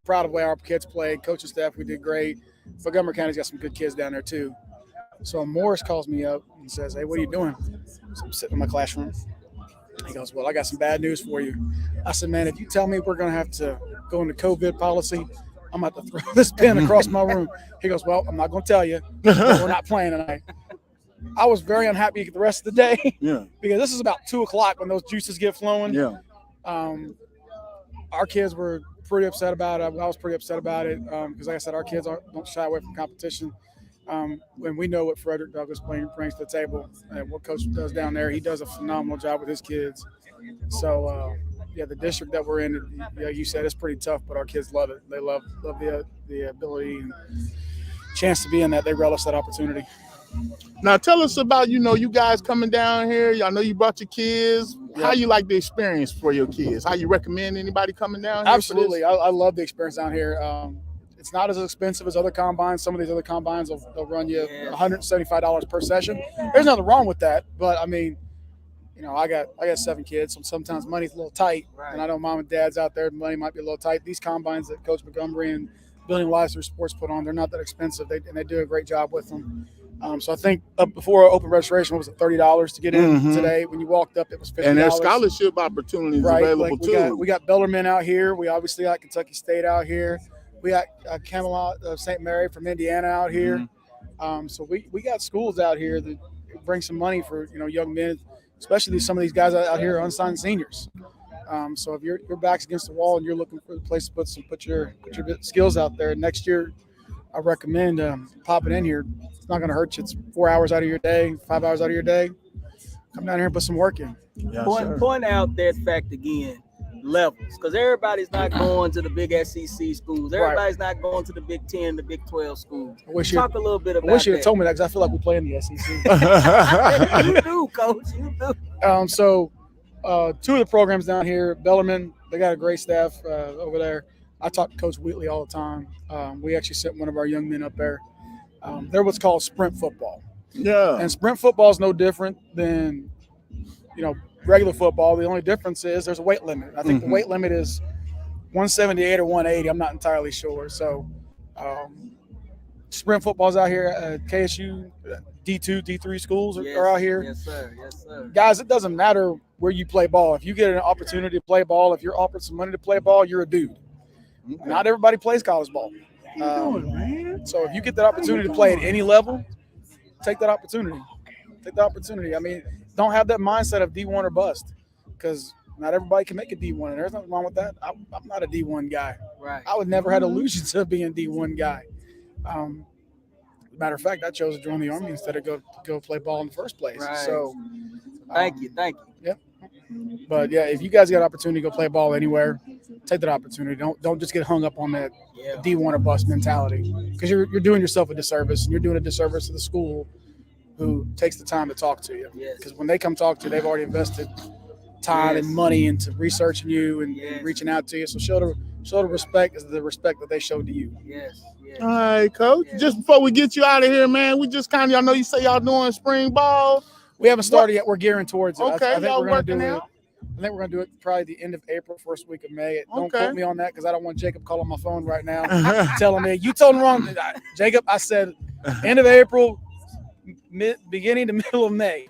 [SPEAKER 16] proud of the way our kids played. Coach and staff, we did great. Montgomery County's got some good kids down there too. So Morris calls me up and says, "Hey, what are you doing?" So I'm sitting in my classroom. He goes, "Well, I got some bad news for you." I said, "Man, if you tell me we're going to have to go into COVID policy, I'm about to throw this pen across my room." He goes, "Well, I'm not going to tell you. We're not playing tonight." I was very unhappy the rest of the day because this is about 2:00 when those juices get flowing.
[SPEAKER 1] Yeah.
[SPEAKER 16] Our kids were pretty upset about it. I was pretty upset about it because, like I said, our kids don't shy away from competition. When we know what Frederick Douglass brings to the table and what Coach does down there, he does a phenomenal job with his kids. So, the district that we're in, you said, it's pretty tough, but our kids love it. They love the ability and chance to be in that. They relish that opportunity.
[SPEAKER 1] Now, tell us about, you guys coming down here. I know you brought your kids. How you like the experience for your kids? How you recommend anybody coming down here?
[SPEAKER 16] Absolutely. I love the experience down here. It's not as expensive as other combines. Some of these other combines they'll run you $175 per session. There's nothing wrong with that, but I mean, I got 7 kids, so sometimes money's a little tight, and I know mom and dad's out there. Money might be a little tight. These combines that Coach Montgomery and Building Lives Through Sports put on, they're not that expensive. They do a great job with them. So I think before open registration was $30 to get in today. When you walked up, it was $50.
[SPEAKER 1] And there's scholarship opportunities available too.
[SPEAKER 16] We got Bellarmine out here. We obviously got Kentucky State out here. We got Camelot St. Mary from Indiana out here. So we got schools out here that bring some money for young men, especially some of these guys out here are unsigned seniors. So if your back's against the wall and you're looking for a place to put your skills out there next year, I recommend popping in here. It's not going to hurt you. It's 4 hours out of your day, 5 hours out of your day. Come down here and put some work in.
[SPEAKER 3] Point out that fact again. Levels, because everybody's not going to the big SEC schools. Everybody's not going to the Big 10, the Big 12 schools. Talk a little bit about that.
[SPEAKER 16] I wish you had told me that because I feel like we play in the SEC.
[SPEAKER 3] You do, Coach. You do.
[SPEAKER 16] So 2 of the programs down here, Bellarmine, they got a great staff over there. I talk to Coach Wheatley all the time. We actually sent one of our young men up there. They're what's called sprint football.
[SPEAKER 1] Yeah.
[SPEAKER 16] And sprint football is no different than, regular football. The only difference is there's a weight limit. I think the weight limit is 178 or 180. I'm not entirely sure. So sprint football's out here at KSU. D2, D3 schools are out here.
[SPEAKER 3] Yes, sir. Yes, sir.
[SPEAKER 16] Guys, it doesn't matter where you play ball. If you get an opportunity to play ball, if you're offered some money to play ball, you're a dude. Okay. Not everybody plays college ball. So if you get that opportunity to play at any level, take that opportunity. I mean, don't have that mindset of D1 or bust, because Not everybody can make a D1, and there's nothing wrong with that. I'm not a D1 guy.
[SPEAKER 3] Right.
[SPEAKER 16] I would never had illusions of being a D1 guy. Matter of fact, I chose to join the Army instead of go play ball in the first place.
[SPEAKER 3] Right.
[SPEAKER 16] So,
[SPEAKER 3] thank you.
[SPEAKER 16] Yep. But yeah, if you guys got an opportunity to go play ball anywhere, take that opportunity. Don't just get hung up on that D1 or bust mentality, because you're doing yourself a disservice, and you're doing a disservice to the school who takes the time to talk to you. Because when they come talk to you, they've already invested time and money into researching you and reaching out to you. So show the respect as the respect that they showed to you.
[SPEAKER 3] Yes.
[SPEAKER 1] All right, Coach. Just before we get you out of here, man, we just kind of, I know you say y'all doing spring ball.
[SPEAKER 16] We haven't started yet. We're gearing towards it.
[SPEAKER 1] Okay,
[SPEAKER 16] I think
[SPEAKER 1] y'all
[SPEAKER 16] we're gonna
[SPEAKER 1] working
[SPEAKER 16] do it.
[SPEAKER 1] out?
[SPEAKER 16] I think we're gonna do it probably the end of April, first week of May. Don't
[SPEAKER 1] Okay.
[SPEAKER 16] quote me on that, because I don't want Jacob calling my phone right now telling me you told him wrong. Jacob, I said end of April, beginning to middle of May.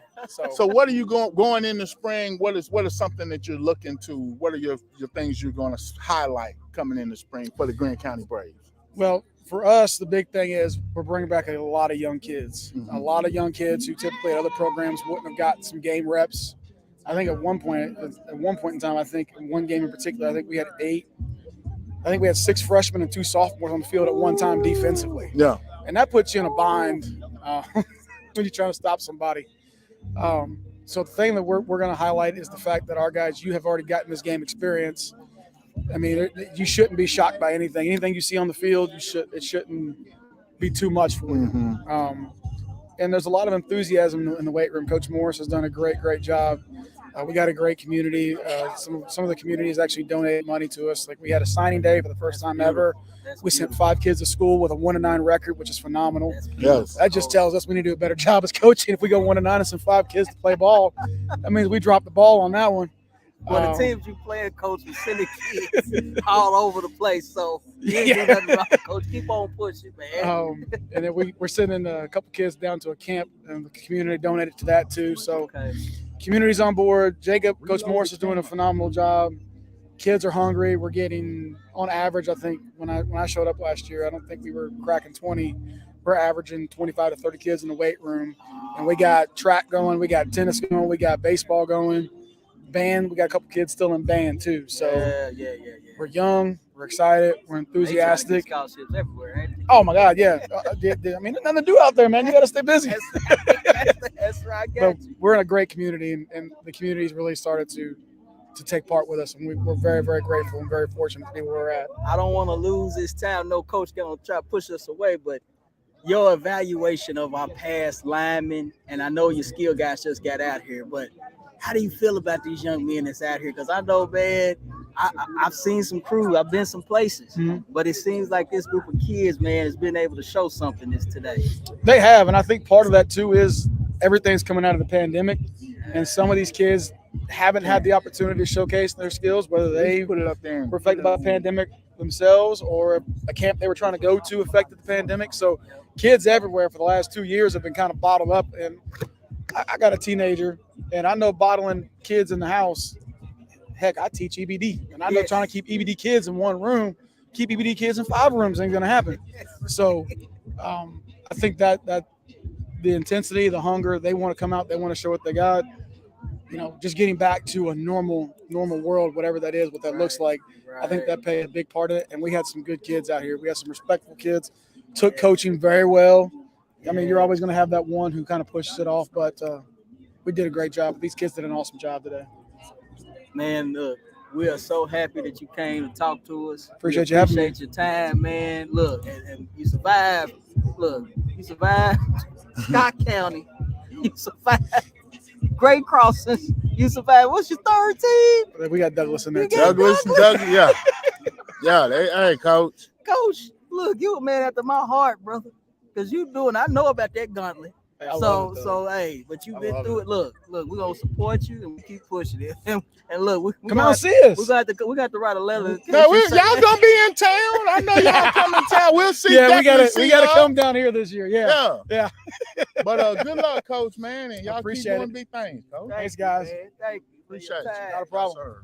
[SPEAKER 1] So what are you going in the spring? What is something that you're looking to? What are your things you're going to highlight coming in the spring for the Grant County Braves?
[SPEAKER 16] Well, for us, the big thing is we're bringing back a lot of young kids.
[SPEAKER 1] Mm-hmm.
[SPEAKER 16] A lot of young kids who typically at other programs wouldn't have got some game reps. I think at one point in time, I think in one game in particular, I think we had 6 freshmen and 2 sophomores on the field at one time defensively.
[SPEAKER 1] Yeah.
[SPEAKER 16] And that puts you in a bind when you're trying to stop somebody. So the thing that we're going to highlight is the fact that our guys, you have already gotten this game experience. I mean, you shouldn't be shocked by anything. Anything you see on the field, it shouldn't be too much for you.
[SPEAKER 1] Mm-hmm.
[SPEAKER 16] And there's a lot of enthusiasm in the weight room. Coach Morris has done a great job. We got a great community. Some of the communities actually donated money to us. Like, we had a signing day for the first time ever. We sent 5 kids to school with a 1-9 record, which is phenomenal.
[SPEAKER 1] Yes.
[SPEAKER 16] That just tells us we need to do a better job as coaching. If we go 1-9 and send 5 kids to play ball, that means we dropped the ball on that one.
[SPEAKER 3] Well, the teams you playing, Coach, was sending kids all over the place. So you ain't do nothing wrong, Coach. Keep on pushing, man.
[SPEAKER 16] And then we're sending a couple kids down to a camp, and the community donated to that too. So community's on board. Jacob, Coach Morris is doing a phenomenal job. Kids are hungry. We're getting, on average, I think when I showed up last year, I don't think we were cracking 20. We're averaging 25 to 30 kids in the weight room. And we got track going. We got tennis going. We got baseball going. Band, we got a couple kids still in band too. So we're young, we're excited, we're enthusiastic.
[SPEAKER 3] Scholarships everywhere, ain't it?
[SPEAKER 16] Oh my God, yeah. I mean, there's nothing to do out there, man. You got to stay busy.
[SPEAKER 3] That's right.
[SPEAKER 16] But we're in a great community, and the community's really started to take part with us, and we're very, very grateful and very fortunate to be where we're at.
[SPEAKER 3] I don't want to lose this time. No coach gonna try to push us away, but your evaluation of our past linemen, and I know your skill guys just got out here, but how do you feel about these young men that's out here? Because I know, man, I've seen some crews, I've been some places, but it seems like this group of kids, man, has been able to show something this today.
[SPEAKER 16] They have, and I think part of that too is everything's coming out of the pandemic, and some of these kids haven't had the opportunity to showcase their skills, whether they
[SPEAKER 1] put it up there
[SPEAKER 16] were affected by the pandemic themselves or a camp they were trying to go to affected the pandemic. So kids everywhere for the last 2 years have been kind of bottled up, and I got a teenager, and I know bottling kids in the house. Heck, I teach EBD, and I know trying to keep EBD kids in one room, keep EBD kids in 5 rooms ain't gonna happen. So I think that the intensity, the hunger, they want to come out, they want to show what they got. You know, just getting back to a normal world, whatever that is, what that looks like. I think that played a big part of it. And we had some good kids out here. We had some respectful kids, took coaching very well. I mean, you're always going to have that one who kind of pushes it off, but we did a great job. These kids did an awesome job today.
[SPEAKER 3] Man, look, we are so happy that you came to talk to us.
[SPEAKER 16] Appreciate you having me.
[SPEAKER 3] Appreciate your time, man. Look, and you survived. Look, you survived Scott County. You survived Great Crossings. You survived. What's your third team?
[SPEAKER 16] We got Douglas in there.
[SPEAKER 1] Douglas, yeah. Yeah, hey, Coach.
[SPEAKER 3] Coach, look, you a man after my heart, brother. Because you doing, I know about that gauntlet.
[SPEAKER 16] Hey,
[SPEAKER 3] Hey, but you've been through it. Look, we're gonna support you and we keep pushing it. And look, we
[SPEAKER 16] come out see us.
[SPEAKER 3] We got to write a letter.
[SPEAKER 1] No, y'all gonna be in town. I know y'all come in town. We'll see.
[SPEAKER 16] Yeah, we gotta come down here this year. Yeah.
[SPEAKER 1] But good luck, Coach, man, and y'all keep
[SPEAKER 16] appreciate
[SPEAKER 1] doing big things, Coach.
[SPEAKER 16] Thanks, guys.
[SPEAKER 3] Man. Thank you.
[SPEAKER 1] Appreciate you.
[SPEAKER 16] Not a problem.
[SPEAKER 1] Yes, sir.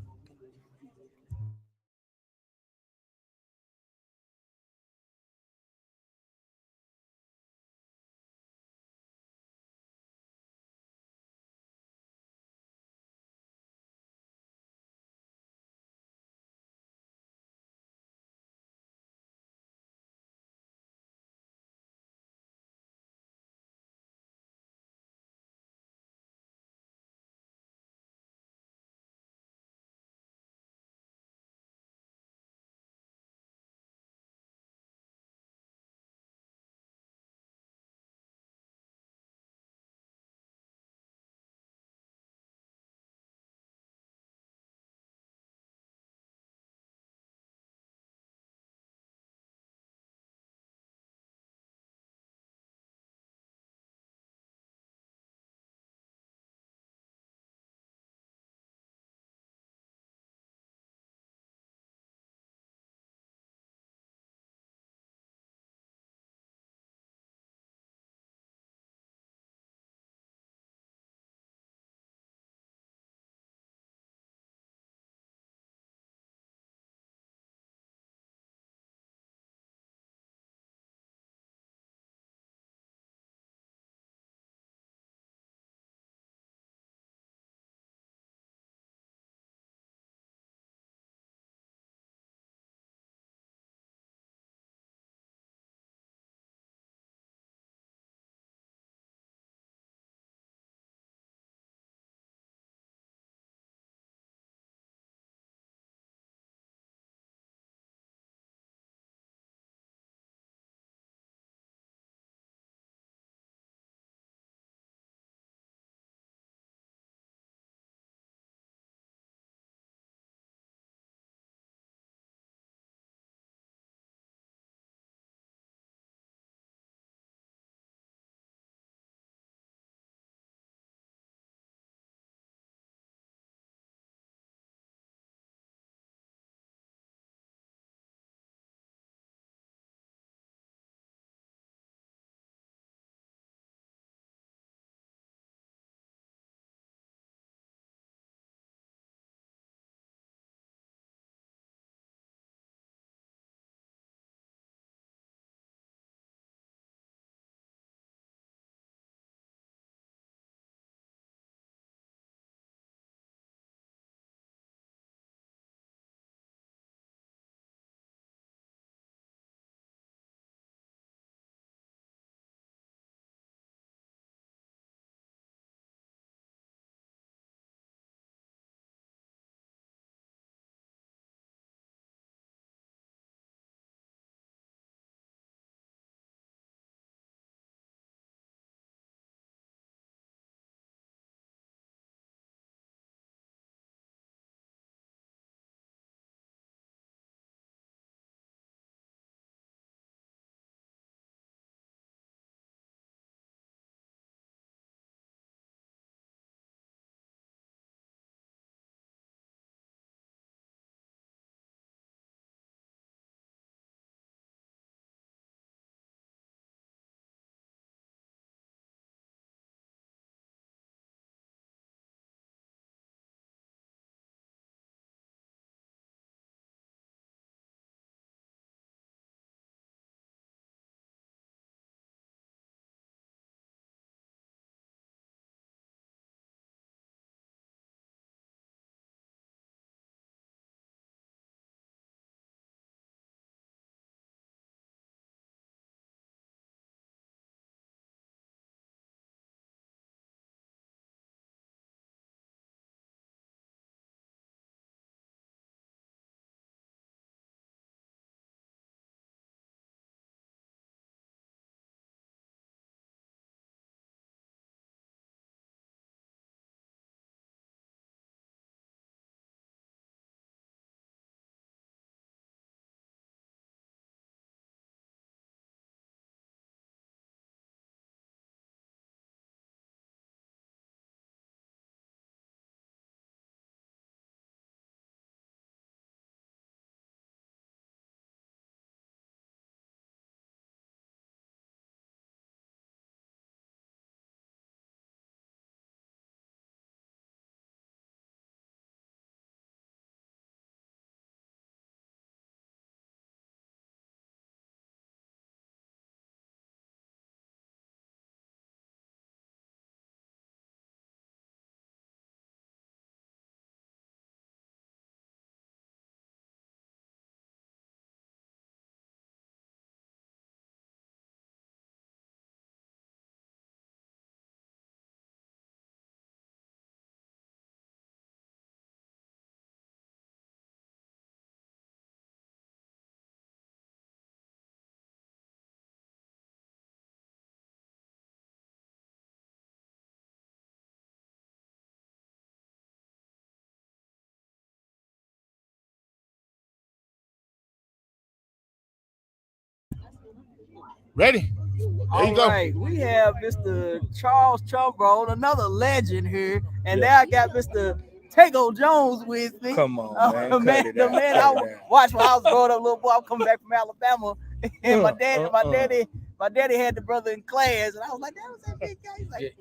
[SPEAKER 1] Ready? There you go.
[SPEAKER 3] All right, we have Mr. Charles Trumbo, another legend here, and now I got Mr. Taygo Jones with me.
[SPEAKER 11] Come on, man.
[SPEAKER 3] The man I watched when I was growing up, little boy. I'm coming back from Alabama, and my daddy had the brother in class, and I was like, that was that big guy. He's like,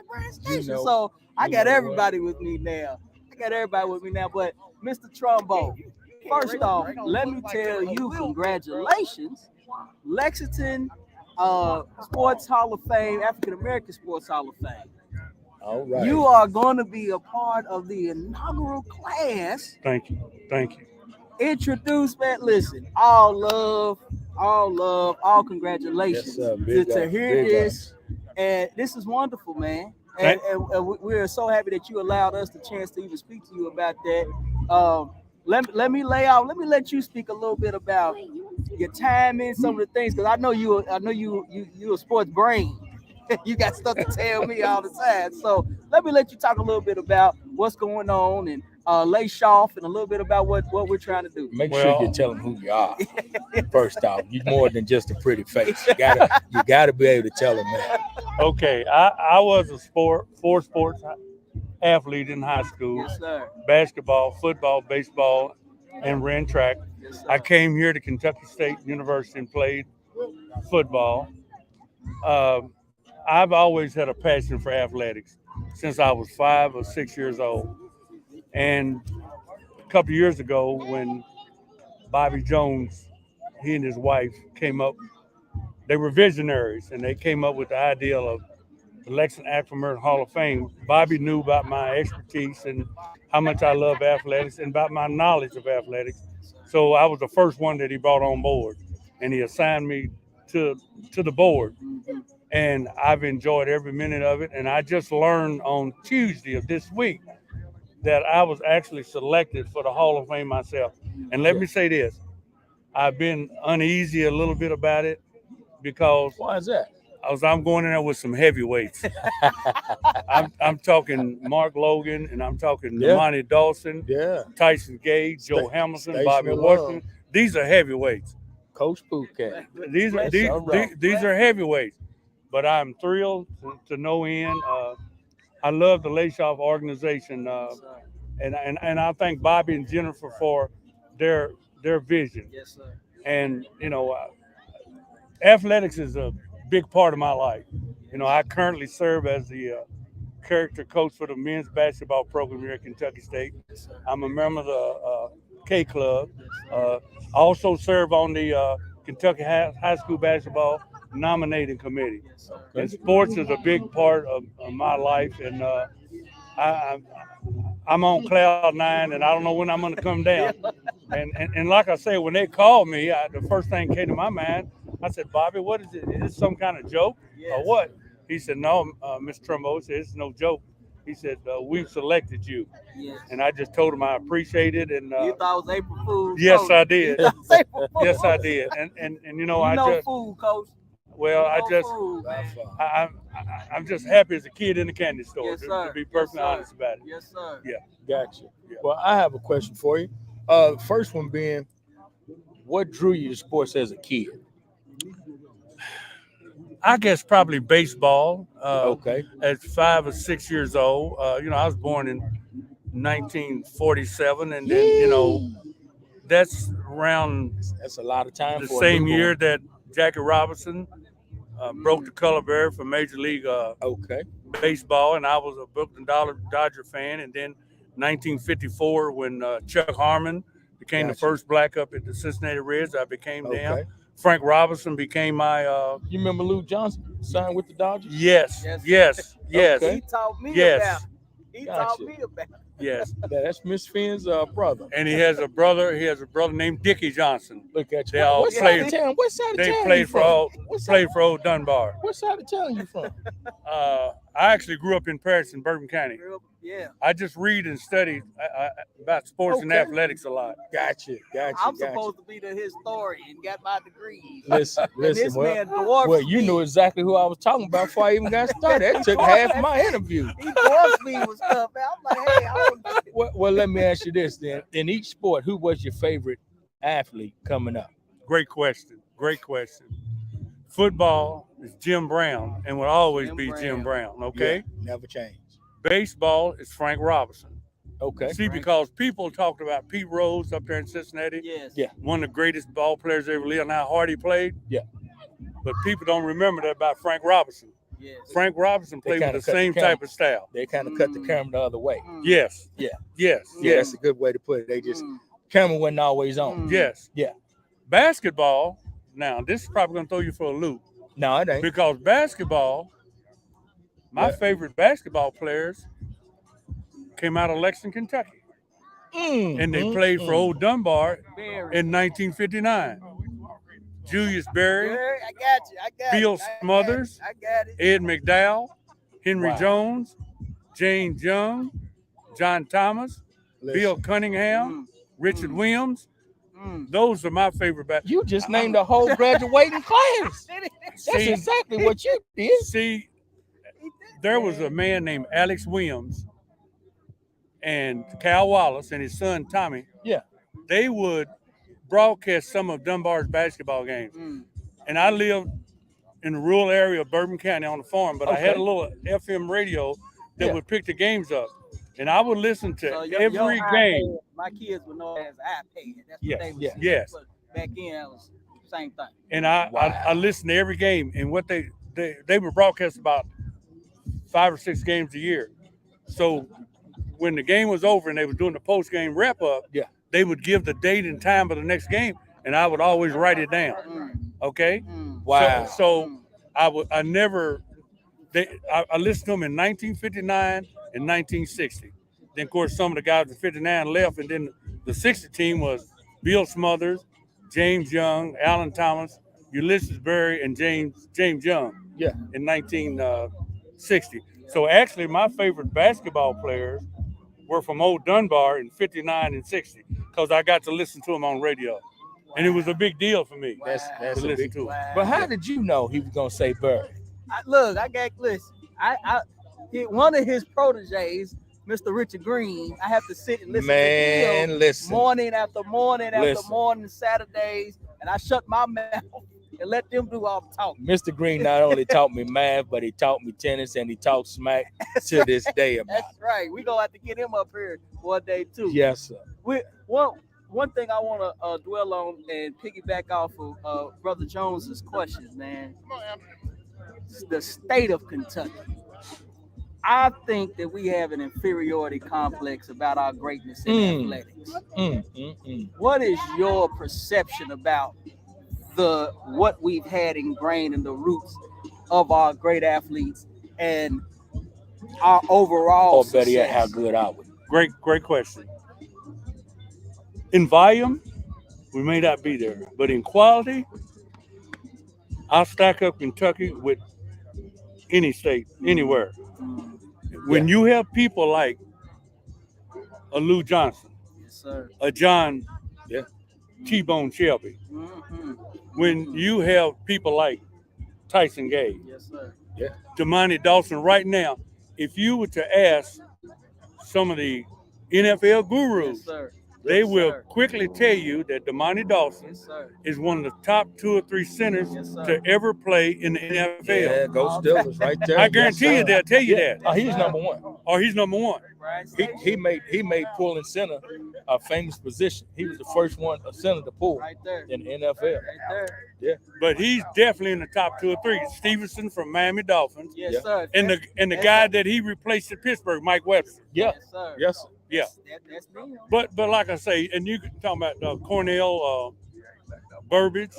[SPEAKER 3] Brand Station. So I got everybody with me now. But Mr. Trumbo, first off, let me tell you, congratulations, Lexington Sports Hall of Fame, African American Sports Hall of Fame.
[SPEAKER 11] All right.
[SPEAKER 3] You are going to be a part of the inaugural class.
[SPEAKER 17] Thank you.
[SPEAKER 3] Introduce, man. Listen, all love, all congratulations.
[SPEAKER 11] Yes,
[SPEAKER 3] to hear this. And this is wonderful, man. And we're so happy that you allowed us the chance to even speak to you about that. Let me let you speak a little bit about your timing, some of the things, because I know you a sports brain. You got stuff to tell me all the time. So let me let you talk a little bit about what's going on and lace off and a little bit about what we're trying to do.
[SPEAKER 11] Make sure you tell them who you are. First off, you're more than just a pretty face. You gotta be able to tell them that.
[SPEAKER 17] Okay, I was a four sports athlete in high school.
[SPEAKER 3] Yes, sir.
[SPEAKER 17] Basketball, football, baseball, and ran track.
[SPEAKER 3] Yes,
[SPEAKER 17] I came here to Kentucky State University and played football. I've always had a passion for athletics since I was 5 or 6 years old. And a couple of years ago, when Bobby Jones, he and his wife came up, they were visionaries, and they came up with the idea of the Lexington African American Hall of Fame. Bobby knew about my expertise and how much I love athletics and about my knowledge of athletics. So I was the first one that he brought on board, and he assigned me to the board. And I've enjoyed every minute of it. And I just learned on Tuesday of this week that I was actually selected for the Hall of Fame myself. And let me say this, I've been uneasy a little bit about it because
[SPEAKER 11] why is that?
[SPEAKER 17] I'm going in there with some heavyweights. I'm talking Mark Logan, and I'm talking Monty Dawson, Tyson Gage, Joe Hamilton, Bobby Washington. These are heavyweights.
[SPEAKER 11] Coach Pooket.
[SPEAKER 17] These are heavyweights. But I'm thrilled to no end. I love the Layshoff organization, and I thank Bobby and Jennifer for their vision.
[SPEAKER 3] Yes, sir.
[SPEAKER 17] And athletics is a big part of my life. I currently serve as the character coach for the men's basketball program here at Kentucky State. I'm a member of the K Club. I also serve on the Kentucky High School Basketball nominating committee. And sports is a big part of my life, and I'm on cloud 9, and I don't know when I'm going to come down. And like I say, when they called me, the first thing came to my mind, I said, Bobby, what is it? Is this some kind of joke or what? He said, no, Mr. Trumbo said, it's no joke. He said, we've selected you.
[SPEAKER 3] Yes.
[SPEAKER 17] And I just told him I appreciate it. And
[SPEAKER 3] you thought it was April Fool's?
[SPEAKER 17] Yes, I did. Yes, I did. And
[SPEAKER 3] fool, Coach.
[SPEAKER 17] Well, I'm just happy as a kid in the candy store,
[SPEAKER 3] yes,
[SPEAKER 17] to be perfectly honest about it.
[SPEAKER 3] Yes, sir.
[SPEAKER 17] Yeah.
[SPEAKER 11] Gotcha. Well, I have a question for you. First one being, what drew you to sports as a kid?
[SPEAKER 17] I guess probably baseball.
[SPEAKER 11] Okay.
[SPEAKER 17] At 5 or 6 years old, I was born in 1947, and then that's around.
[SPEAKER 11] That's a lot of time.
[SPEAKER 17] The
[SPEAKER 11] for
[SPEAKER 17] same year that Jackie Robinson broke the color barrier for Major League Baseball, and I was a Brooklyn Dodger fan. And then 1954, when Chuck Harmon became the first black up at the Cincinnati Reds, I became them. Frank Robinson became my.
[SPEAKER 11] You remember Lou Johnson signed with the Dodgers?
[SPEAKER 17] Yes.
[SPEAKER 3] Okay. He taught me about. Taught me about.
[SPEAKER 17] Yes.
[SPEAKER 11] That's Miss Finn's brother.
[SPEAKER 17] And he has a brother. He has a brother named Dickie Johnson.
[SPEAKER 11] Look at you.
[SPEAKER 17] They all
[SPEAKER 11] What
[SPEAKER 17] played.
[SPEAKER 11] side of town? What side of
[SPEAKER 17] They
[SPEAKER 11] town
[SPEAKER 17] played
[SPEAKER 11] you
[SPEAKER 17] for
[SPEAKER 11] from?
[SPEAKER 17] for Old Dunbar.
[SPEAKER 11] What side of town you from?
[SPEAKER 17] I actually grew up in Paris in Bourbon County.
[SPEAKER 3] Yeah.
[SPEAKER 17] I just read and study about sports and athletics a lot.
[SPEAKER 11] Gotcha.
[SPEAKER 3] I'm supposed to be the historian, got my degree.
[SPEAKER 11] Listen.
[SPEAKER 3] This man dwarfs
[SPEAKER 11] Well, you
[SPEAKER 3] me.
[SPEAKER 11] knew exactly who I was talking about before I even got started. That took half my interview.
[SPEAKER 3] He dwarfs me with stuff. I'm like, hey,
[SPEAKER 11] Well, let me ask you this then. In each sport, who was your favorite athlete coming up?
[SPEAKER 17] Great question. Football is Jim Brown and will always be Jim Brown, okay?
[SPEAKER 11] Yeah, never change.
[SPEAKER 17] Baseball is Frank Robinson.
[SPEAKER 11] Okay.
[SPEAKER 17] See, because people talked about Pete Rose up there in Cincinnati.
[SPEAKER 3] Yes.
[SPEAKER 11] Yeah.
[SPEAKER 17] One of the greatest ball players ever lived, and how hard he played.
[SPEAKER 11] Yeah.
[SPEAKER 17] But people don't remember that about Frank Robinson.
[SPEAKER 3] Yes.
[SPEAKER 17] Frank Robinson played with the same type of style.
[SPEAKER 11] They kind of cut the camera the other way.
[SPEAKER 17] Yes.
[SPEAKER 11] Yeah.
[SPEAKER 17] Yes.
[SPEAKER 11] Yeah, that's a good way to put it. They just camera wasn't always on.
[SPEAKER 17] Yes.
[SPEAKER 11] Yeah.
[SPEAKER 17] Basketball. Now, this is probably gonna throw you for a loop.
[SPEAKER 11] No, it ain't.
[SPEAKER 17] Because basketball, my favorite basketball players came out of Lexington, Kentucky. And they played for Old Dunbar in 1959. Julius Berry,
[SPEAKER 3] I got you.
[SPEAKER 17] Bill Smothers,
[SPEAKER 3] I got it.
[SPEAKER 17] Ed McDowell, Henry Jones, James Young, John Thomas, Bill Cunningham, Richard Williams. Those are my favorite basketball.
[SPEAKER 11] You just named a whole graduating class. That's exactly what you did.
[SPEAKER 17] See, there was a man named Alex Williams and Cal Wallace and his son Tommy.
[SPEAKER 11] Yeah.
[SPEAKER 17] They would broadcast some of Dunbar's basketball games. And I lived in the rural area of Bourbon County on the farm, but I had a little FM radio that would pick the games up. And I would listen to every game.
[SPEAKER 3] My kids would know it as iPad. That's
[SPEAKER 17] Yes,
[SPEAKER 3] what they would
[SPEAKER 17] yes,
[SPEAKER 3] say.
[SPEAKER 17] yes.
[SPEAKER 3] But back then, it was the same thing.
[SPEAKER 17] And I listened to every game, and what they would broadcast about 5 or 6 games a year. So when the game was over and they were doing the post game wrap up, they would give the date and time of the next game, and I would always write it down. Okay.
[SPEAKER 11] Wow.
[SPEAKER 17] So I listened to them in 1959 and 1960. Then of course some of the guys in 59 left, and then the 60 team was Bill Smothers, James Young, Alan Thomas, Ulysses Berry, and James Young.
[SPEAKER 11] Yeah.
[SPEAKER 17] In 1960. So actually, my favorite basketball players were from Old Dunbar in 59 and 60 because I got to listen to them on radio, and it was a big deal for me.
[SPEAKER 11] That's
[SPEAKER 17] to
[SPEAKER 11] a
[SPEAKER 17] listen
[SPEAKER 11] big.
[SPEAKER 17] to.
[SPEAKER 11] But how did you know he was gonna say Bird?
[SPEAKER 3] One of his proteges, Mr. Richard Green, I have to sit and listen
[SPEAKER 11] Man,
[SPEAKER 3] to him
[SPEAKER 11] listen.
[SPEAKER 3] morning after morning after
[SPEAKER 11] Listen.
[SPEAKER 3] morning, Saturdays, and I shut my mouth and let them do all the talking.
[SPEAKER 11] Mr. Green not only taught me math, but he taught me tennis, and he talked smack to this day about
[SPEAKER 3] That's right. We're gonna have to get him up here one day too.
[SPEAKER 11] it. Yes, sir.
[SPEAKER 3] One thing I want to dwell on and piggyback off of Brother Jones's questions, man. The state of Kentucky. I think that we have an inferiority complex about our greatness in athletics. What is your perception about what we've had ingrained in the roots of our great athletes and our overall
[SPEAKER 11] Or better yet,
[SPEAKER 3] success?
[SPEAKER 11] how good are we?
[SPEAKER 17] Great question. In volume, we may not be there, but in quality, I'll stack up Kentucky with any state, anywhere. When you have people like a Lou Johnson,
[SPEAKER 3] Yes, sir.
[SPEAKER 17] a John T-Bone Shelby, when you have people like Tyson Gay,
[SPEAKER 3] Yes, sir.
[SPEAKER 17] Damani Dawson, right now, if you were to ask some of the NFL gurus,
[SPEAKER 3] Yes, sir.
[SPEAKER 17] they
[SPEAKER 3] Yes,
[SPEAKER 17] will
[SPEAKER 3] sir.
[SPEAKER 17] quickly tell you that Damani Dawson
[SPEAKER 3] Yes, sir.
[SPEAKER 17] is one of the top 2 or 3 centers to ever play in the NFL.
[SPEAKER 11] Yeah, go Steelers right there.
[SPEAKER 17] I guarantee you they'll tell you that.
[SPEAKER 11] Oh, he's number one.
[SPEAKER 17] Oh, he's number one.
[SPEAKER 11] He made pulling center a famous position. He was the first one a center to pull in the NFL.
[SPEAKER 3] Right there.
[SPEAKER 11] Yeah.
[SPEAKER 17] But he's definitely in the top 2 or 3. Stevenson from Miami Dolphins.
[SPEAKER 3] Yes, sir.
[SPEAKER 17] And the guy that he replaced at Pittsburgh, Mike Webster.
[SPEAKER 11] Yeah.
[SPEAKER 3] Yes, sir.
[SPEAKER 11] Yes, sir.
[SPEAKER 17] Yeah.
[SPEAKER 3] That's them.
[SPEAKER 17] But like I say, and you can talk about Cornell, Burbage.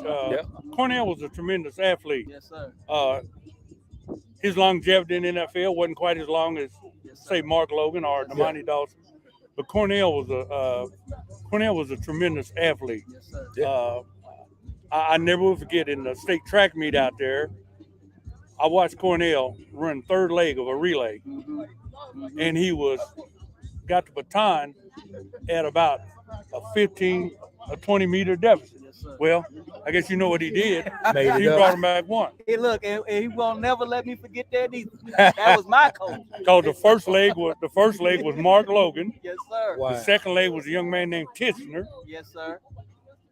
[SPEAKER 17] Cornell was a tremendous athlete.
[SPEAKER 3] Yes, sir.
[SPEAKER 17] His longevity in the NFL wasn't quite as long as, say, Mark Logan or Damani Dawson. But Cornell was a tremendous athlete.
[SPEAKER 3] Yes, sir.
[SPEAKER 17] I never will forget in the state track meet out there, I watched Cornell run 3rd leg of a relay, and he got the baton at about a 20-meter deficit. Well, I guess you know what he did. He brought him back one.
[SPEAKER 3] Hey, look, and he won't never let me forget that either. That was my coach.
[SPEAKER 17] Because the first leg was Mark Logan.
[SPEAKER 3] Yes, sir.
[SPEAKER 17] The second leg was a young man named Titchener.
[SPEAKER 3] Yes, sir.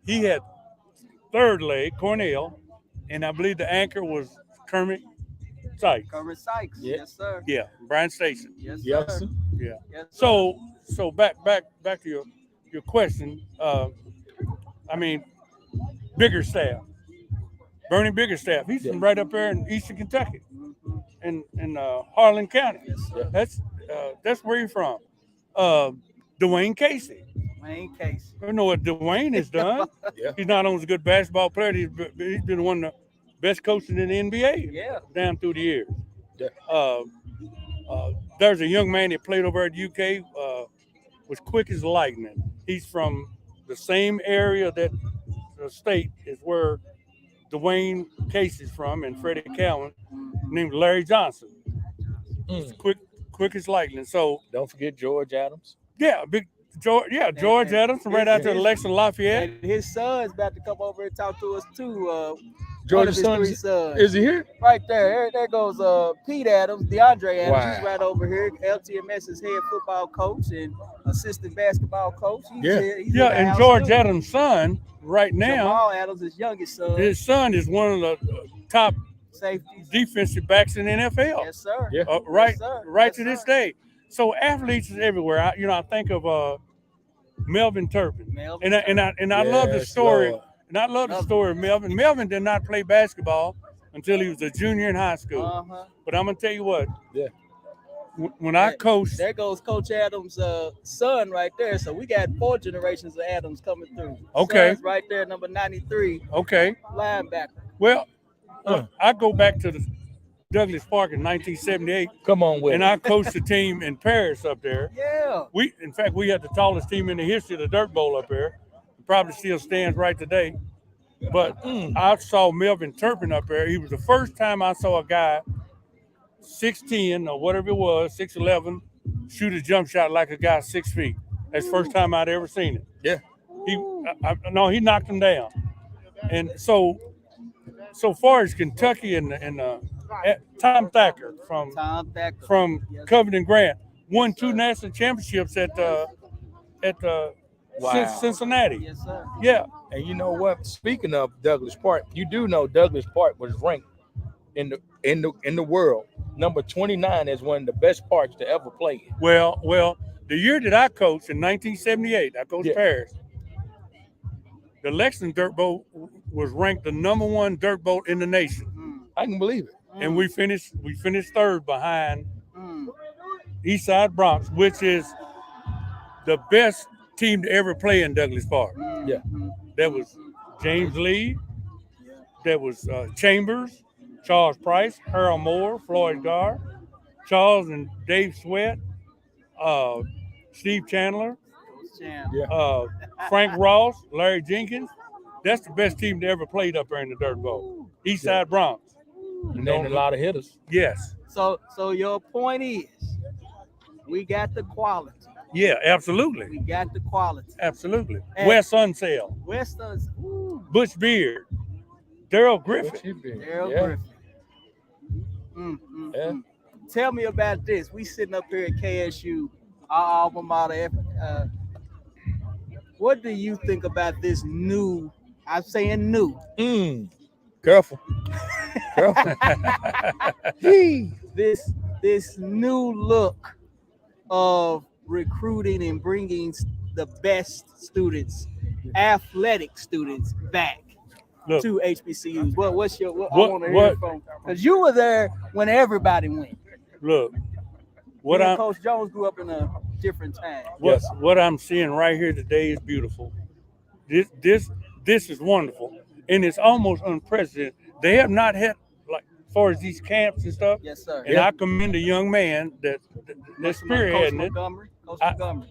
[SPEAKER 17] He had 3rd leg, Cornell, and I believe the anchor was Kermit Sykes.
[SPEAKER 3] Kermit Sykes.
[SPEAKER 17] Yeah.
[SPEAKER 3] Yes, sir.
[SPEAKER 17] Yeah, Brian Station.
[SPEAKER 3] Yes,
[SPEAKER 17] Yes,
[SPEAKER 3] sir.
[SPEAKER 17] sir. Yeah.
[SPEAKER 3] Yes, sir.
[SPEAKER 17] So back to your question. I mean, Biggerstaff, Bernie Biggerstaff. He's from right up there in Eastern Kentucky, in Harlan County. That's where he's from. Dwayne Casey.
[SPEAKER 3] Wayne Casey.
[SPEAKER 17] You know what Dwayne has done? He's not only a good basketball player, he's been one of the best coaches in the NBA down through the years. There's a young man that played over at UK, was quick as lightning. He's from the same area that the state is where Dwayne Casey's from, and Freddie Cowan, named Larry Johnson. He's quick as lightning. So
[SPEAKER 18] don't forget George Adams.
[SPEAKER 17] Yeah, George Adams, right after Alexa Lafayette.
[SPEAKER 3] And his son's about to come over and talk to us too.
[SPEAKER 18] George's
[SPEAKER 3] son,
[SPEAKER 18] is he here?
[SPEAKER 3] Right there. There goes Pete Adams, DeAndre Adams.
[SPEAKER 18] Wow.
[SPEAKER 3] He's right over here. LTMS's head football coach and assistant basketball coach. He's
[SPEAKER 17] And George Adams' son right now.
[SPEAKER 3] Jamal Adams, his youngest son.
[SPEAKER 17] His son is one of the top
[SPEAKER 3] safeties,
[SPEAKER 17] defensive backs in the NFL.
[SPEAKER 3] Yes, sir.
[SPEAKER 17] Right,
[SPEAKER 3] Yes, sir.
[SPEAKER 17] right to this day. So athletes is everywhere. I think of Melvin Turpin, and I love the story.
[SPEAKER 18] Lord.
[SPEAKER 17] And I love the story of Melvin. Melvin did not play basketball until he was a junior in high school. But I'm gonna tell you what.
[SPEAKER 18] Yeah.
[SPEAKER 17] When I coached,
[SPEAKER 3] there goes Coach Adams' son right there. So we got 4 generations of Adams coming through.
[SPEAKER 17] Okay.
[SPEAKER 3] Son's right there, number 93.
[SPEAKER 17] Okay.
[SPEAKER 3] Linebacker.
[SPEAKER 17] Well, I go back to the Douglas Park in 1978.
[SPEAKER 18] Come on, with
[SPEAKER 17] and
[SPEAKER 18] it.
[SPEAKER 17] I coached the team in Paris up there.
[SPEAKER 3] Yeah.
[SPEAKER 17] In fact, we had the tallest team in the history of the Dirt Bowl up there. It probably still stands right today. But I saw Melvin Turpin up there. He was the first time I saw a guy 6'10" or whatever it was, 6'11", shoot a jump shot like a guy 6 feet. That's the first time I'd ever seen it.
[SPEAKER 18] Yeah.
[SPEAKER 17] He knocked him down. And so far as Kentucky and Tom Thacker from Covington Grant won 2 national championships at Cincinnati.
[SPEAKER 3] Yes, sir.
[SPEAKER 17] Yeah.
[SPEAKER 18] And you know what? Speaking of Douglas Park, you do know Douglas Park was ranked in the world number 29 as one of the best parks to ever play in.
[SPEAKER 17] Well, the year that I coached in 1978, I coached Paris. The Lexington Dirt Bowl was ranked the #1 dirt bowl in the nation.
[SPEAKER 18] I can believe it.
[SPEAKER 17] And we finished third behind Eastside Bronx, which is the best team to ever play in Douglas Park.
[SPEAKER 18] Yeah.
[SPEAKER 17] There was James Lee, there was Chambers, Charles Price, Harold Moore, Floyd Garr, Charles and Dave Sweat, Steve Chandler, Frank Ross, Larry Jenkins. That's the best team that ever played up there in the Dirt Bowl. Eastside Bronx.
[SPEAKER 18] And a lot of hitters.
[SPEAKER 17] Yes.
[SPEAKER 3] So your point is, we got the quality.
[SPEAKER 17] Yeah, absolutely.
[SPEAKER 3] We got the quality.
[SPEAKER 17] Absolutely.
[SPEAKER 3] And
[SPEAKER 17] Wes Unseld, Butch Beard, Daryl Griffin.
[SPEAKER 3] Daryl Griffin. Tell me about this. We sitting up here at KSU, our alma mater. What do you think about this new? I'm saying new.
[SPEAKER 18] Careful.
[SPEAKER 3] This new look of recruiting and bringing the best students, athletic students, back to HBCUs. What's your? I want to hear from, because you were there when everybody went.
[SPEAKER 17] Look, what
[SPEAKER 3] Coach Jones grew up in a different time.
[SPEAKER 17] What I'm seeing right here today is beautiful. This is wonderful, and it's almost unprecedented. They have not had, like, as far as these camps and stuff.
[SPEAKER 3] Yes, sir.
[SPEAKER 17] And I commend the young man that's spearheading it.
[SPEAKER 3] Coach Montgomery.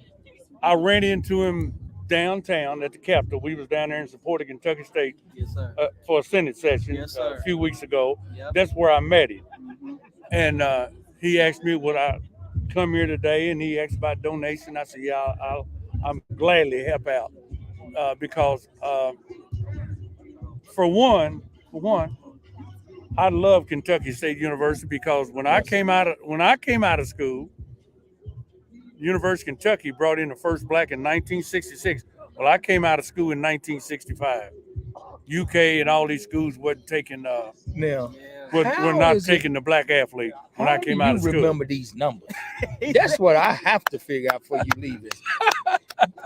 [SPEAKER 17] I ran into him downtown at the Capitol. We was down there in support of Kentucky State for a Senate session a few weeks ago.
[SPEAKER 3] Yep.
[SPEAKER 17] That's where I met him. And he asked me would I come here today, and he asked about donation. I said, yeah, I'm gladly help out because for one, I love Kentucky State University because when I came out of school, University of Kentucky brought in the first black in 1966. Well, I came out of school in 1965. UK and all these schools wasn't taking
[SPEAKER 18] Now,
[SPEAKER 17] we're not taking the black athlete when I came out of
[SPEAKER 18] you
[SPEAKER 17] school.
[SPEAKER 18] remember these numbers? That's what I have to figure out before you leave this.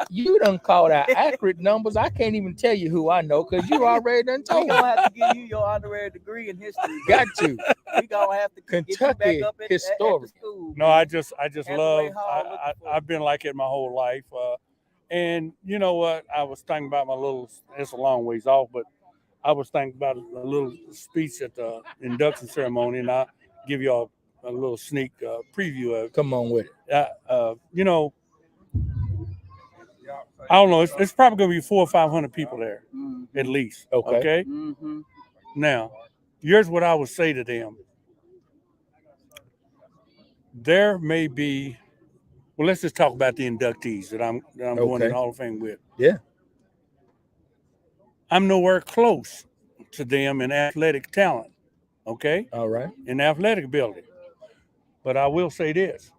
[SPEAKER 18] You done called out accurate numbers. I can't even tell you who I know because you already done
[SPEAKER 3] We
[SPEAKER 18] told me.
[SPEAKER 3] gonna have to give you your honorary degree in history.
[SPEAKER 18] Got to.
[SPEAKER 3] We gonna have to get you
[SPEAKER 18] Kentucky
[SPEAKER 3] back up at the
[SPEAKER 18] historic.
[SPEAKER 3] school.
[SPEAKER 17] No, I just
[SPEAKER 3] Anthony
[SPEAKER 17] love.
[SPEAKER 3] Hall
[SPEAKER 17] I've been like it my whole life, and you know what? I was thinking about my little. It's a long ways off, but I was thinking about a little speech at the induction ceremony, and I'll give y'all a little sneak preview of it.
[SPEAKER 18] Come on with
[SPEAKER 17] it. You know, I don't know. It's probably going to be 400 or 500 people there, at least.
[SPEAKER 18] Okay.
[SPEAKER 3] Mm-hmm.
[SPEAKER 17] Now, here's what I would say to them. There may be. Well, let's just talk about the inductees that I'm going in the Hall of Fame with.
[SPEAKER 18] Yeah.
[SPEAKER 17] I'm nowhere close to them in athletic talent, okay?
[SPEAKER 18] All right.
[SPEAKER 17] In athletic ability. But I will say this.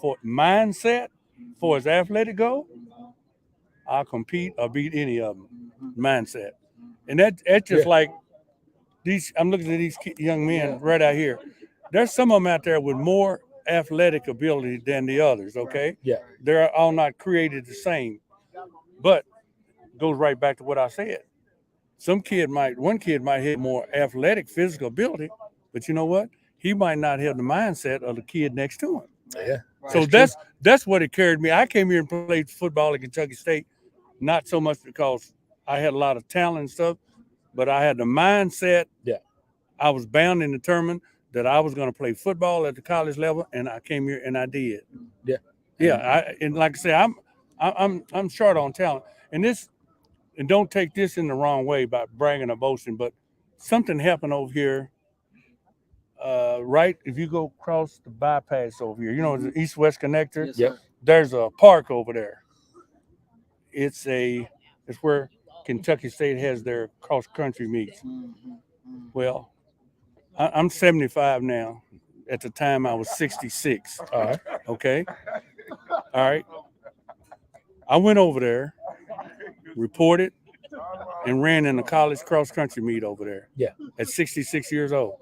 [SPEAKER 17] For mindset, for as athletic go, I'll compete or beat any of them. Mindset. And that's just like these, I'm looking at these young men right out here. There's some of them out there with more athletic ability than the others, okay?
[SPEAKER 18] Yeah.
[SPEAKER 17] They're all not created the same. But goes right back to what I said. One kid might have more athletic physical ability, but you know what? He might not have the mindset of the kid next to him.
[SPEAKER 18] Yeah.
[SPEAKER 17] So that's what it carried me. I came here and played football at Kentucky State, not so much because I had a lot of talent and stuff, but I had the mindset.
[SPEAKER 18] Yeah. I
[SPEAKER 17] was bound and determined that I was going to play football at the college level, and I came here and I did.
[SPEAKER 18] Yeah.
[SPEAKER 17] Yeah. And like I say, I'm short on talent, and don't take this in the wrong way by bragging or boasting, but something happened over here. Right, if you go across the bypass over here, you know the east-west connector.
[SPEAKER 18] Yes, yep.
[SPEAKER 17] There's a park over there. It's where Kentucky State has their cross-country meets. Well, I'm 75 now. At the time, I was 66.
[SPEAKER 18] All right.
[SPEAKER 17] Okay. All right. I went over there, reported, and ran in a college cross-country meet over there.
[SPEAKER 18] Yeah.
[SPEAKER 17] At 66 years old.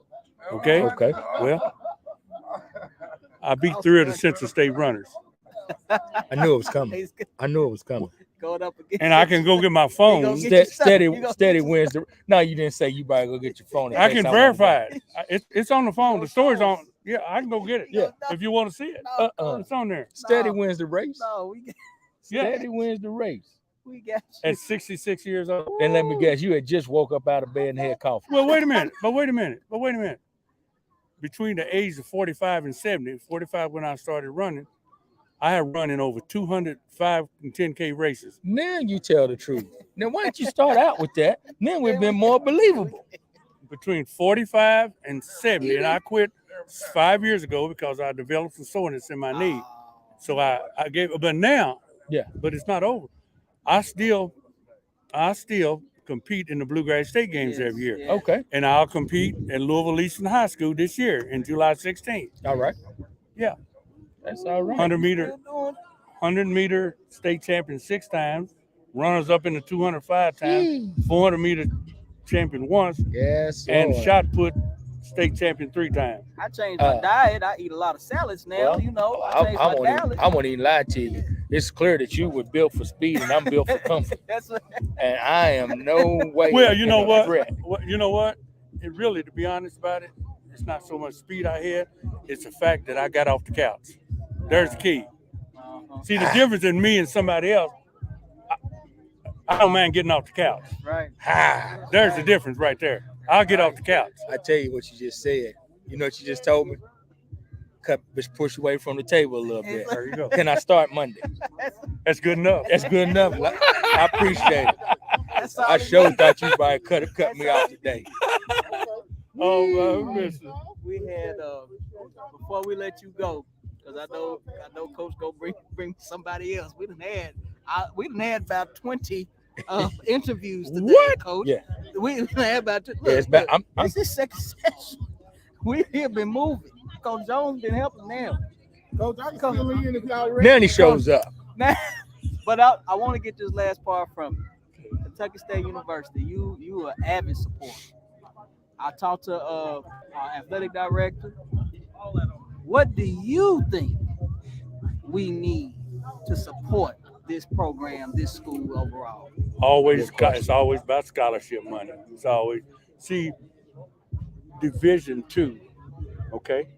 [SPEAKER 17] Okay.
[SPEAKER 18] Okay.
[SPEAKER 17] Well, I beat 3 of the Central State runners.
[SPEAKER 18] I knew it was coming.
[SPEAKER 3] Going up against
[SPEAKER 17] And I can go get my phone.
[SPEAKER 18] Steady wins the. No, you didn't say you better go get your phone.
[SPEAKER 17] I can verify it. It's on the phone. The story's on. Yeah, I can go get it.
[SPEAKER 18] Yeah.
[SPEAKER 17] If you want to see it. It's on there.
[SPEAKER 18] Steady wins the race.
[SPEAKER 3] No, we got,
[SPEAKER 18] Steady wins the race.
[SPEAKER 3] we got you.
[SPEAKER 17] At 66 years old.
[SPEAKER 18] And let me guess, you had just woke up out of bed and had coffee.
[SPEAKER 17] Well, wait a minute. Between the ages of 45 and 70, 45 when I started running, I have run in over 205 and 10K races.
[SPEAKER 18] Now you tell the truth. Now, why don't you start out with that? Then we've been more believable.
[SPEAKER 17] Between 45 and 70, and I quit 5 years ago because I developed some soreness in my knee. So I gave, but now, but it's not over. I still compete in the Bluegrass State Games every year.
[SPEAKER 18] Okay.
[SPEAKER 17] And I'll compete at Louisville Eastern High School this year in July 16th.
[SPEAKER 18] All right.
[SPEAKER 17] Yeah.
[SPEAKER 18] That's all right.
[SPEAKER 17] 100 meter state champion 6 times, runners up in the 200 5 times, 400 meter champion once,
[SPEAKER 18] yes,
[SPEAKER 17] and
[SPEAKER 18] Lord.
[SPEAKER 17] shot put state champion 3 times.
[SPEAKER 3] I changed my diet. I eat a lot of salads now.
[SPEAKER 18] Well,
[SPEAKER 3] you know,
[SPEAKER 18] I won't even lie to you. It's clear that you were built for speed and I'm built for comfort.
[SPEAKER 3] That's what,
[SPEAKER 18] And I am no way.
[SPEAKER 17] Well, you know what?
[SPEAKER 18] threat.
[SPEAKER 17] You know what? It really, to be honest about it, it's not so much speed I had. It's the fact that I got off the couch. There's the key. See, the difference in me and somebody else, I don't mind getting off the couch.
[SPEAKER 3] right.
[SPEAKER 17] There's the difference right there. I'll get off the couch.
[SPEAKER 18] I tell you what you just said. You know what you just told me? Push away from the table a little bit.
[SPEAKER 17] There you go.
[SPEAKER 18] Can I start Monday?
[SPEAKER 17] That's good enough.
[SPEAKER 18] That's good enough. I appreciate it. I sure thought you probably cut me off today.
[SPEAKER 17] Oh, my goodness.
[SPEAKER 3] We had before we let you go, because I know Coach go bring somebody else. We done had about 20 interviews today,
[SPEAKER 18] What?
[SPEAKER 3] Coach.
[SPEAKER 18] Yeah.
[SPEAKER 3] We done had about. Look,
[SPEAKER 18] Yeah, it's bad.
[SPEAKER 3] this is second session. We have been moving. Coach Jones been helping them.
[SPEAKER 6] Coach, I can fill in if y'all ready.
[SPEAKER 18] Then he shows up.
[SPEAKER 3] Now, but I want to get this last part from you. Kentucky State University. You are an avid supporter. I talked to our athletic director. What do you think we need to support this program, this school overall?
[SPEAKER 17] It's always about scholarship money. It's always see Division II. Okay,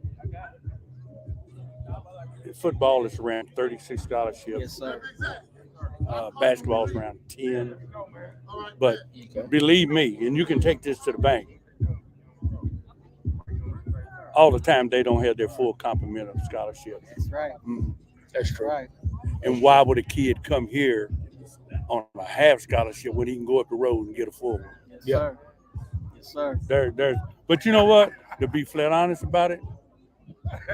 [SPEAKER 17] football is around 36 scholarships.
[SPEAKER 3] Yes, sir.
[SPEAKER 17] Basketball is around 10. But believe me, and you can take this to the bank. All the time they don't have their full complement of scholarships.
[SPEAKER 3] That's right.
[SPEAKER 18] That's true.
[SPEAKER 3] Right.
[SPEAKER 17] And why would a kid come here on a half scholarship when he can go up the road and get a full one?
[SPEAKER 3] Yes, sir. Yes, sir.
[SPEAKER 17] But you know what? To be flat honest about it,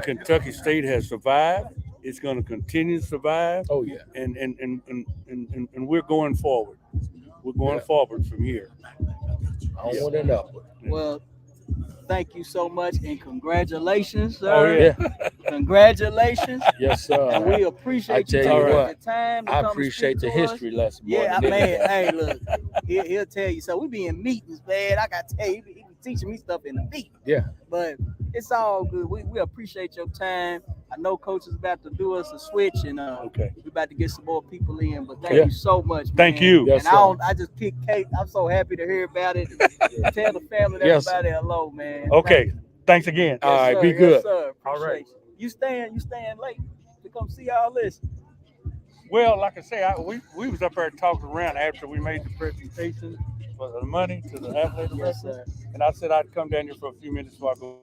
[SPEAKER 17] Kentucky State has survived. It's going to continue to survive.
[SPEAKER 18] Oh yeah.
[SPEAKER 17] And we're going forward. We're going forward from here.
[SPEAKER 18] Onward and upward.
[SPEAKER 3] Well, thank you so much and congratulations, sir.
[SPEAKER 17] Oh yeah.
[SPEAKER 3] Congratulations.
[SPEAKER 18] Yes, sir.
[SPEAKER 3] And we appreciate you taking the time to
[SPEAKER 18] I
[SPEAKER 3] come
[SPEAKER 18] appreciate
[SPEAKER 3] and
[SPEAKER 18] the
[SPEAKER 3] speak to us.
[SPEAKER 18] history lesson.
[SPEAKER 3] Yeah, man. Hey, look, he'll tell you. So we be in meetings, man. I got to tell you, he be teaching me stuff in the meeting.
[SPEAKER 18] Yeah.
[SPEAKER 3] But it's all good. We appreciate your time. I know Coach is about to do us a switch, and we're about to get some more people in. But thank you so much.
[SPEAKER 17] Thank
[SPEAKER 3] man.
[SPEAKER 17] you.
[SPEAKER 3] And I just picked Kate. I'm so happy to hear about it. Tell the family and everybody hello, man.
[SPEAKER 17] Okay. Thanks again.
[SPEAKER 3] Yes,
[SPEAKER 18] All right,
[SPEAKER 3] sir.
[SPEAKER 18] be good.
[SPEAKER 3] Yes, sir.
[SPEAKER 17] All right.
[SPEAKER 3] Appreciate you staying late to come see all this.
[SPEAKER 17] Well, like I say, we was up there talking around after we made the presentation for the money to the athletic director, and I said I'd come down here for a few minutes before I go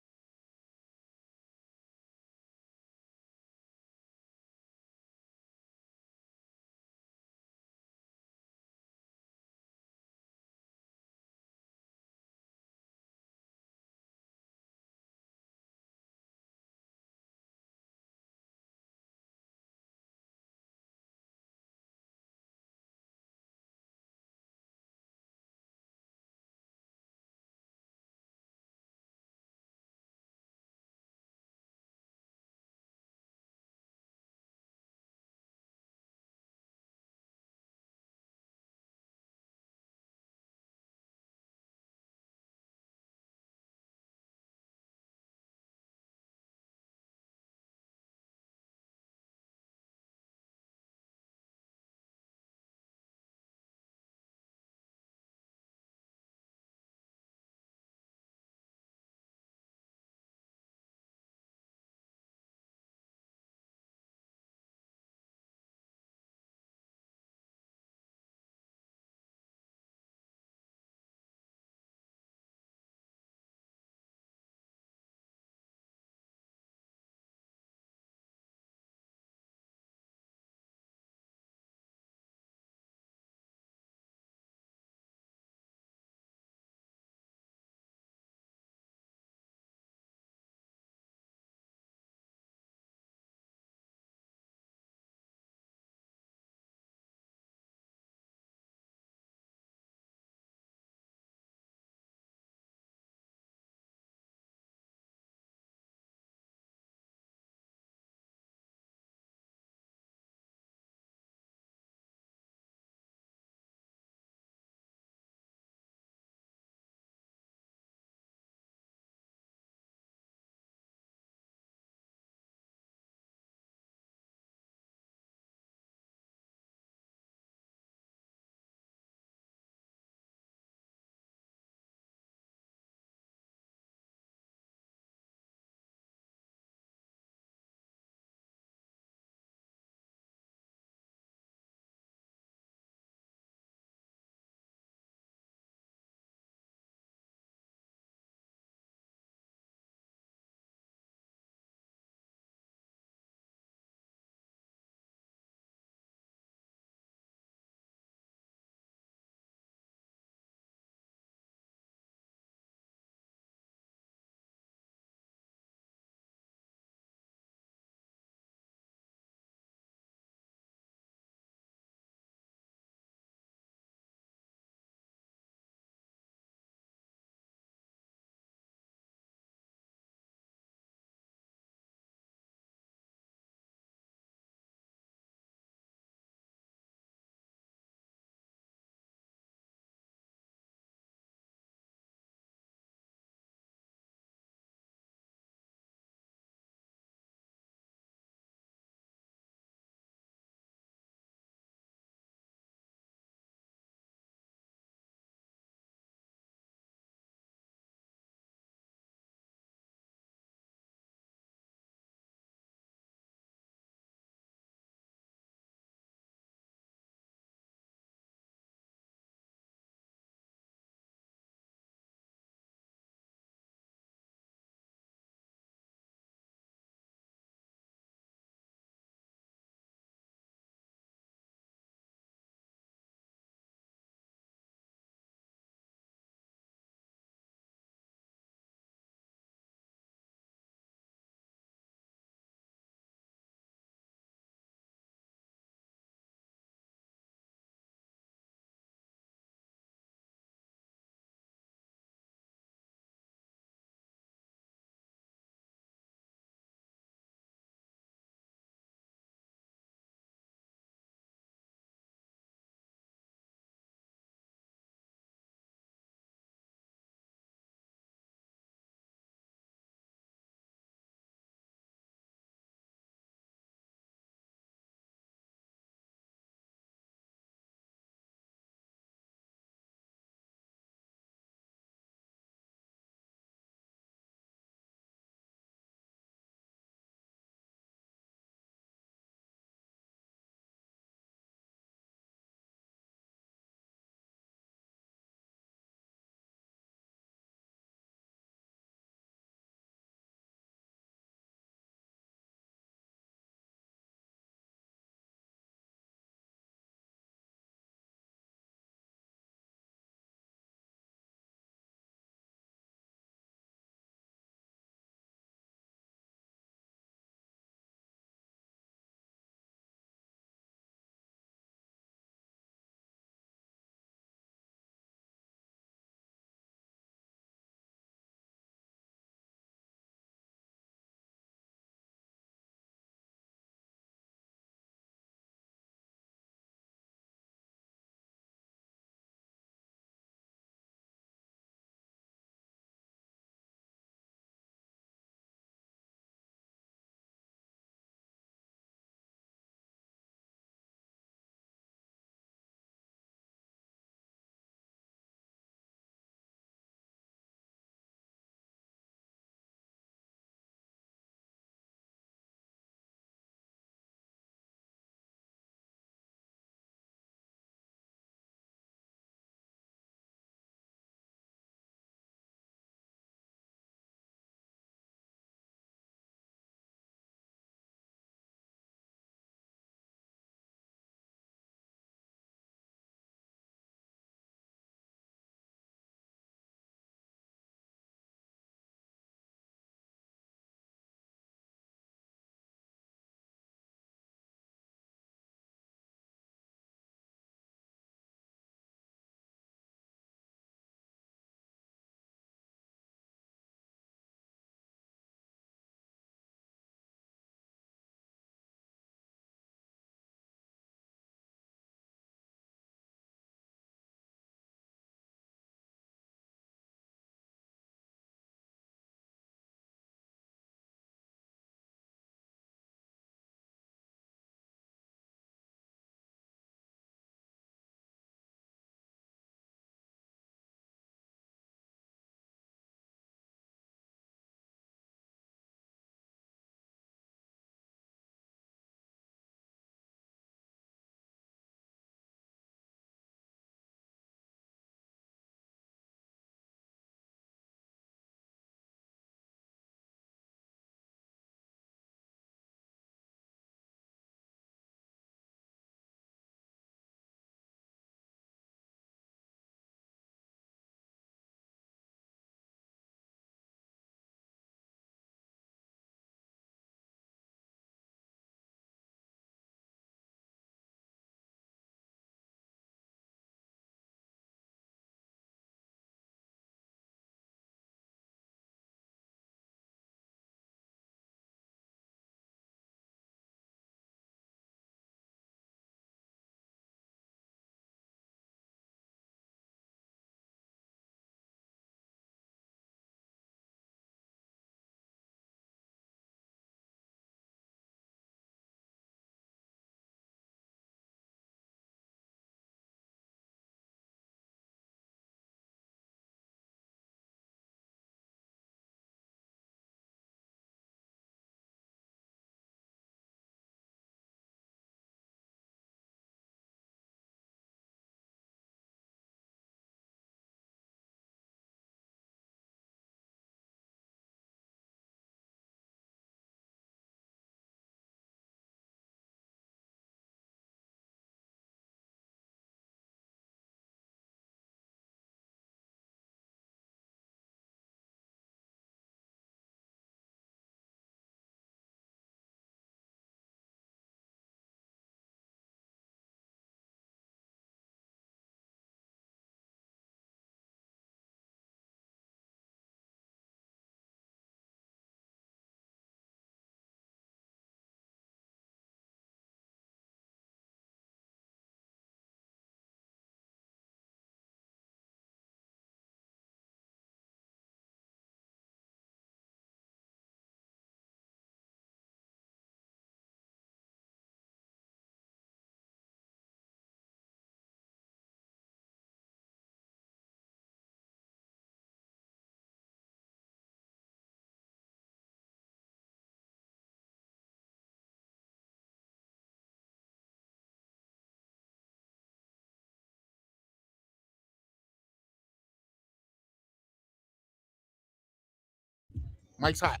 [SPEAKER 1] Mike's hot.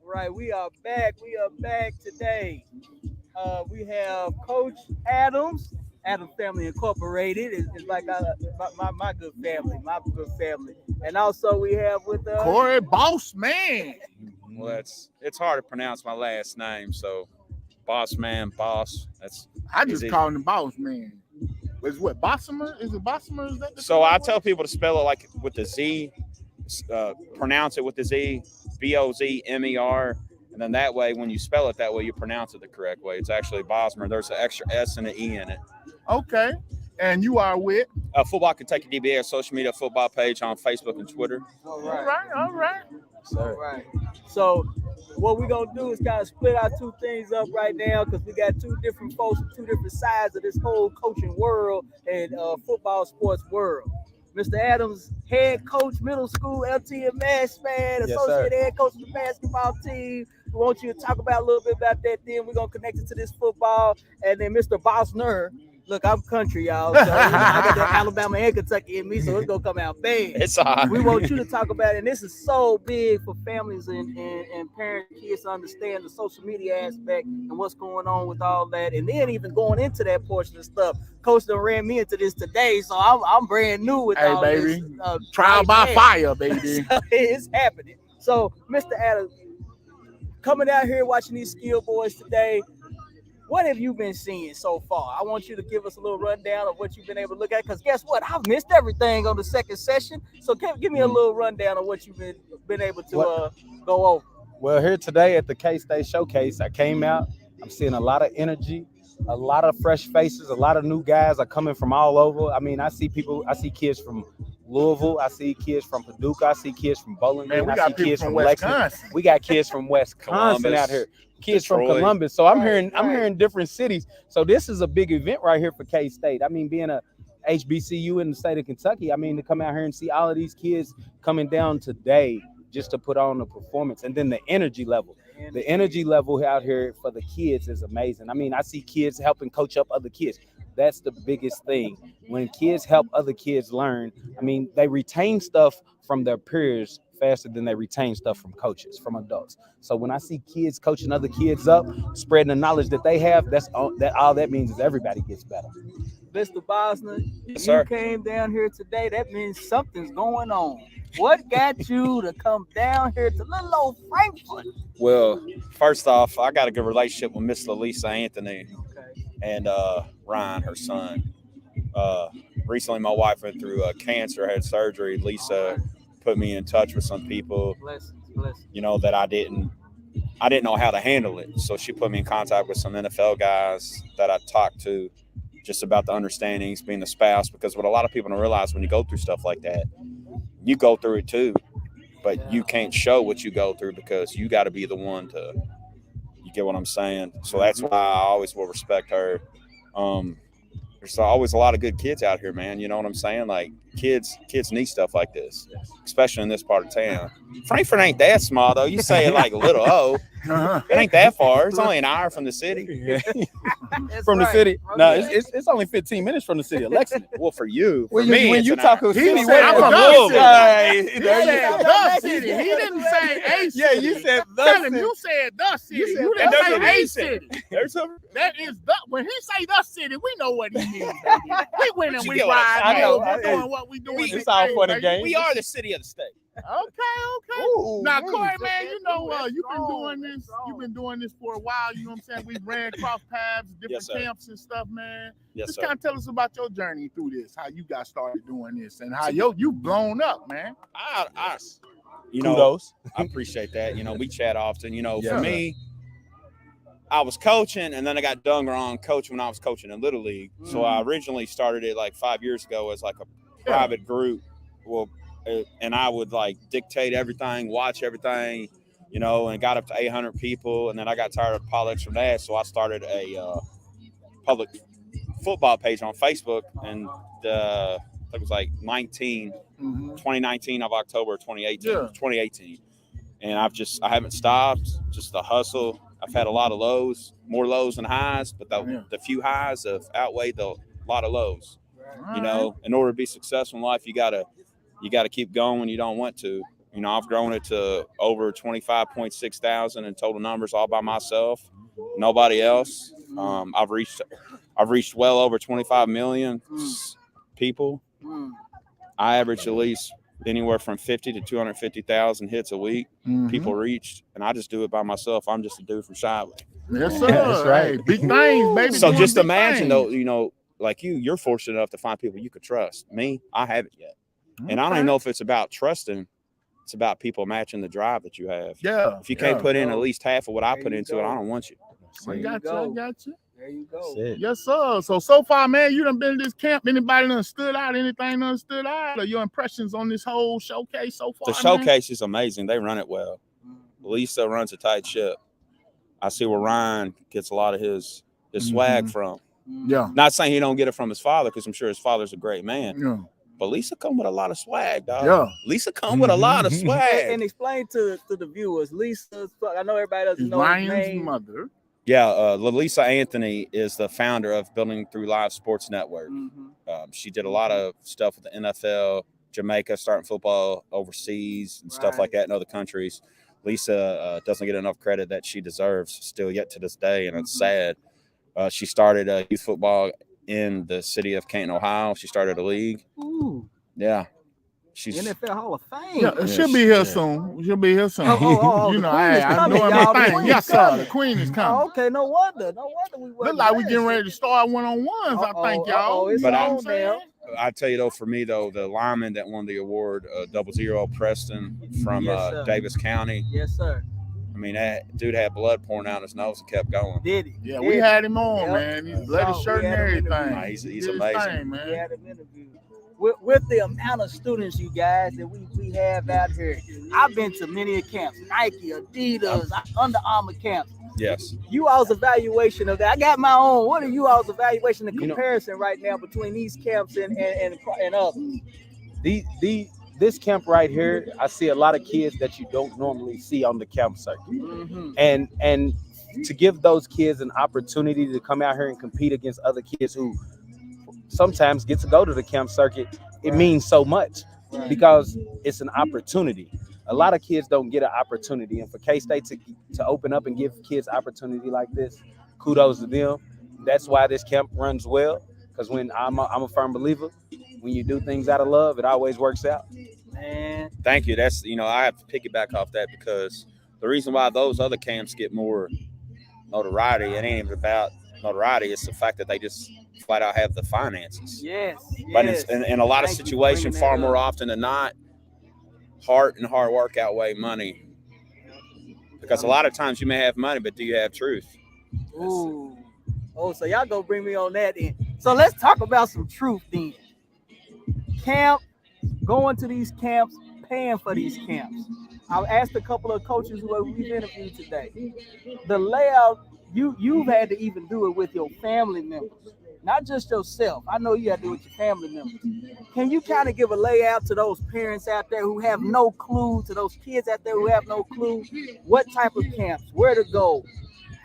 [SPEAKER 3] Right, we are back. We are back today. We have Coach Adams, Adams Family Incorporated. It's like my good family. And also we have with us
[SPEAKER 1] Corey Boss Man.
[SPEAKER 19] Well, it's hard to pronounce my last name, so Boss. That's
[SPEAKER 1] I just
[SPEAKER 19] easy.
[SPEAKER 1] call him Boss Man. Is what Bossamer? Is it Bossamer? Is that the
[SPEAKER 19] So I tell people to spell it like with the Z, pronounce it with the Z, Bozmer, and then that way, when you spell it that way, you pronounce it the correct way. It's actually Bosmer. There's an extra S and an E in it.
[SPEAKER 1] Okay. And you are with
[SPEAKER 19] Football Kentucky DBA, social media football page on Facebook and Twitter.
[SPEAKER 3] All
[SPEAKER 1] right.
[SPEAKER 3] All right. So what we're gonna do is kind of split our two things up right now because we got two different folks from two different sides of this whole coaching world and football sports world. Mr. Adams, head coach, middle school, LTMS, man, associate head coach of the basketball team. We want you to talk about a little bit about that. Then we're gonna connect it to this football, and then Mr. Bosner. Look, I'm country, y'all. So, I got that Alabama and Kentucky in me, so it's gonna come out bad.
[SPEAKER 19] It's all right.
[SPEAKER 3] We want you to talk about it, and this is so big for families and parents, kids to understand the social media aspect and what's going on with all that, and then even going into that portion of stuff. Coach done ran me into this today, so I'm brand new with all
[SPEAKER 1] baby.
[SPEAKER 3] this.
[SPEAKER 1] Trial by fire, baby.
[SPEAKER 3] So it's happening. So, Mr. Adams, coming out here watching these skill boys today. What have you been seeing so far? I want you to give us a little rundown of what you've been able to look at. Because guess what? I've missed everything on the second session. So give me a little rundown of what you've been able to go over.
[SPEAKER 20] Well, here today at the K-State Showcase, I came out. I'm seeing a lot of energy, a lot of fresh faces, a lot of new guys are coming from all over. I mean, I see kids from Louisville. I see kids from Paducah. I see kids from Bowling Green. I see kids from Lexington. We got kids from Wisconsin out here. Kids
[SPEAKER 19] Detroit.
[SPEAKER 20] From Columbus. So I'm hearing different cities. So this is a big event right here for K-State. I mean, being a HBCU in the state of Kentucky, I mean, to come out here and see all of these kids coming down today just to put on a performance. And then the energy level. The energy level out here for the kids is amazing. I mean, I see kids helping coach up other kids. That's the biggest thing. When kids help other kids learn, I mean, they retain stuff from their peers faster than they retain stuff from coaches, from adults. So when I see kids coaching other kids up, spreading the knowledge that they have, all that means is everybody gets better.
[SPEAKER 3] Mr. Bosner,
[SPEAKER 19] Yes,
[SPEAKER 3] you
[SPEAKER 19] sir.
[SPEAKER 3] came down here today. That means something's going on. What got you to come down here to little old Frankfurt?
[SPEAKER 19] Well, first off, I got a good relationship with Miss Lisa Anthony and Ryan, her son. Recently, my wife went through cancer, had surgery. Lisa put me in touch with some people, you know, that I didn't know how to handle it. So she put me in contact with some NFL guys that I talked to just about the understandings, being a spouse, because what a lot of people don't realize when you go through stuff like that, you go through it too, but you can't show what you go through because you got to be the one to, you get what I'm saying? So that's why I always will respect her. There's always a lot of good kids out here, man. You know what I'm saying? Like kids need stuff like this, especially in this part of town. Frankfurt ain't that small though. You say it like little O. It ain't that far. It's only an hour from the city.
[SPEAKER 20] From the city? No, it's only 15 minutes from the city of Lexington.
[SPEAKER 19] Well, for you, for
[SPEAKER 20] when
[SPEAKER 19] me,
[SPEAKER 20] when
[SPEAKER 19] it's
[SPEAKER 20] you
[SPEAKER 19] an
[SPEAKER 20] talk
[SPEAKER 19] hour.
[SPEAKER 20] of city,
[SPEAKER 1] He said
[SPEAKER 20] I'm
[SPEAKER 1] the
[SPEAKER 20] from
[SPEAKER 1] city.
[SPEAKER 20] Louisville.
[SPEAKER 1] He said the city. He didn't say a city.
[SPEAKER 20] Yeah, you said the
[SPEAKER 1] Tell him
[SPEAKER 20] city.
[SPEAKER 1] you said the city.
[SPEAKER 20] You said
[SPEAKER 1] You
[SPEAKER 20] the
[SPEAKER 1] didn't say
[SPEAKER 20] city.
[SPEAKER 1] a city.
[SPEAKER 19] There's some.
[SPEAKER 1] That is the when he say the city, we know what he means. Baby. We win and
[SPEAKER 19] You
[SPEAKER 1] we
[SPEAKER 19] get what I'm
[SPEAKER 1] ride.
[SPEAKER 20] saying. I know.
[SPEAKER 1] We're doing what we doing.
[SPEAKER 20] It's all for the
[SPEAKER 1] baby.
[SPEAKER 20] game.
[SPEAKER 19] We are the city of the state.
[SPEAKER 1] Okay.
[SPEAKER 20] Ooh,
[SPEAKER 1] Now,
[SPEAKER 20] ooh.
[SPEAKER 1] Corey, man, you know you've been doing this. You've been doing this for a while. You know what I'm saying? We've ran cross paths, different
[SPEAKER 19] Yes, sir.
[SPEAKER 1] camps and stuff, man.
[SPEAKER 19] Yes,
[SPEAKER 1] Just
[SPEAKER 19] sir.
[SPEAKER 1] kind of tell us about your journey through this, how you got started doing this, and how you blown up, man.
[SPEAKER 19] You know,
[SPEAKER 20] Kudos.
[SPEAKER 19] I appreciate that. You know, we chat often. You know,
[SPEAKER 1] Yeah.
[SPEAKER 19] for me, I was coaching, and then I got done wrong coaching when I was coaching in Little League. So I originally started it like 5 years ago as like a private group. Well, and I would like dictate everything, watch everything, you know, and got up to 800 people. And then I got tired of politics from that. So I started a public football page on Facebook. And it was like 2019 of October 2018. And I haven't stopped, just the hustle. I've had a lot of lows, more lows than highs, but the few highs have outweighed the lot of lows. You know, in order to be successful in life, you gotta keep going when you don't want to. You know, I've grown it to over 25.6 thousand in total numbers all by myself. Nobody else. I've reached well over 25 million people. I average at least anywhere from 50 to 250,000 hits a week. People reached, and I just do it by myself. I'm just a dude from Shiloh.
[SPEAKER 1] Yes, sir. That's right. Hey, big things, baby.
[SPEAKER 19] So
[SPEAKER 1] Doing
[SPEAKER 19] just
[SPEAKER 1] big
[SPEAKER 19] imagine,
[SPEAKER 1] things.
[SPEAKER 19] though, you know, like you're fortunate enough to find people you could trust. Me, I haven't yet. And I don't even know if it's about trusting. It's about people matching the drive that you have.
[SPEAKER 1] Yeah.
[SPEAKER 19] If you can't put in at least half of what I put into it, I don't want you.
[SPEAKER 1] I got you. I got you.
[SPEAKER 3] There you go.
[SPEAKER 1] Yes, sir. So far, man, you done been to this camp. Anybody done stood out? Anything done stood out? Or your impressions on this whole showcase so far?
[SPEAKER 19] The showcase is amazing. They run it well. Lisa runs a tight ship. I see where Ryan gets a lot of his swag from.
[SPEAKER 1] Yeah.
[SPEAKER 19] Not saying he don't get it from his father, because I'm sure his father's a great man.
[SPEAKER 1] Yeah.
[SPEAKER 19] But Lisa come with a lot of swag, dog.
[SPEAKER 1] Yeah.
[SPEAKER 19] Lisa come with a lot of swag.
[SPEAKER 3] And explain to the viewers, Lisa. I know everybody doesn't know his
[SPEAKER 1] Ryan's
[SPEAKER 3] name.
[SPEAKER 1] mother.
[SPEAKER 19] Yeah, Lisa Anthony is the founder of Building Through Live Sports Network. She did a lot of stuff with the NFL, Jamaica, starting football overseas and stuff like that in other countries. Lisa doesn't get enough credit that she deserves still yet to this day, and it's sad. She started youth football in the city of Canton, Ohio. She started a league.
[SPEAKER 3] Ooh.
[SPEAKER 19] Yeah. She's
[SPEAKER 3] NFL Hall of Fame.
[SPEAKER 1] Yeah, she'll be here soon. She'll be here soon. You know, I'm doing my thing. Yes, sir. The queen is coming.
[SPEAKER 3] Oh, okay, no wonder we
[SPEAKER 1] Look like we getting ready to start one-on-ones. I think y'all.
[SPEAKER 3] It's
[SPEAKER 19] But
[SPEAKER 3] on now.
[SPEAKER 19] I tell you though, for me though, the lineman that won the award, 00 Preston from
[SPEAKER 3] Yes,
[SPEAKER 19] Davis County.
[SPEAKER 3] Yes, sir.
[SPEAKER 19] I mean, that dude had blood pouring out his nose and kept going.
[SPEAKER 3] Did he?
[SPEAKER 1] Yeah, we had him on, man. He's bloody shirt and everything.
[SPEAKER 19] Nah, he's
[SPEAKER 1] Did his
[SPEAKER 19] amazing.
[SPEAKER 1] thing, man.
[SPEAKER 3] We had him interviewed. With the amount of students, you guys, that we have out here, I've been to many camps, Nike, Adidas, Under Armour camps.
[SPEAKER 19] Yes.
[SPEAKER 3] You all's evaluation of that. I got my own. What are you all's evaluation and comparison right now between these camps and others?
[SPEAKER 20] This camp right here, I see a lot of kids that you don't normally see on the camp circuit. And to give those kids an opportunity to come out here and compete against other kids who sometimes get to go to the camp circuit, it means so much because it's an opportunity. A lot of kids don't get an opportunity, and for K-State to open up and give kids opportunity like this, kudos to them. That's why this camp runs well, because when I'm a firm believer, when you do things out of love, it always works out.
[SPEAKER 3] Man,
[SPEAKER 19] Thank you. That's, I have to piggyback off that, because the reason why those other camps get more notoriety, it ain't even about notoriety. It's the fact that they just flat out have the finances.
[SPEAKER 3] yes.
[SPEAKER 19] But
[SPEAKER 3] yes.
[SPEAKER 19] in a lot of
[SPEAKER 3] Thank you for
[SPEAKER 19] situations,
[SPEAKER 3] bringing
[SPEAKER 19] far
[SPEAKER 3] that
[SPEAKER 19] more
[SPEAKER 3] up.
[SPEAKER 19] often than not, heart and hard work outweigh money. Because a lot of times you may have money, but do you have truth?
[SPEAKER 3] Ooh. Oh, so y'all gonna bring me on that then. So let's talk about some truth then. Camp, going to these camps, paying for these camps. I've asked a couple of coaches who we've interviewed today. The layout, you've had to even do it with your family members, not just yourself. I know you had to do it with your family members. Can you kind of give a layout to those parents out there who have no clue, to those kids out there who have no clue, what type of camps, where to go,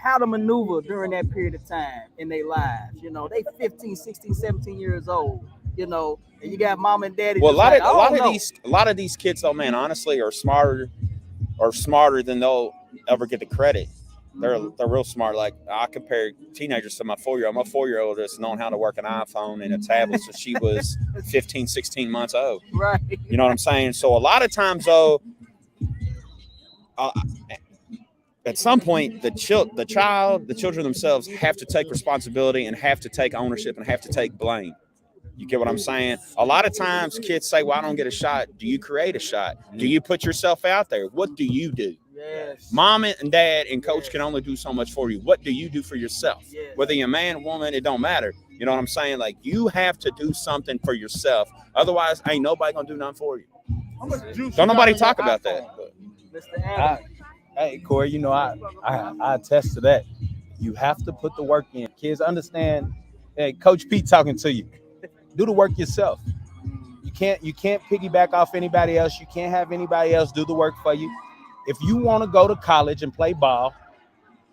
[SPEAKER 3] how to maneuver during that period of time in their lives? You know, they 15, 16, 17 years old, and you got mom and daddy.
[SPEAKER 19] Well,
[SPEAKER 3] just
[SPEAKER 19] a lot of these kids, though, man, honestly, are smarter than they'll ever get the credit. They're real smart. Like, I compare teenagers to my 4-year-old. My 4-year-old has known how to work an iPhone and a tablet since she was 15, 16 months old.
[SPEAKER 3] Right.
[SPEAKER 19] You know what I'm saying? So a lot of times, though, at some point, the children themselves have to take responsibility and have to take ownership and have to take blame. You get what I'm saying? A lot of times kids say, well, I don't get a shot. Do you create a shot? Do you put yourself out there? What do you do?
[SPEAKER 3] Yes.
[SPEAKER 19] Mom and dad and coach can only do so much for you. What do you do for yourself?
[SPEAKER 3] Yes.
[SPEAKER 19] Whether you're a man, woman, it don't matter. You know what I'm saying? Like, you have to do something for yourself. Otherwise, ain't nobody gonna do nothing for you. Don't nobody talk about that.
[SPEAKER 3] Mr. Adams.
[SPEAKER 20] Hey, Corey, I attest to that. You have to put the work in. Kids understand. Hey, Coach Pete talking to you. Do the work yourself. You can't piggyback off anybody else. You can't have anybody else do the work for you. If you want to go to college and play ball,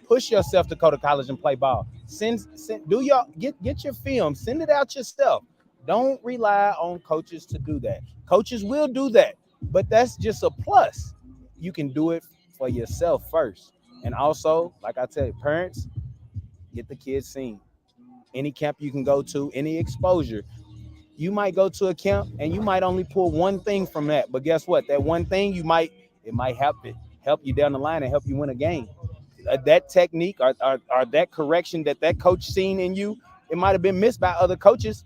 [SPEAKER 20] push yourself to go to college and play ball. Get your film, send it out yourself. Don't rely on coaches to do that. Coaches will do that, but that's just a plus. You can do it for yourself first. And also, like I tell you, parents, get the kids seen. Any camp you can go to, any exposure. You might go to a camp and you might only pull one thing from that. But guess what? That one thing it might help you down the line and help you win a game. That technique or that correction that coach seen in you, it might have been missed by other coaches.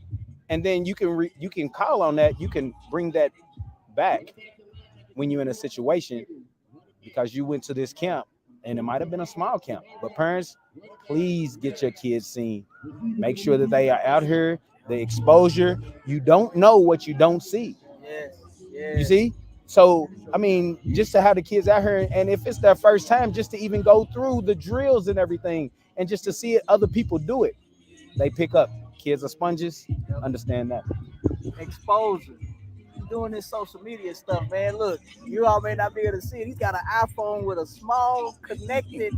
[SPEAKER 20] And then you can call on that. You can bring that back when you're in a situation because you went to this camp and it might have been a small camp. But parents, please get your kids seen. Make sure that they are out here. The exposure, you don't know what you don't see.
[SPEAKER 3] Yes.
[SPEAKER 20] You see? So, I mean, just to have the kids out here, and if it's their first time, just to even go through the drills and everything, and just to see other people do it, they pick up. Kids are sponges. Understand that.
[SPEAKER 3] Exposure. Doing this social media stuff, man. Look, you all may not be able to see it. He's got an iPhone with a small connected.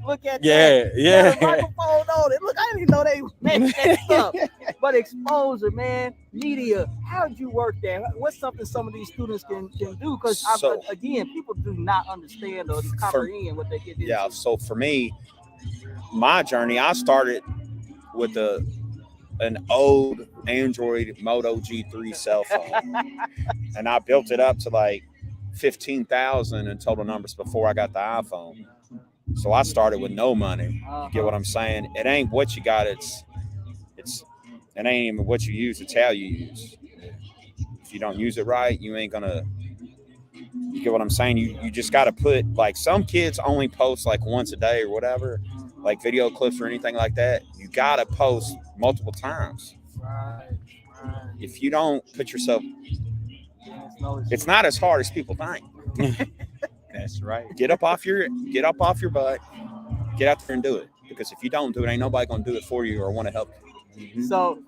[SPEAKER 3] Look at that.
[SPEAKER 19] Yeah.
[SPEAKER 3] Got a microphone on it. Look, I didn't even know they meant that stuff. But exposure, man, media. How'd you work that? What's something some of these students can do? Because again, people do not understand or comprehend what they get into.
[SPEAKER 19] Yeah. So for me, my journey, I started with an old Android Moto G3 cell phone, and I built it up to like 15,000 in total numbers before I got the iPhone. So I started with no money. You get what I'm saying? It ain't what you got. It ain't even what you use. It's how you use. If you don't use it right, you ain't gonna. You get what I'm saying? You just got to put, like, some kids only post like once a day or whatever, like video clips or anything like that. You got to post multiple times.
[SPEAKER 3] Right.
[SPEAKER 19] If you don't put yourself, it's not as hard as people think.
[SPEAKER 20] That's right.
[SPEAKER 19] Get up off your butt. Get out there and do it. Because if you don't do it, ain't nobody gonna do it for you or want to help you.
[SPEAKER 3] So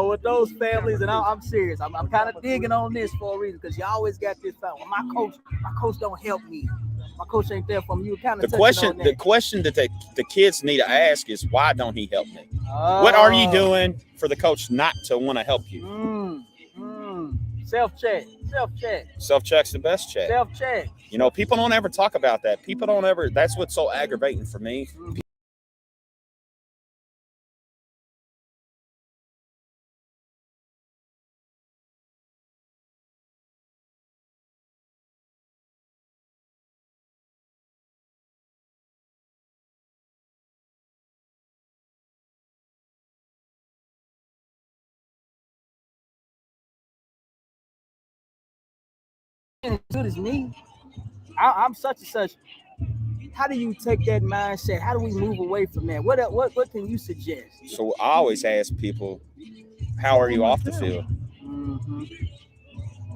[SPEAKER 3] with those families, and I'm serious, I'm kind of digging on this for a reason, because you always got this thought. Well, my coach don't help me. My coach ain't there for me. You kind of
[SPEAKER 19] the question that the kids need to ask is, why don't he help me? What are you doing for the coach not to want to help you?
[SPEAKER 3] Self-check.
[SPEAKER 19] Self-check's the best check.
[SPEAKER 3] Self-check.
[SPEAKER 19] You know, people don't ever talk about that. That's what's so aggravating for me.
[SPEAKER 3] As good as me, I'm such and such. How do you take that mindset? How do we move away from that? What can you suggest?
[SPEAKER 19] So I always ask people, how are you off the field?
[SPEAKER 3] Mm-hmm.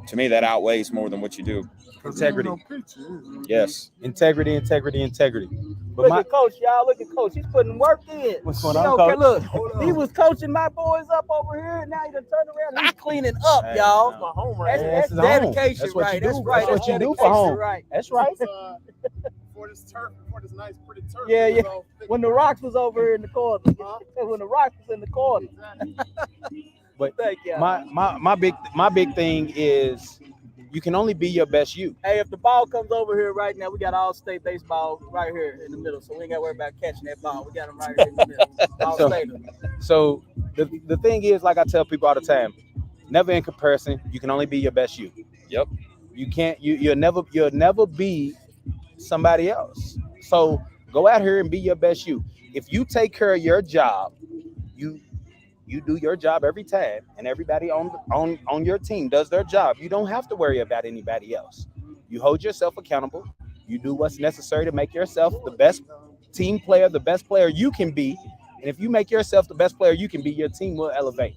[SPEAKER 19] To me, that outweighs more than what you do.
[SPEAKER 20] Integrity.
[SPEAKER 19] Yes.
[SPEAKER 20] Integrity. But
[SPEAKER 3] Look at Coach, y'all. Look at Coach. He's putting work in.
[SPEAKER 20] What's going on, Coach?
[SPEAKER 3] Look, he was coaching my boys up over here, and now he done turned around and he's cleaning up, y'all.
[SPEAKER 20] That's my home
[SPEAKER 3] That's dedication,
[SPEAKER 20] That's what
[SPEAKER 3] right?
[SPEAKER 20] you do.
[SPEAKER 3] That's right.
[SPEAKER 20] That's what you do for home.
[SPEAKER 3] Right.
[SPEAKER 20] That's right.
[SPEAKER 1] For this nice, pretty turf.
[SPEAKER 3] Yeah. When the rocks was over here in the corner. When the rocks was in the corner.
[SPEAKER 20] But
[SPEAKER 3] thank you.
[SPEAKER 20] My big thing is, you can only be your best you.
[SPEAKER 3] Hey, if the ball comes over here right now, we got all-state baseball right here in the middle, so we ain't got to worry about catching that ball. We got them right here in the middle. All-state.
[SPEAKER 20] So the thing is, like I tell people all the time, never in comparison. You can only be your best you.
[SPEAKER 19] Yep.
[SPEAKER 20] You can't. You'll never be somebody else. So go out here and be your best you. If you take care of your job, you do your job every time, and everybody on your team does their job. You don't have to worry about anybody else. You hold yourself accountable. You do what's necessary to make yourself the best team player, the best player you can be. And if you make yourself the best player you can be, your team will elevate.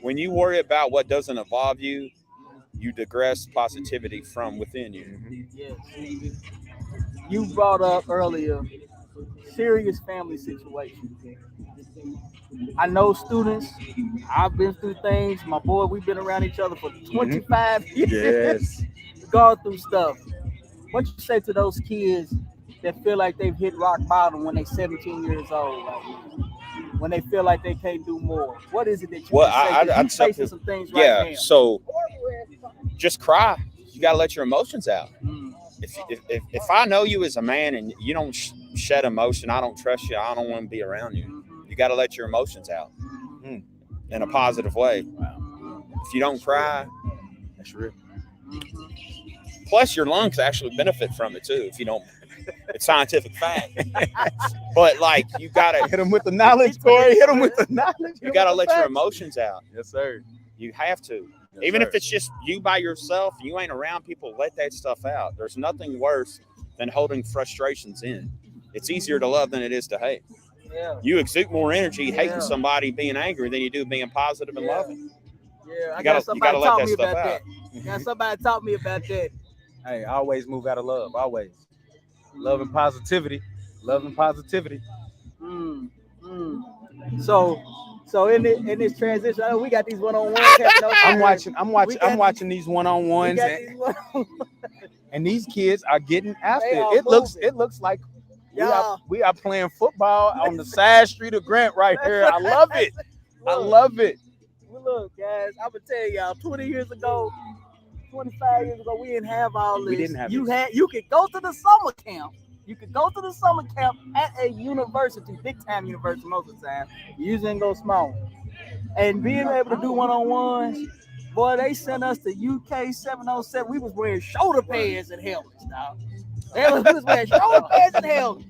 [SPEAKER 19] When you worry about what doesn't involve you, you digress positivity from within you.
[SPEAKER 3] Yes. You brought up earlier serious family situations. I know students. I've been through things. My boy, we've been around each other for 25 years.
[SPEAKER 20] Yes.
[SPEAKER 3] Gone through stuff. What you say to those kids that feel like they've hit rock bottom when they're 17 years old, when they feel like they can't do more? What is it that you can say?
[SPEAKER 19] I'd
[SPEAKER 3] facing some things right now.
[SPEAKER 19] So just cry. You got to let your emotions out. If I know you as a man and you don't shed emotion, I don't trust you. I don't want to be around you. You got to let your emotions out in a positive way. If you don't cry, that's real. Plus, your lungs actually benefit from it too. If you don't, it's scientific fact. But like, you gotta
[SPEAKER 20] hit them with the knowledge, Corey. Hit them with the knowledge.
[SPEAKER 19] You gotta let your emotions out.
[SPEAKER 20] Yes, sir.
[SPEAKER 19] You have to.
[SPEAKER 20] Yes,
[SPEAKER 19] Even
[SPEAKER 20] sir.
[SPEAKER 19] if it's just you by yourself, you ain't around people, let that stuff out. There's nothing worse than holding frustrations in. It's easier to love than it is to hate.
[SPEAKER 3] Yeah.
[SPEAKER 19] You exude more energy hating somebody, being angry, than you do being positive and loving.
[SPEAKER 3] Yeah,
[SPEAKER 19] You gotta let that stuff out.
[SPEAKER 3] Yeah, somebody taught me about that.
[SPEAKER 20] Hey, always move out of love. Always. Love and positivity. Love and positivity.
[SPEAKER 3] So in this transition, I know we got these one-on-ones.
[SPEAKER 20] I'm watching these one-on-ones, and these kids are getting after
[SPEAKER 3] They
[SPEAKER 20] it.
[SPEAKER 3] are
[SPEAKER 20] It looks like we are playing football on the side street of Grant right here. I love it. I love it.
[SPEAKER 3] Well, look, guys, I'm gonna tell y'all, 20 years ago, 25 years ago, we didn't have all this.
[SPEAKER 20] We didn't have
[SPEAKER 3] you could go to the summer camp. You could go to the summer camp at a university, big time university most of the time. You usually didn't go small. And being able to do one-on-ones, boy, they sent us to UK 707. We was wearing shoulder pads and helmets, dog. We was wearing shoulder pads and helmets.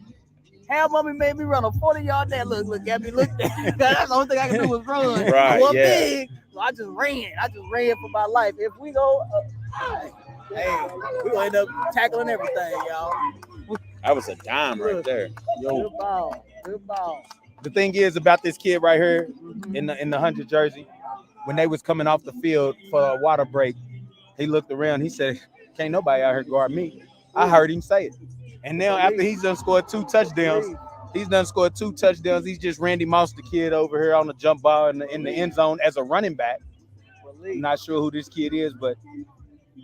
[SPEAKER 3] Hell, mommy made me run a 40-yard dash. Look, got me looked at. That's the only thing I could do was run.
[SPEAKER 19] Right,
[SPEAKER 3] I was
[SPEAKER 19] yeah.
[SPEAKER 3] big, so I just ran for my life. If we go, hey, we gonna end up tackling everything, y'all.
[SPEAKER 19] That was a dime right there.
[SPEAKER 3] Good ball.
[SPEAKER 20] The thing is about this kid right here in the 100 jersey, when they was coming off the field for a water break, he looked around. He said, "Can't nobody out here guard me." I heard him say it. And now after he's done scored 2 touchdowns, he's just Randy Moss the kid over here on the jump ball in the end zone as a running back. I'm not sure who this kid is, but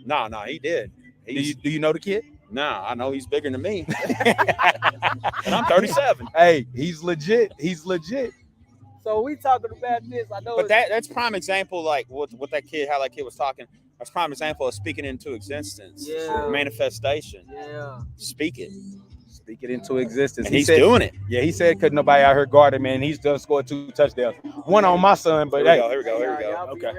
[SPEAKER 19] no, he did.
[SPEAKER 20] Do you know the kid?
[SPEAKER 19] No, I know he's bigger than me. And I'm 37.
[SPEAKER 20] Hey, he's legit.
[SPEAKER 3] So we talking about this. I know,
[SPEAKER 19] But that's prime example, like what that kid, how that kid was talking. That's prime example of speaking into existence.
[SPEAKER 3] Yeah.
[SPEAKER 19] Manifestation.
[SPEAKER 3] Yeah.
[SPEAKER 19] Speak it
[SPEAKER 20] into existence.
[SPEAKER 19] And he's doing it.
[SPEAKER 20] Yeah, he said could nobody out here guard him, man. He's done scored 2 touchdowns. One on my son, but
[SPEAKER 19] Here we go.
[SPEAKER 3] Okay.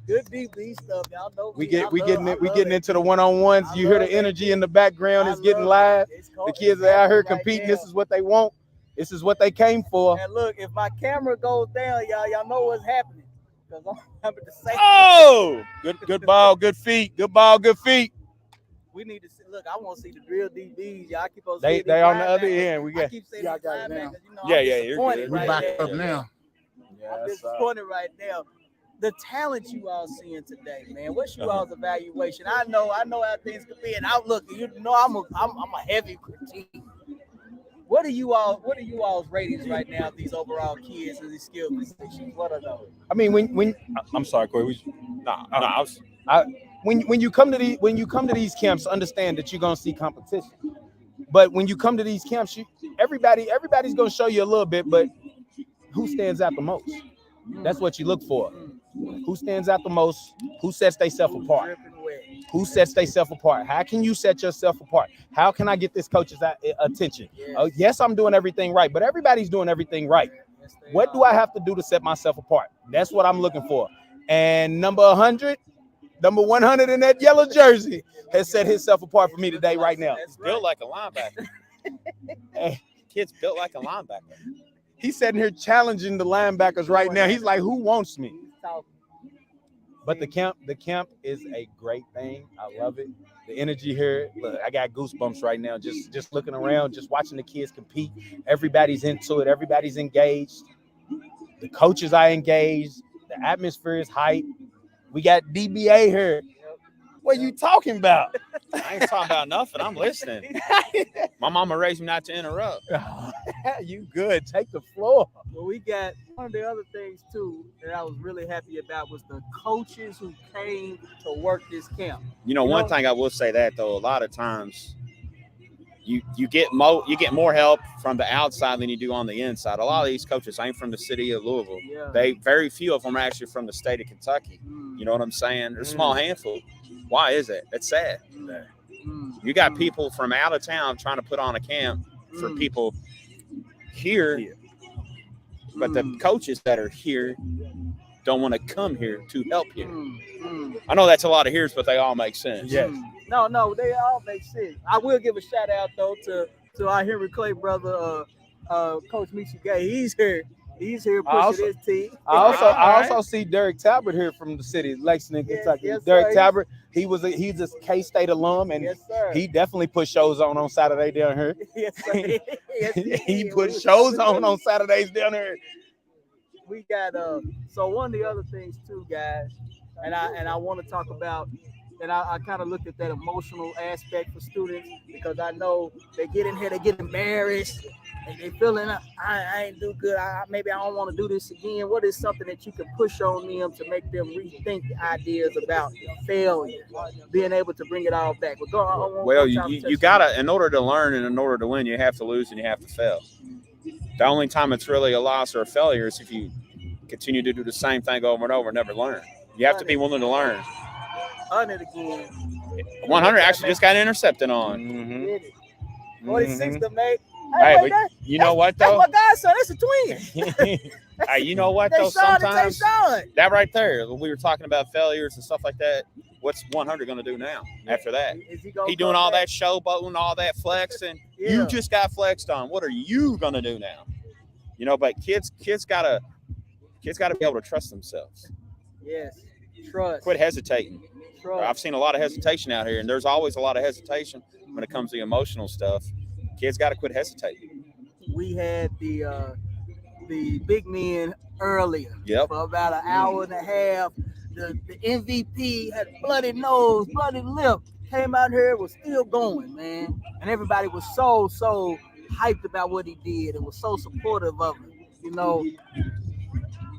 [SPEAKER 3] Good DB stuff, y'all know.
[SPEAKER 20] We getting into the one-on-ones. You hear the energy in the background. It's getting live. The kids are out here competing. This is what they want. This is what they came for.
[SPEAKER 3] And look, if my camera goes down, y'all know what's happening. Because I'm having to say.
[SPEAKER 20] Oh, good ball, good feet. Good ball, good feet.
[SPEAKER 3] We need to see. Look, I want to see the real DBs. Y'all keep on.
[SPEAKER 20] They on the other end. We got.
[SPEAKER 3] I keep saying y'all got it now.
[SPEAKER 20] Yeah, you're good.
[SPEAKER 3] We
[SPEAKER 6] back up now.
[SPEAKER 3] I'm disappointed right now. The talent you all seeing today, man. What's you all's evaluation? I know how things could be, and outlook. You know, I'm a heavy critique. What are you all's ratings right now of these overall kids and these skill positions? What are those?
[SPEAKER 20] I mean, when I'm sorry, Corey. When you come to these camps, understand that you're gonna see competition. But when you come to these camps, everybody's gonna show you a little bit, but who stands out the most? That's what you look for. Who stands out the most? Who sets themselves apart? Who sets themselves apart? How can you set yourself apart? How can I get this coach's attention? Yes, I'm doing everything right, but everybody's doing everything right. What do I have to do to set myself apart? That's what I'm looking for. And number 100 in that yellow jersey has set himself apart for me today, right now.
[SPEAKER 19] He's built like a linebacker. Kid's built like a linebacker.
[SPEAKER 20] He's sitting here challenging the linebackers right now. He's like, who wants me? But the camp is a great thing. I love it. The energy here, look, I got goosebumps right now. Just looking around, just watching the kids compete. Everybody's into it. Everybody's engaged. The coaches are engaged. The atmosphere is hype. We got DBA here. What are you talking about?
[SPEAKER 19] I ain't talking about nothing. I'm listening. My mama raised me not to interrupt.
[SPEAKER 20] You good. Take the floor.
[SPEAKER 3] Well, we got one of the other things, too, that I was really happy about was the coaches who came to work this camp.
[SPEAKER 19] One thing I will say that, though, a lot of times you get more help from the outside than you do on the inside. A lot of these coaches ain't from the city of Louisville.
[SPEAKER 3] Yeah.
[SPEAKER 19] Very few of them are actually from the state of Kentucky. You know what I'm saying? There's a small handful. Why is that? It's sad. You got people from out of town trying to put on a camp for people here, but the coaches that are here don't want to come here to help here. I know that's a lot of here's, but they all make sense.
[SPEAKER 3] Yes. No, they all make sense. I will give a shout out though to our Henry Clay brother, Coach Michi Gay. He's here. He's here pushing his team.
[SPEAKER 20] I also see Derek Talbot here from the city, Lexington, Kentucky.
[SPEAKER 3] Yes,
[SPEAKER 20] Derek
[SPEAKER 3] sir.
[SPEAKER 20] Talbot, he's a K-State alum, and he definitely put shows on Saturday down here.
[SPEAKER 3] Yes, sir. Yes,
[SPEAKER 20] He put shows on Saturdays down here.
[SPEAKER 3] We got so one of the other things too, guys, and I want to talk about, and I kind of looked at that emotional aspect for students, because I know they get in here, they get embarrassed, and they feeling I ain't do good. Maybe I don't want to do this again. What is something that you can push on them to make them rethink ideas about failure, being able to bring it all back?
[SPEAKER 19] Well, you gotta, in order to learn and in order to win, you have to lose and you have to fail. The only time it's really a loss or a failure is if you continue to do the same thing over and over and never learn. You have to be willing to learn.
[SPEAKER 3] On it again.
[SPEAKER 19] 100 actually just got intercepted on.
[SPEAKER 3] 46 to make.
[SPEAKER 19] Hey, but you know what though?
[SPEAKER 3] That's my godson. That's a twin.
[SPEAKER 19] Hey, you know what
[SPEAKER 3] They
[SPEAKER 19] though?
[SPEAKER 3] Sean and
[SPEAKER 19] Sometimes
[SPEAKER 3] Tayshawn.
[SPEAKER 19] that right there, we were talking about failures and stuff like that. What's 100 going to do now after that?
[SPEAKER 3] He
[SPEAKER 19] doing all that showboating, all that flexing.
[SPEAKER 3] Yeah.
[SPEAKER 19] You just got flexed on. What are you going to do now? You know, but kids gotta be able to trust themselves.
[SPEAKER 3] Yes, trust.
[SPEAKER 19] Quit hesitating.
[SPEAKER 3] Trust.
[SPEAKER 19] I've seen a lot of hesitation out here, and there's always a lot of hesitation when it comes to emotional stuff. Kids got to quit hesitating.
[SPEAKER 3] We had the big men earlier.
[SPEAKER 19] Yep.
[SPEAKER 3] For about an hour and a half. The MVP had bloody nose, bloody lip. Came out here, was still going, man. And everybody was so hyped about what he did and was so supportive of it. You know,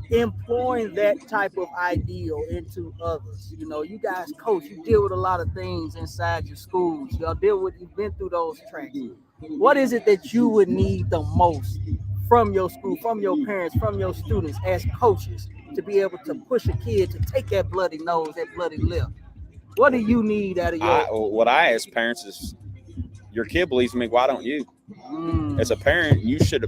[SPEAKER 3] employing that type of ideal into others. You know, you guys coach, you deal with a lot of things inside your schools. You've been through those tracks. What is it that you would need the most from your school, from your parents, from your students as coaches to be able to push a kid to take that bloody nose, that bloody lip? What do you need out of your...
[SPEAKER 19] What I ask parents is, your kid believes in me, why don't you? As a parent, you should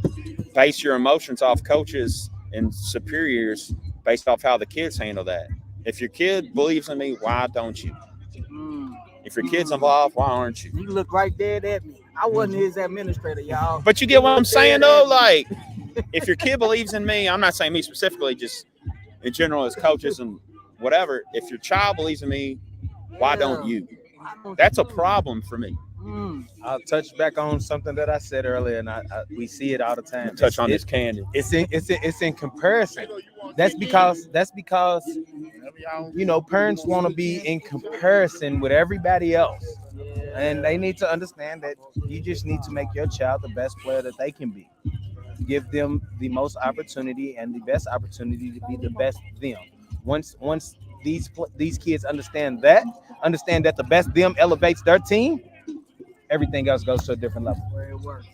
[SPEAKER 19] base your emotions off coaches and superiors based off how the kids handle that. If your kid believes in me, why don't you? If your kid's involved, why aren't you?
[SPEAKER 3] You look right dead at me. I wasn't his administrator, y'all.
[SPEAKER 19] But you get what I'm saying, though? Like, if your kid believes in me, I'm not saying me specifically, just in general as coaches and whatever. If your child believes in me, why don't you? That's a problem for me.
[SPEAKER 20] I'll touch back on something that I said earlier, and we see it all the time.
[SPEAKER 19] Touch on this candy.
[SPEAKER 20] It's in comparison. That's because you know, parents want to be in comparison with everybody else, and they need to understand that you just need to make your child the best player that they can be. Give them the most opportunity and the best opportunity to be the best them. Once these kids understand that the best them elevates their team, everything else goes to a different level.
[SPEAKER 3] Where it works.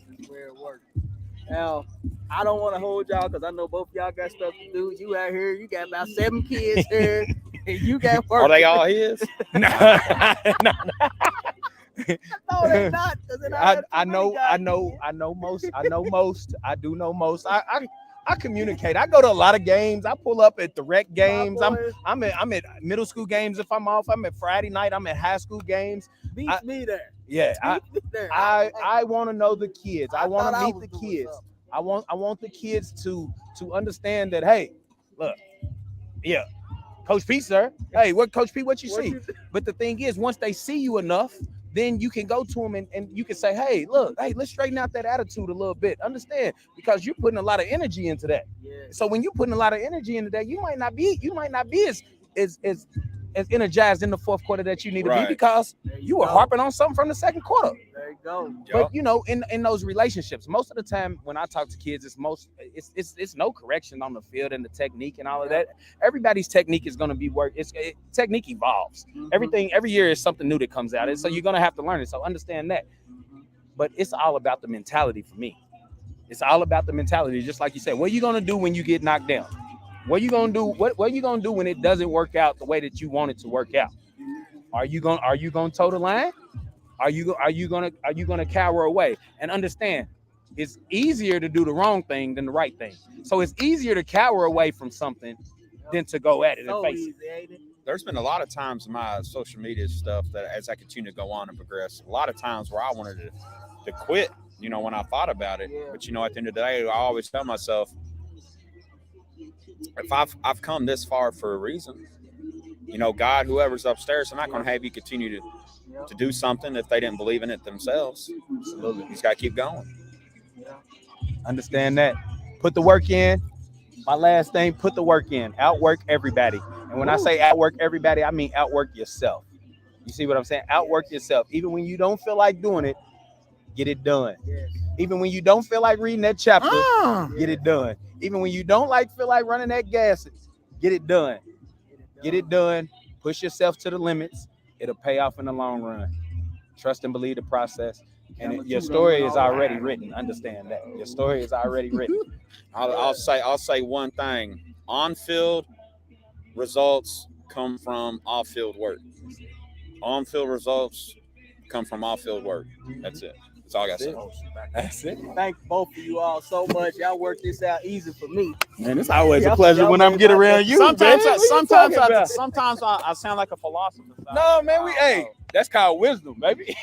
[SPEAKER 3] Now, I don't want to hold y'all because I know both y'all got stuff to do. You out here, you got about 7 kids here, and you got work.
[SPEAKER 19] Are they all his?
[SPEAKER 20] No.
[SPEAKER 3] No, they not.
[SPEAKER 20] I know most. I do know most. I communicate. I go to a lot of games. I pull up at the rec games. I'm at middle school games if I'm off. I'm at Friday night. I'm at high school games.
[SPEAKER 3] Beats me there.
[SPEAKER 20] Yeah, I want to know the kids. I want to meet the kids. I want the kids to understand that, hey, look, yeah, Coach P, sir. Hey, Coach P, what you see? But the thing is, once they see you enough, then you can go to them and you can say, hey, look, hey, let's straighten out that attitude a little bit. Understand? Because you're putting a lot of energy into that. Yeah. So when you're putting a lot of energy into that, you might not be as energized in the fourth quarter that you need to be, because you were harping on something from the second quarter.
[SPEAKER 3] There you go.
[SPEAKER 20] But you know, in those relationships, most of the time when I talk to kids, it's no correction on the field and the technique and all of that. Everybody's technique is going to be technique evolves. Every year is something new that comes out, and so you're going to have to learn it. So understand that. But it's all about the mentality for me. It's all about the mentality, just like you said. What are you going to do when you get knocked down? What you gonna do? What you gonna do when it doesn't work out the way that you want it to work out? Are you gonna toe the line? Are you gonna cower away? And understand, it's easier to do the wrong thing than the right thing. So it's easier to cower away from something than to go at it and face it.
[SPEAKER 19] There's been a lot of times in my social media stuff that as I continue to go on and progress, a lot of times where I wanted to quit, you know, when I thought about it. But, you know, at the end of the day, I always tell myself, if I've come this far for a reason, you know, God, whoever's upstairs, I'm not going to have you continue to do something if they didn't believe in it themselves. Absolutely. You just got to keep going.
[SPEAKER 20] Understand that. Put the work in. My last thing, put the work in. Outwork everybody. And when I say outwork everybody, I mean outwork yourself. You see what I'm saying? Outwork yourself. Even when you don't feel like doing it, get it done. Even when you don't feel like reading that chapter, get it done. Even when you don't feel like running that gas, get it done. Get it done. Push yourself to the limits. It'll pay off in the long run. Trust and believe the process. And your story is already written. Understand that. Your story is already written.
[SPEAKER 19] I'll say one thing. On-field results come from off-field work. On-field results come from off-field work. That's it. That's all I got to say.
[SPEAKER 20] That's it.
[SPEAKER 3] Thank both of you all so much. Y'all worked this out easy for me.
[SPEAKER 20] Man, it's always a pleasure when I'm getting around you.
[SPEAKER 13] Sometimes
[SPEAKER 20] Sometimes
[SPEAKER 13] I sound like a philosopher.
[SPEAKER 18] No, man, that's called wisdom, baby.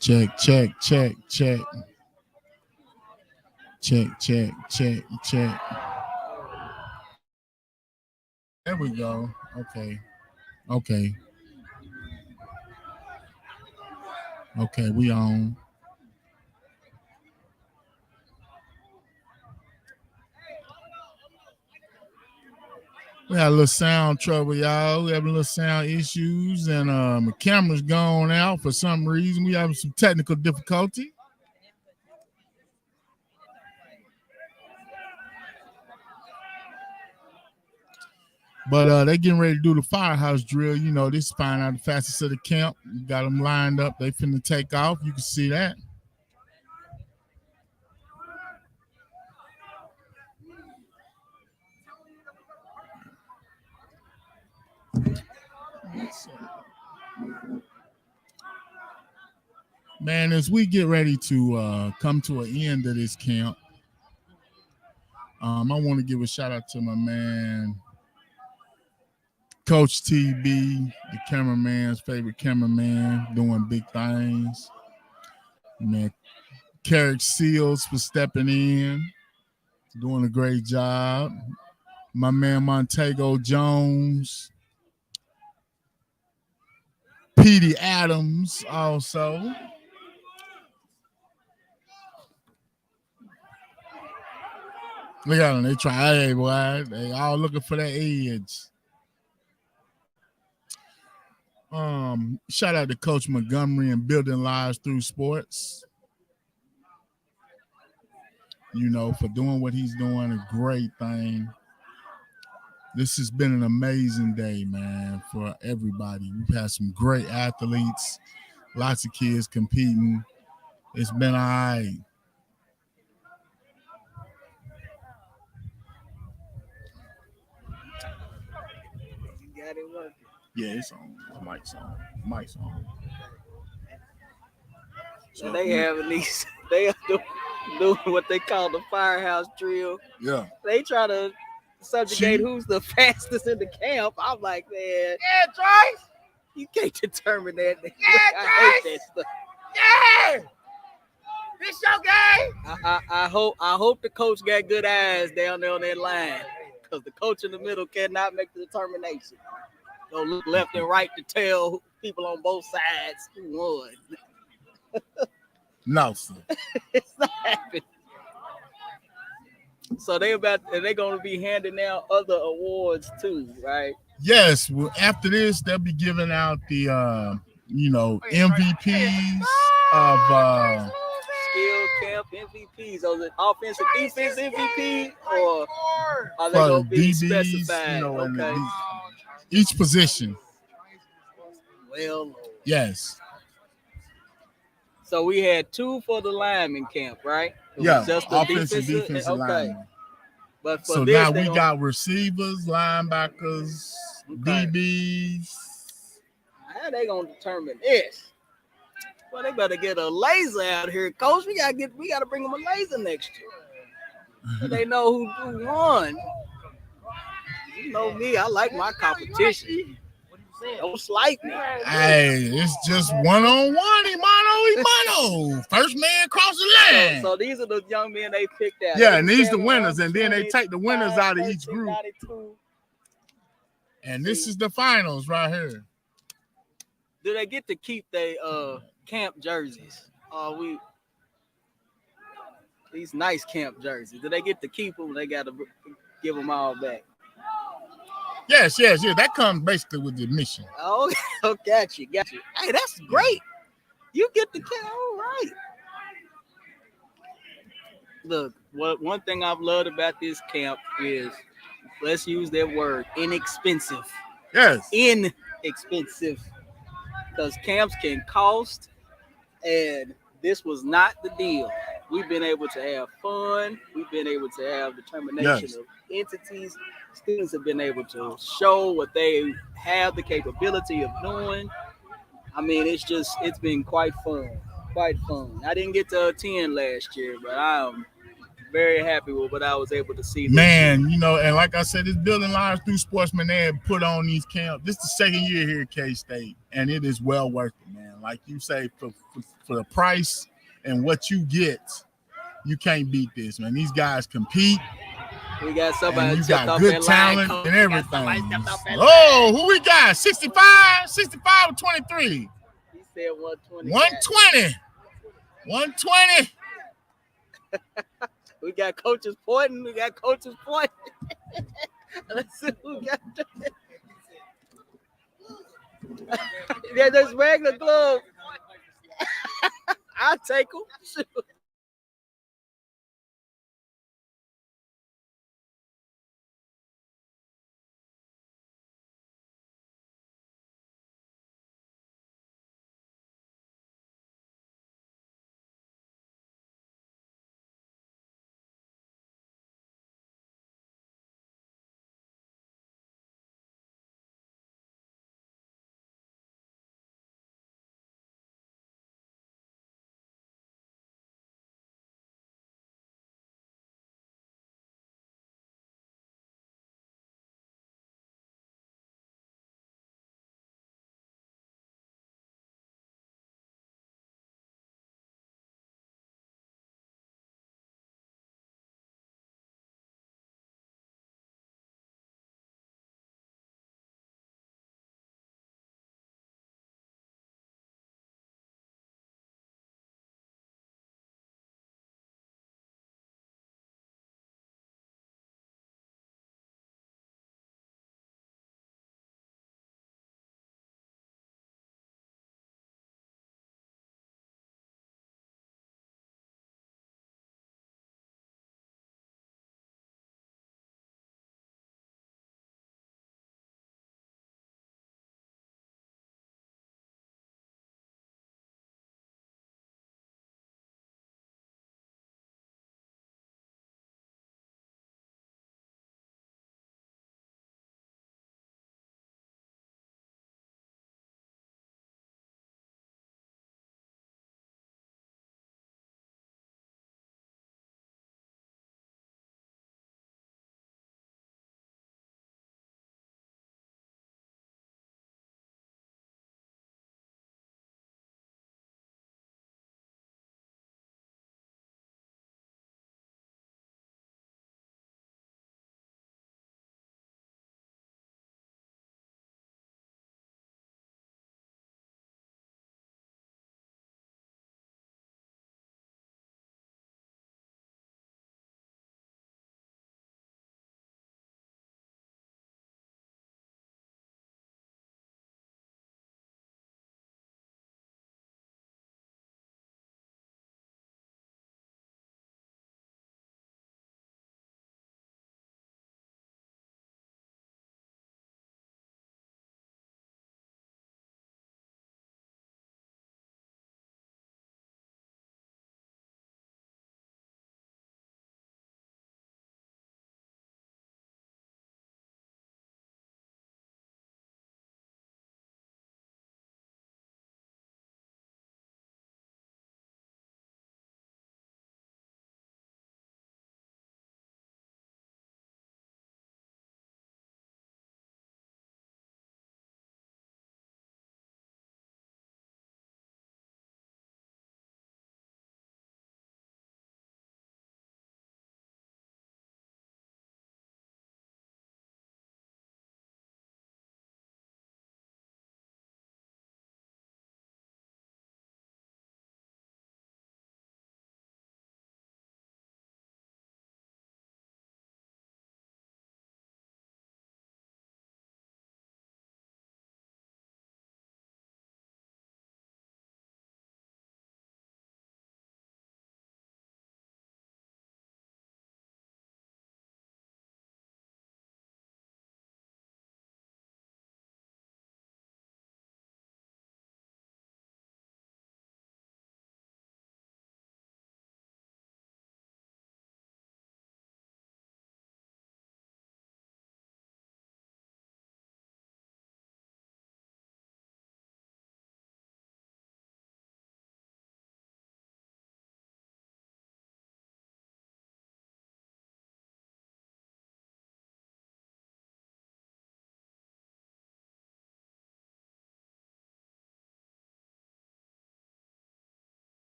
[SPEAKER 1] Check. There we go. Okay, we on. We had a little sound trouble, y'all. We having a little sound issues, and the camera's gone out for some reason. We having some technical difficulty. But they getting ready to do the firehouse drill. You know, this is finding out the fastest of the camp. You got them lined up. They finna take off. You can see that. Man, as we get ready to come to an end of this camp, I want to give a shout out to my man, Coach TB, the cameraman's favorite cameraman, doing big things. Man, Carrick Seals for stepping in, doing a great job. My man, Taygo Jones. Petey Adams also. Look at them. They try, hey, boy. They all looking for that edge. Shout out to Coach Montgomery and Building Lives Through Sports. You know, for doing what he's doing, a great thing. This has been an amazing day, man, for everybody. We've had some great athletes, lots of kids competing. It's been all right.
[SPEAKER 3] You got it working.
[SPEAKER 1] Yeah, it's on. The mic's on.
[SPEAKER 3] So they having these, they are doing what they call the firehouse drill.
[SPEAKER 1] Yeah.
[SPEAKER 3] They try to subjugate who's the fastest in the camp. I'm like, man.
[SPEAKER 11] Yeah, Trace.
[SPEAKER 3] You can't determine that.
[SPEAKER 11] Yeah,
[SPEAKER 3] I hate that stuff.
[SPEAKER 11] Yeah. This your game.
[SPEAKER 3] I hope the coach got good eyes down there on that line, because the coach in the middle cannot make the determination. Go look left and right to tell people on both sides who won.
[SPEAKER 1] No, sir.
[SPEAKER 3] It's not happening. So they're going to be handing out other awards too, right?
[SPEAKER 1] Yes. Well, after this, they'll be giving out the MVPs of
[SPEAKER 3] skill camp MVPs, or the offensive defense MVP, or are they going to be
[SPEAKER 1] DBs,
[SPEAKER 3] specified? Okay.
[SPEAKER 1] Each position.
[SPEAKER 3] Well,
[SPEAKER 1] yes.
[SPEAKER 3] So we had 2 for the lineman camp, right? It was just the
[SPEAKER 1] offensive, defensive lineman.
[SPEAKER 3] But for
[SPEAKER 1] So
[SPEAKER 3] this,
[SPEAKER 1] now we got receivers, linebackers, DBs.
[SPEAKER 3] How they gonna determine this? Well, they better get a laser out here, coach. We gotta bring them a laser next year. So they know who won. You know me, I like my competition. Don't slight me.
[SPEAKER 1] Hey, it's just one-on-one, imano. First man cross the line.
[SPEAKER 3] So these are the young men they picked out.
[SPEAKER 1] Yeah, and these the winners, and then they take the winners out of each group. And this is the finals right here.
[SPEAKER 3] Do they get to keep their camp jerseys? These nice camp jerseys. Do they get to keep them? They got to give them all back.
[SPEAKER 1] Yes. That comes basically with the admission.
[SPEAKER 3] Oh, got you. Hey, that's great. You get the camp. All right. Look, one thing I've loved about this camp is, let's use that word, inexpensive.
[SPEAKER 1] Yes.
[SPEAKER 3] Inexpensive. Because camps can cost, and this was not the deal. We've been able to have fun. We've been able to have determination of entities. Students have been able to show what they have the capability of doing. I mean, it's been quite fun. I didn't get to attend last year, but I'm very happy with what I was able to see.
[SPEAKER 1] Man, and like I said, this Building Lives Through Sportsmen, they have put on these camps. This is the second year here at K-State, and it is well worth it, man. Like you say, for the price and what you get, you can't beat this, man. These guys compete.
[SPEAKER 3] We got somebody
[SPEAKER 1] And you
[SPEAKER 3] stepped
[SPEAKER 1] got
[SPEAKER 3] off
[SPEAKER 1] good
[SPEAKER 3] that line,
[SPEAKER 1] talent
[SPEAKER 3] coach.
[SPEAKER 1] and
[SPEAKER 3] We got somebody
[SPEAKER 1] everything.
[SPEAKER 3] stepped off that
[SPEAKER 1] Oh, who we got? 65? 65 or 23?
[SPEAKER 3] He said 120.
[SPEAKER 1] 120. 120.
[SPEAKER 3] We got coaches pointing. We got coaches pointing. Let's see who got that. Yeah, there's regular gloves. I'll take them.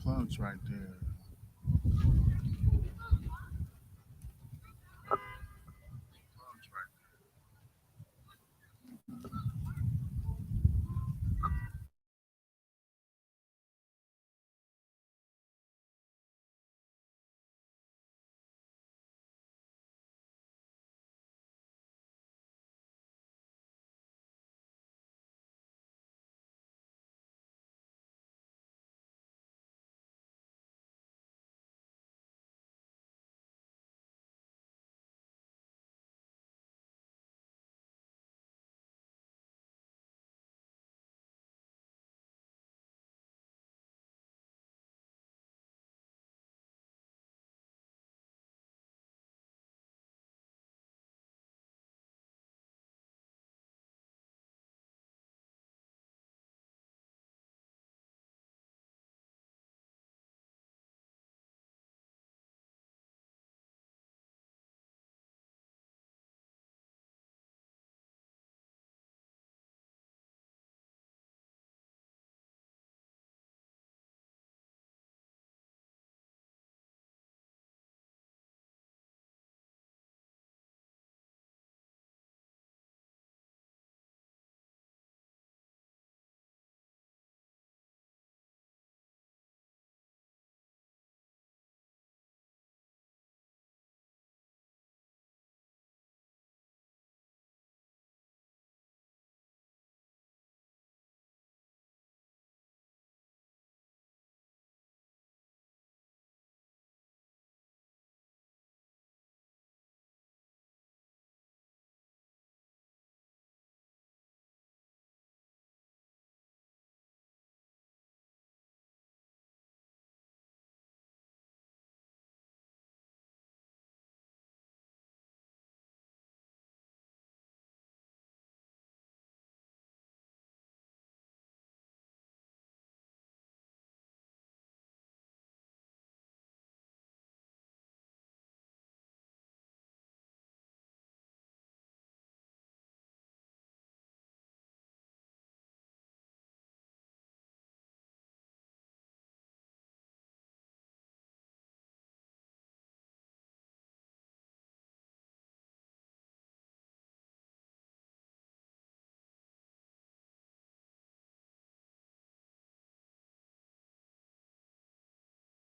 [SPEAKER 1] Bugs right there.